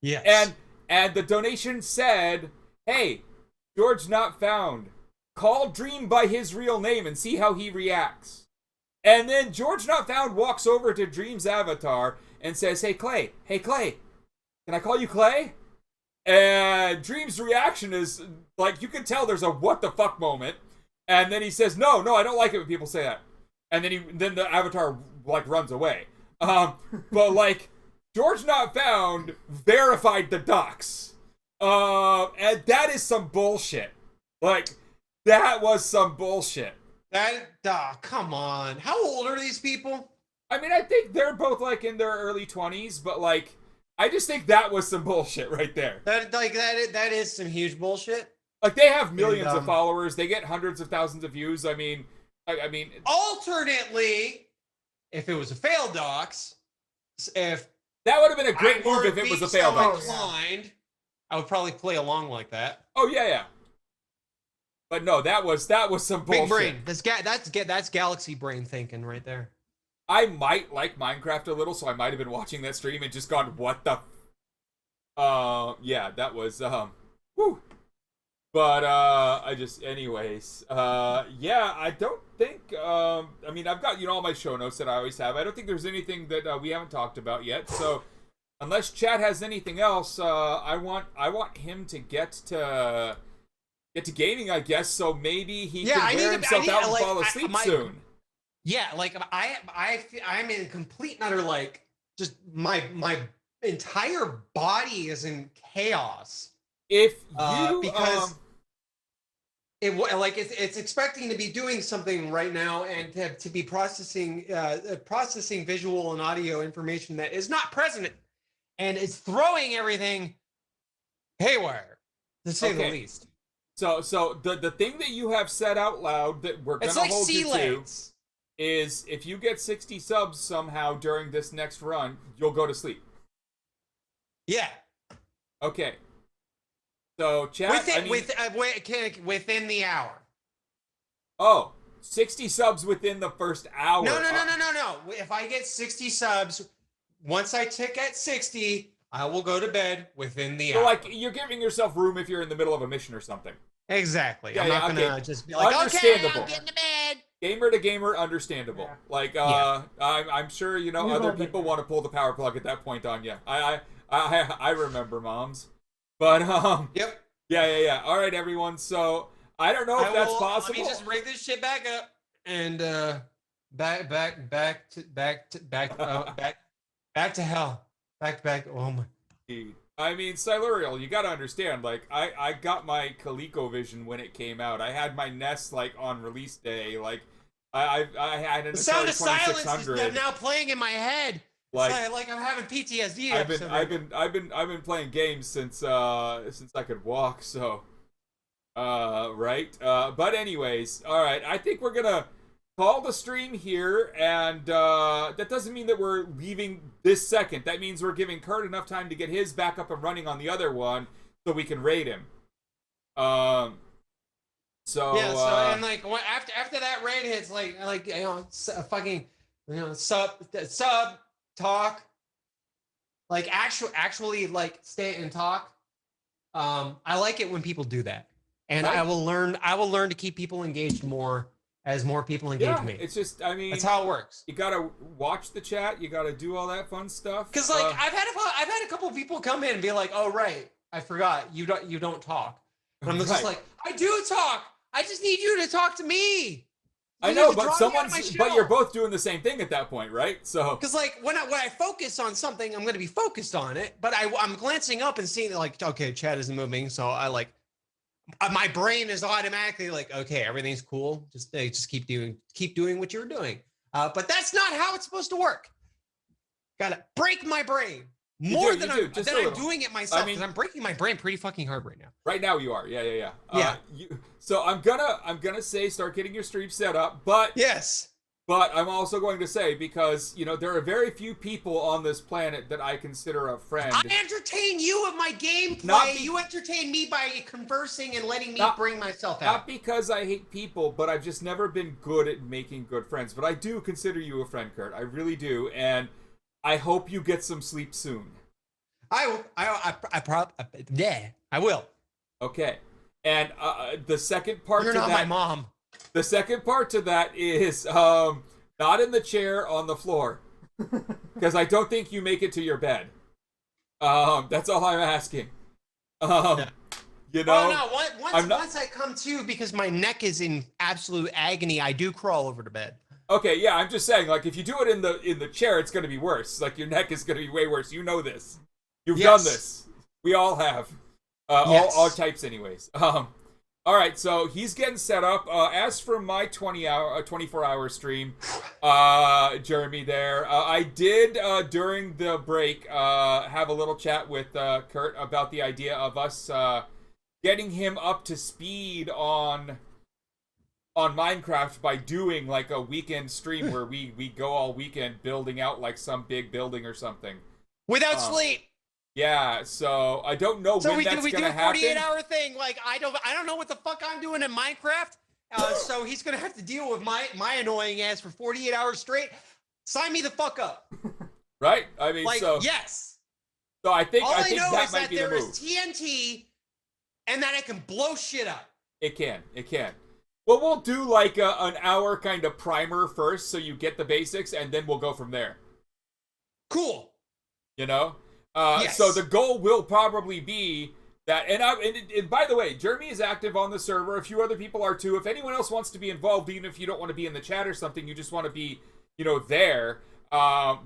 Speaker 2: Yes.
Speaker 1: And the donation said, "Hey, George Not Found, call Dream by his real name and see how he reacts." And then George Not Found walks over to Dream's avatar and says, "Hey Clay, can I call you Clay?" And Dream's reaction is like, you can tell there's a what the fuck moment. And then he says, no, I don't like it when people say that. And then the avatar like runs away. But like, George Not Found verified the docs. And that is some bullshit. Like, that was some bullshit.
Speaker 2: Come on. How old are these people?
Speaker 1: I mean, I think they're both like in their early 20s, but like, I just think that was some bullshit right there.
Speaker 2: That is some huge bullshit.
Speaker 1: Like, they have millions of followers. They get hundreds of thousands of views. I mean,
Speaker 2: alternately, if it was a failed docs, if
Speaker 1: that would have been a great move if it was a failed docs.
Speaker 2: I would probably play along like that.
Speaker 1: Oh yeah. But no, that was some bullshit.
Speaker 2: Big brain. That's galaxy brain thinking right there.
Speaker 1: I might like Minecraft a little, so I might have been watching that stream and just gone, what the? Yeah, that was whew. But anyways, yeah, I don't think, I mean, I've got, all my show notes that I always have. I don't think there's anything that we haven't talked about yet. So unless Chad has anything else, I want him to get to gaming, I guess. So maybe he can wear himself out and fall asleep soon.
Speaker 2: Yeah, like I'm in complete and utter, like, just my entire body is in chaos.
Speaker 1: If you
Speaker 2: because it's expecting to be doing something right now and to be processing visual and audio information that is not present, and it's throwing everything haywire, to say the least.
Speaker 1: So the thing that you have said out loud that we're gonna hold you to is, if you get 60 subs somehow during this next run, you'll go to sleep.
Speaker 2: Yeah.
Speaker 1: Okay. So, chat,
Speaker 2: within the hour.
Speaker 1: Oh, 60 subs within the first hour.
Speaker 2: No. If I get 60 subs, once I tick at 60, I will go to bed within the hour.
Speaker 1: Like, you're giving yourself room if you're in the middle of a mission or something.
Speaker 2: Exactly.
Speaker 1: Yeah,
Speaker 2: I'm not gonna just be like, okay, I'm getting to bed.
Speaker 1: Gamer to gamer, understandable. Yeah. Like, I'm sure, other people want to pull the power plug at that point on you. I remember, moms. But,
Speaker 2: Yep.
Speaker 1: Yeah. All right, everyone. So I don't know if that's possible.
Speaker 2: Let me just rig this shit back up and back to hell. Back. Oh my.
Speaker 1: I mean, Silurial, you gotta understand, like, I got my ColecoVision when it came out. I had my Nest, like, on release day. Like, I had an
Speaker 2: The Sound of
Speaker 1: Atari
Speaker 2: Silence
Speaker 1: 2600.
Speaker 2: is now playing in my head.
Speaker 1: Like,
Speaker 2: I'm having PTSD.
Speaker 1: I've been playing games since I could walk, so right. But anyways, all right. I think we're gonna call the stream here, and that doesn't mean that we're leaving this second. That means we're giving Kurt enough time to get his back up and running on the other one, so we can raid him. And
Speaker 2: like after that raid hits, like you know, fucking, you know, sub talk, like actually like stay and talk. I like it when people do that, and
Speaker 1: right.
Speaker 2: I will learn to keep people engaged more as more people engage me.
Speaker 1: It's just, I mean,
Speaker 2: that's how it works.
Speaker 1: You gotta watch the chat. You gotta do all that fun stuff.
Speaker 2: Because like I've had a couple of people come in and be like, "Oh right, I forgot you don't talk." And I'm just like, "I do talk. I just need you to talk to me."
Speaker 1: I know, but you're both doing the same thing at that point, right? So
Speaker 2: because like when I focus on something, I'm going to be focused on it. But I'm glancing up and seeing that, like, okay, chat isn't moving, so I like. My brain is automatically like, okay, everything's cool. Just keep doing what you're doing. But that's not how it's supposed to work. Gotta break my brain more than I'm doing it myself. Because I'm breaking my brain pretty fucking hard right now.
Speaker 1: Right now you are, yeah. So I'm gonna say start getting your stream set up, but
Speaker 2: yes.
Speaker 1: But I'm also going to say, because, you know, there are very few people on this planet that I consider a friend.
Speaker 2: I entertain you with my gameplay. You entertain me by conversing and letting me bring myself out.
Speaker 1: Not because I hate people, but I've just never been good at making good friends. But I do consider you a friend, Kurt. I really do. And I hope you get some sleep soon.
Speaker 2: I will.
Speaker 1: Okay. And the second part
Speaker 2: You're
Speaker 1: to
Speaker 2: not
Speaker 1: that...
Speaker 2: my mom.
Speaker 1: The second part to that is not in the chair, on the floor. Because I don't think you make it to your bed. That's all I'm asking. You know,
Speaker 2: once I come to, because my neck is in absolute agony, I do crawl over to bed.
Speaker 1: Okay, yeah, I'm just saying, like, if you do it in the chair, it's going to be worse. Like, your neck is going to be way worse. You know this. You've done this. We all have. All types, anyways. All right, so he's getting set up. As for my 24-hour stream, Jeremy there, I did, during the break, have a little chat with Kurt about the idea of us getting him up to speed on Minecraft by doing, like, a weekend stream where we go all weekend building out, like, some big building or something.
Speaker 2: Without sleep!
Speaker 1: Yeah, so I don't know when that's going to happen.
Speaker 2: So we do a 48-hour thing. Like, I don't know what the fuck I'm doing in Minecraft. So he's going to have to deal with my annoying ass for 48 hours straight. Sign me the fuck up.
Speaker 1: Right? I mean,
Speaker 2: like,
Speaker 1: so...
Speaker 2: yes.
Speaker 1: So I think
Speaker 2: that
Speaker 1: might be the move.
Speaker 2: There is TNT and that I can blow shit up.
Speaker 1: It can. Well, we'll do, like, an hour kind of primer first so you get the basics, and then we'll go from there.
Speaker 2: Cool.
Speaker 1: You know?
Speaker 2: Yes.
Speaker 1: So the goal will probably be that, and by the way, Jeremy is active on the server. A few other people are too. If anyone else wants to be involved, even if you don't want to be in the chat or something, you just want to be, you know, there.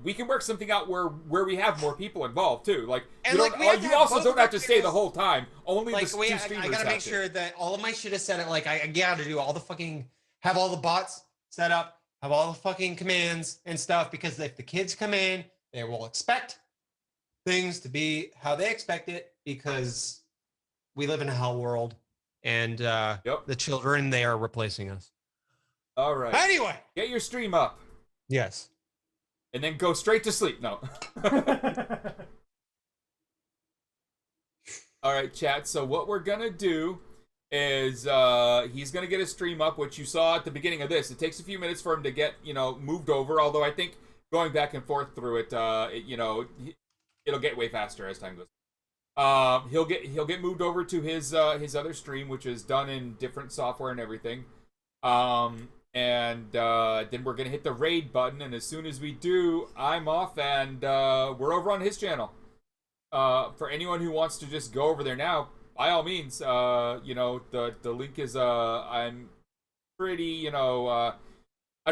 Speaker 1: We can work something out where we have more people involved too. Like,
Speaker 2: and
Speaker 1: you also don't have to stay the whole time. Only the two streamers
Speaker 2: I gotta make sure that all of my shit is set up. Like, I gotta do all the fucking, have all the bots set up, have all the fucking commands and stuff, because if the kids come in, they will expect things to be how they expect it, because we live in a hell world, and the children, they are replacing us.
Speaker 1: All right.
Speaker 2: Anyway,
Speaker 1: get your stream up.
Speaker 2: Yes.
Speaker 1: And then go straight to sleep. No. All right, chat. So what we're gonna do is he's gonna get his stream up, which you saw at the beginning of this. It takes a few minutes for him to get, you know, moved over. Although I think going back and forth through it, you know, it'll get way faster as time goes. He'll get moved over to his other stream, which is done in different software and everything. And then we're gonna hit the raid button, and as soon as we do, I'm off, and we're over on his channel. For anyone who wants to just go over there now, by all means, the link is I'm pretty, I don't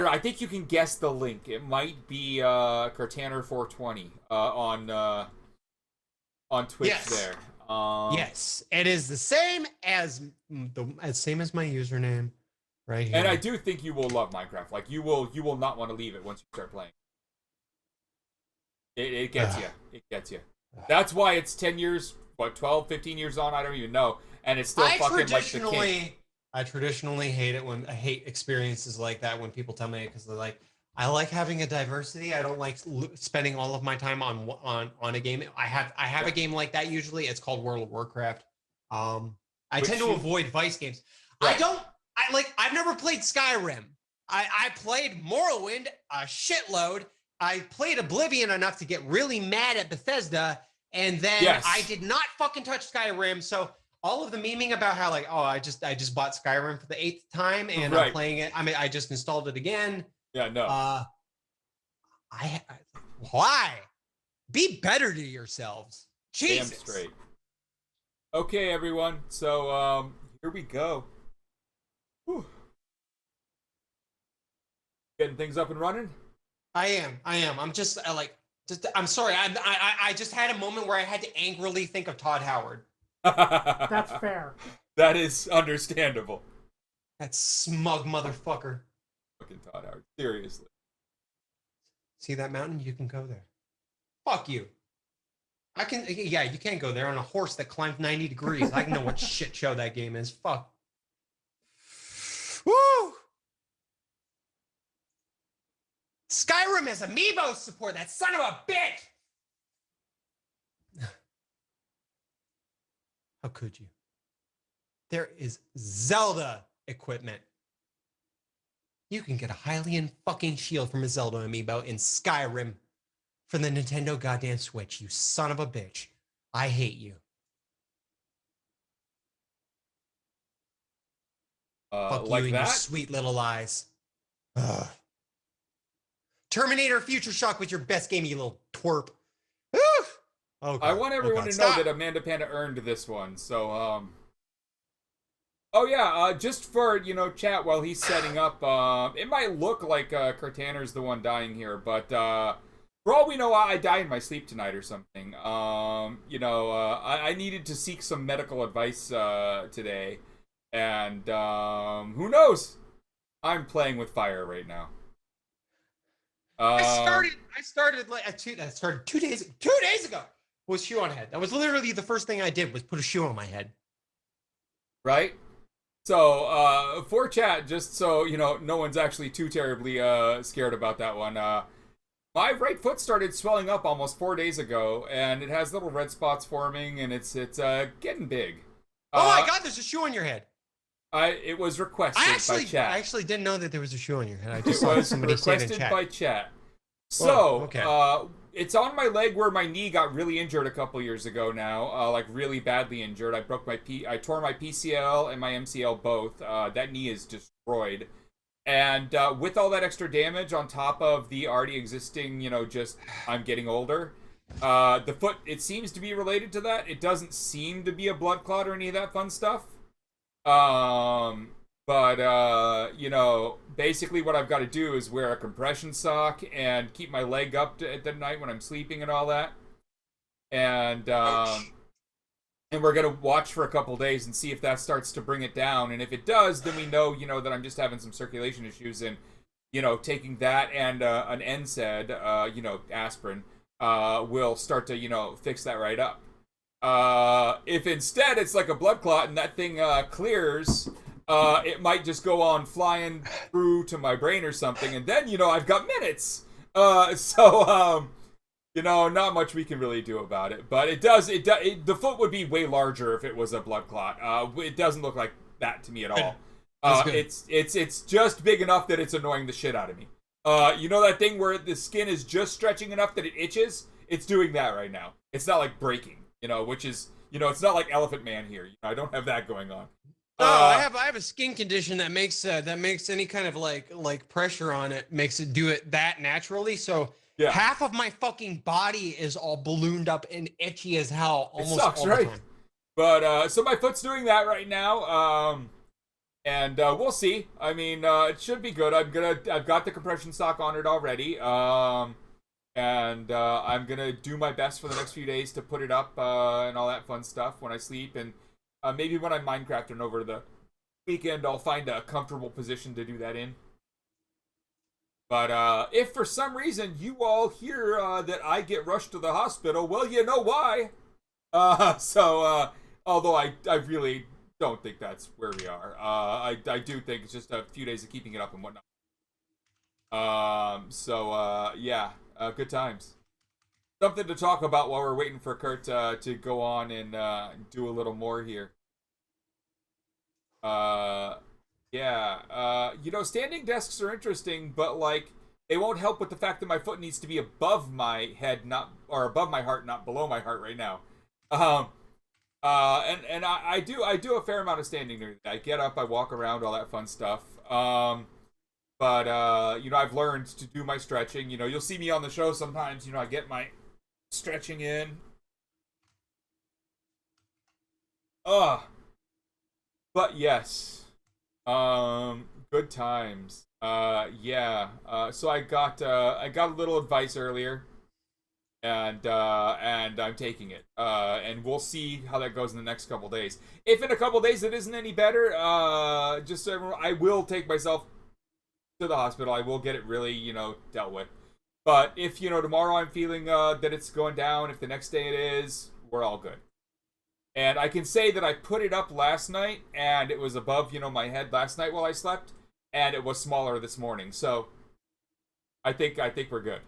Speaker 1: know. I think you can guess the link. It might be Kirtaner 420 on Twitch there.
Speaker 2: Yes, it is the same as my username right here.
Speaker 1: And I do think you will love Minecraft. Like you will not want to leave it once you start playing. It gets you. It gets you. That's why it's 10 years, 12, 15 years on, I don't even know. And it's still fucking like the king.
Speaker 2: I traditionally hate it when I hate experiences like that when people tell me, because they're like, I like having a diversity. I don't like spending all of my time on a game. I have a game like that usually. It's called World of Warcraft. I tend to avoid Vice games. Right. I've never played Skyrim. I played Morrowind a shitload. I played Oblivion enough to get really mad at Bethesda, and then I did not fucking touch Skyrim. So all of the memeing about how like, oh, I just bought Skyrim for the 8th time and I'm playing it. I mean, I just installed it again.
Speaker 1: Yeah, no.
Speaker 2: Why? Be better to yourselves. Jesus.
Speaker 1: Damn straight. Okay, everyone. So here we go. Whew. Getting things up and running.
Speaker 2: I am. I'm just I'm sorry. I just had a moment where I had to angrily think of Todd Howard.
Speaker 3: That's fair.
Speaker 1: That is understandable.
Speaker 2: That smug motherfucker.
Speaker 1: Fucking Todd Howard. Seriously.
Speaker 2: See that mountain? You can go there. Fuck you. You can't go there on a horse that climbed 90 degrees. I know what shit show that game is. Fuck. Woo! Skyrim has amiibo support, that son of a bitch! How could you? There is Zelda equipment. You can get a Hylian fucking shield from a Zelda amiibo in Skyrim for the Nintendo goddamn Switch, you son of a bitch. I hate you. Fuck
Speaker 1: like
Speaker 2: you and
Speaker 1: that?
Speaker 2: your sweet little eyes. Ugh. Terminator Future Shock was your best game, you little twerp. Okay.
Speaker 1: I want everyone to know that Amanda Panda earned this one. So, just for, chat while he's setting up, it might look like Kirtaner's the one dying here, but for all we know, I died in my sleep tonight or something. I needed to seek some medical advice today, and who knows? I'm playing with fire right now.
Speaker 2: I started 2 days ago. Was shoe on head. That was literally the first thing I did was put a shoe on my head.
Speaker 1: Right? So, for chat, just so, no one's actually too terribly scared about that one. My right foot started swelling up almost 4 days ago, and it has little red spots forming, and it's getting big.
Speaker 2: Oh my God, there's a shoe on your head.
Speaker 1: It was requested by chat.
Speaker 2: I actually didn't know that there was a shoe on your head. I just saw somebody say it in chat.
Speaker 1: By chat. So, it's on my leg where my knee got really injured a couple years ago now, like really badly injured. I tore my PCL and my MCL both. That knee is destroyed. And with all that extra damage on top of the already existing, I'm getting older, the foot, it seems to be related to that. It doesn't seem to be a blood clot or any of that fun stuff. Basically what I've got to do is wear a compression sock and keep my leg up at the night when I'm sleeping and all that. And we're going to watch for a couple days and see if that starts to bring it down. And if it does, then we know, that I'm just having some circulation issues, and, taking that and an NSAID, aspirin, will start to, fix that right up. If instead it's like a blood clot and that thing clears, it might just go on flying through to my brain or something, and then I've got minutes. Not much we can really do about it. But the foot would be way larger if it was a blood clot. It doesn't look like that to me at all. It's just big enough that it's annoying the shit out of me. That thing where the skin is just stretching enough that it itches? It's doing that right now. It's not like breaking. Which is, it's not like Elephant Man here. I don't have that going on.
Speaker 2: I have a skin condition that makes any kind of like pressure on it makes it do it that naturally. So half of my fucking body is all ballooned up and itchy as hell almost all the time.
Speaker 1: But so my foot's doing that right now. And we'll see. I mean, it should be good. I've got the compression sock on it already. And I'm gonna do my best for the next few days to put it up and all that fun stuff when I sleep, and maybe when I'm Minecrafting over the weekend, I'll find a comfortable position to do that in. But if for some reason you all hear that I get rushed to the hospital, well, you know why. Although I really don't think that's where we are. I do think it's just a few days of keeping it up and whatnot. Yeah, good times. Something to talk about while we're waiting for Kurt to go on and do a little more here. Standing desks are interesting, but like they won't help with the fact that my foot needs to be above my head, or above my heart, not below my heart right now. I do a fair amount of standing. I get up, I walk around, all that fun stuff. But I've learned to do my stretching. You'll see me on the show sometimes. I get my stretching in. But yes, good times. So I got a little advice earlier, and I'm taking it. And we'll see how that goes in the next couple days. If in a couple days it isn't any better, just so everyone, I will take myself to the hospital. I will get it really, dealt with. But if, tomorrow I'm feeling that it's going down, if the next day it is, we're all good. And I can say that I put it up last night, and it was above, my head last night while I slept, and it was smaller this morning. So I think we're good.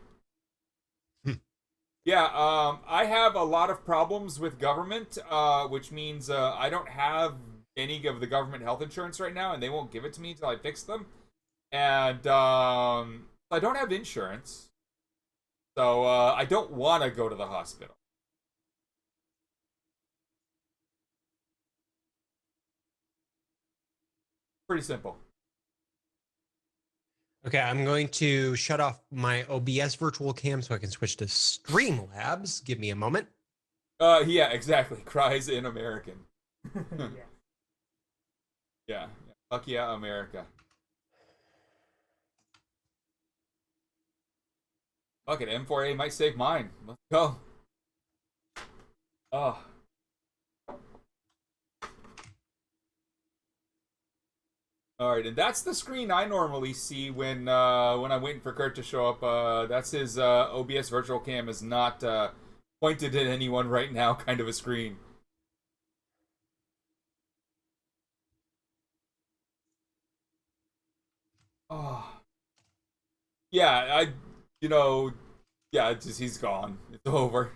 Speaker 1: Yeah, I have a lot of problems with government, which means I don't have any of the government health insurance right now, and they won't give it to me until I fix them. And I don't have insurance, so I don't want to go to the hospital. Pretty simple.
Speaker 2: Okay, I'm going to shut off my OBS virtual cam so I can switch to Streamlabs. Give me a moment.
Speaker 1: Yeah, exactly. Cries in American.
Speaker 3: Yeah.
Speaker 1: Yeah. Fuck yeah, America. Fuck it, M4A might save mine. Let's go. Oh. Alright, and that's the screen I normally see when I'm waiting for Kurt to show up. That's his OBS virtual cam is not pointed at anyone right now kind of a screen. Oh. Yeah, yeah, he's gone. It's over.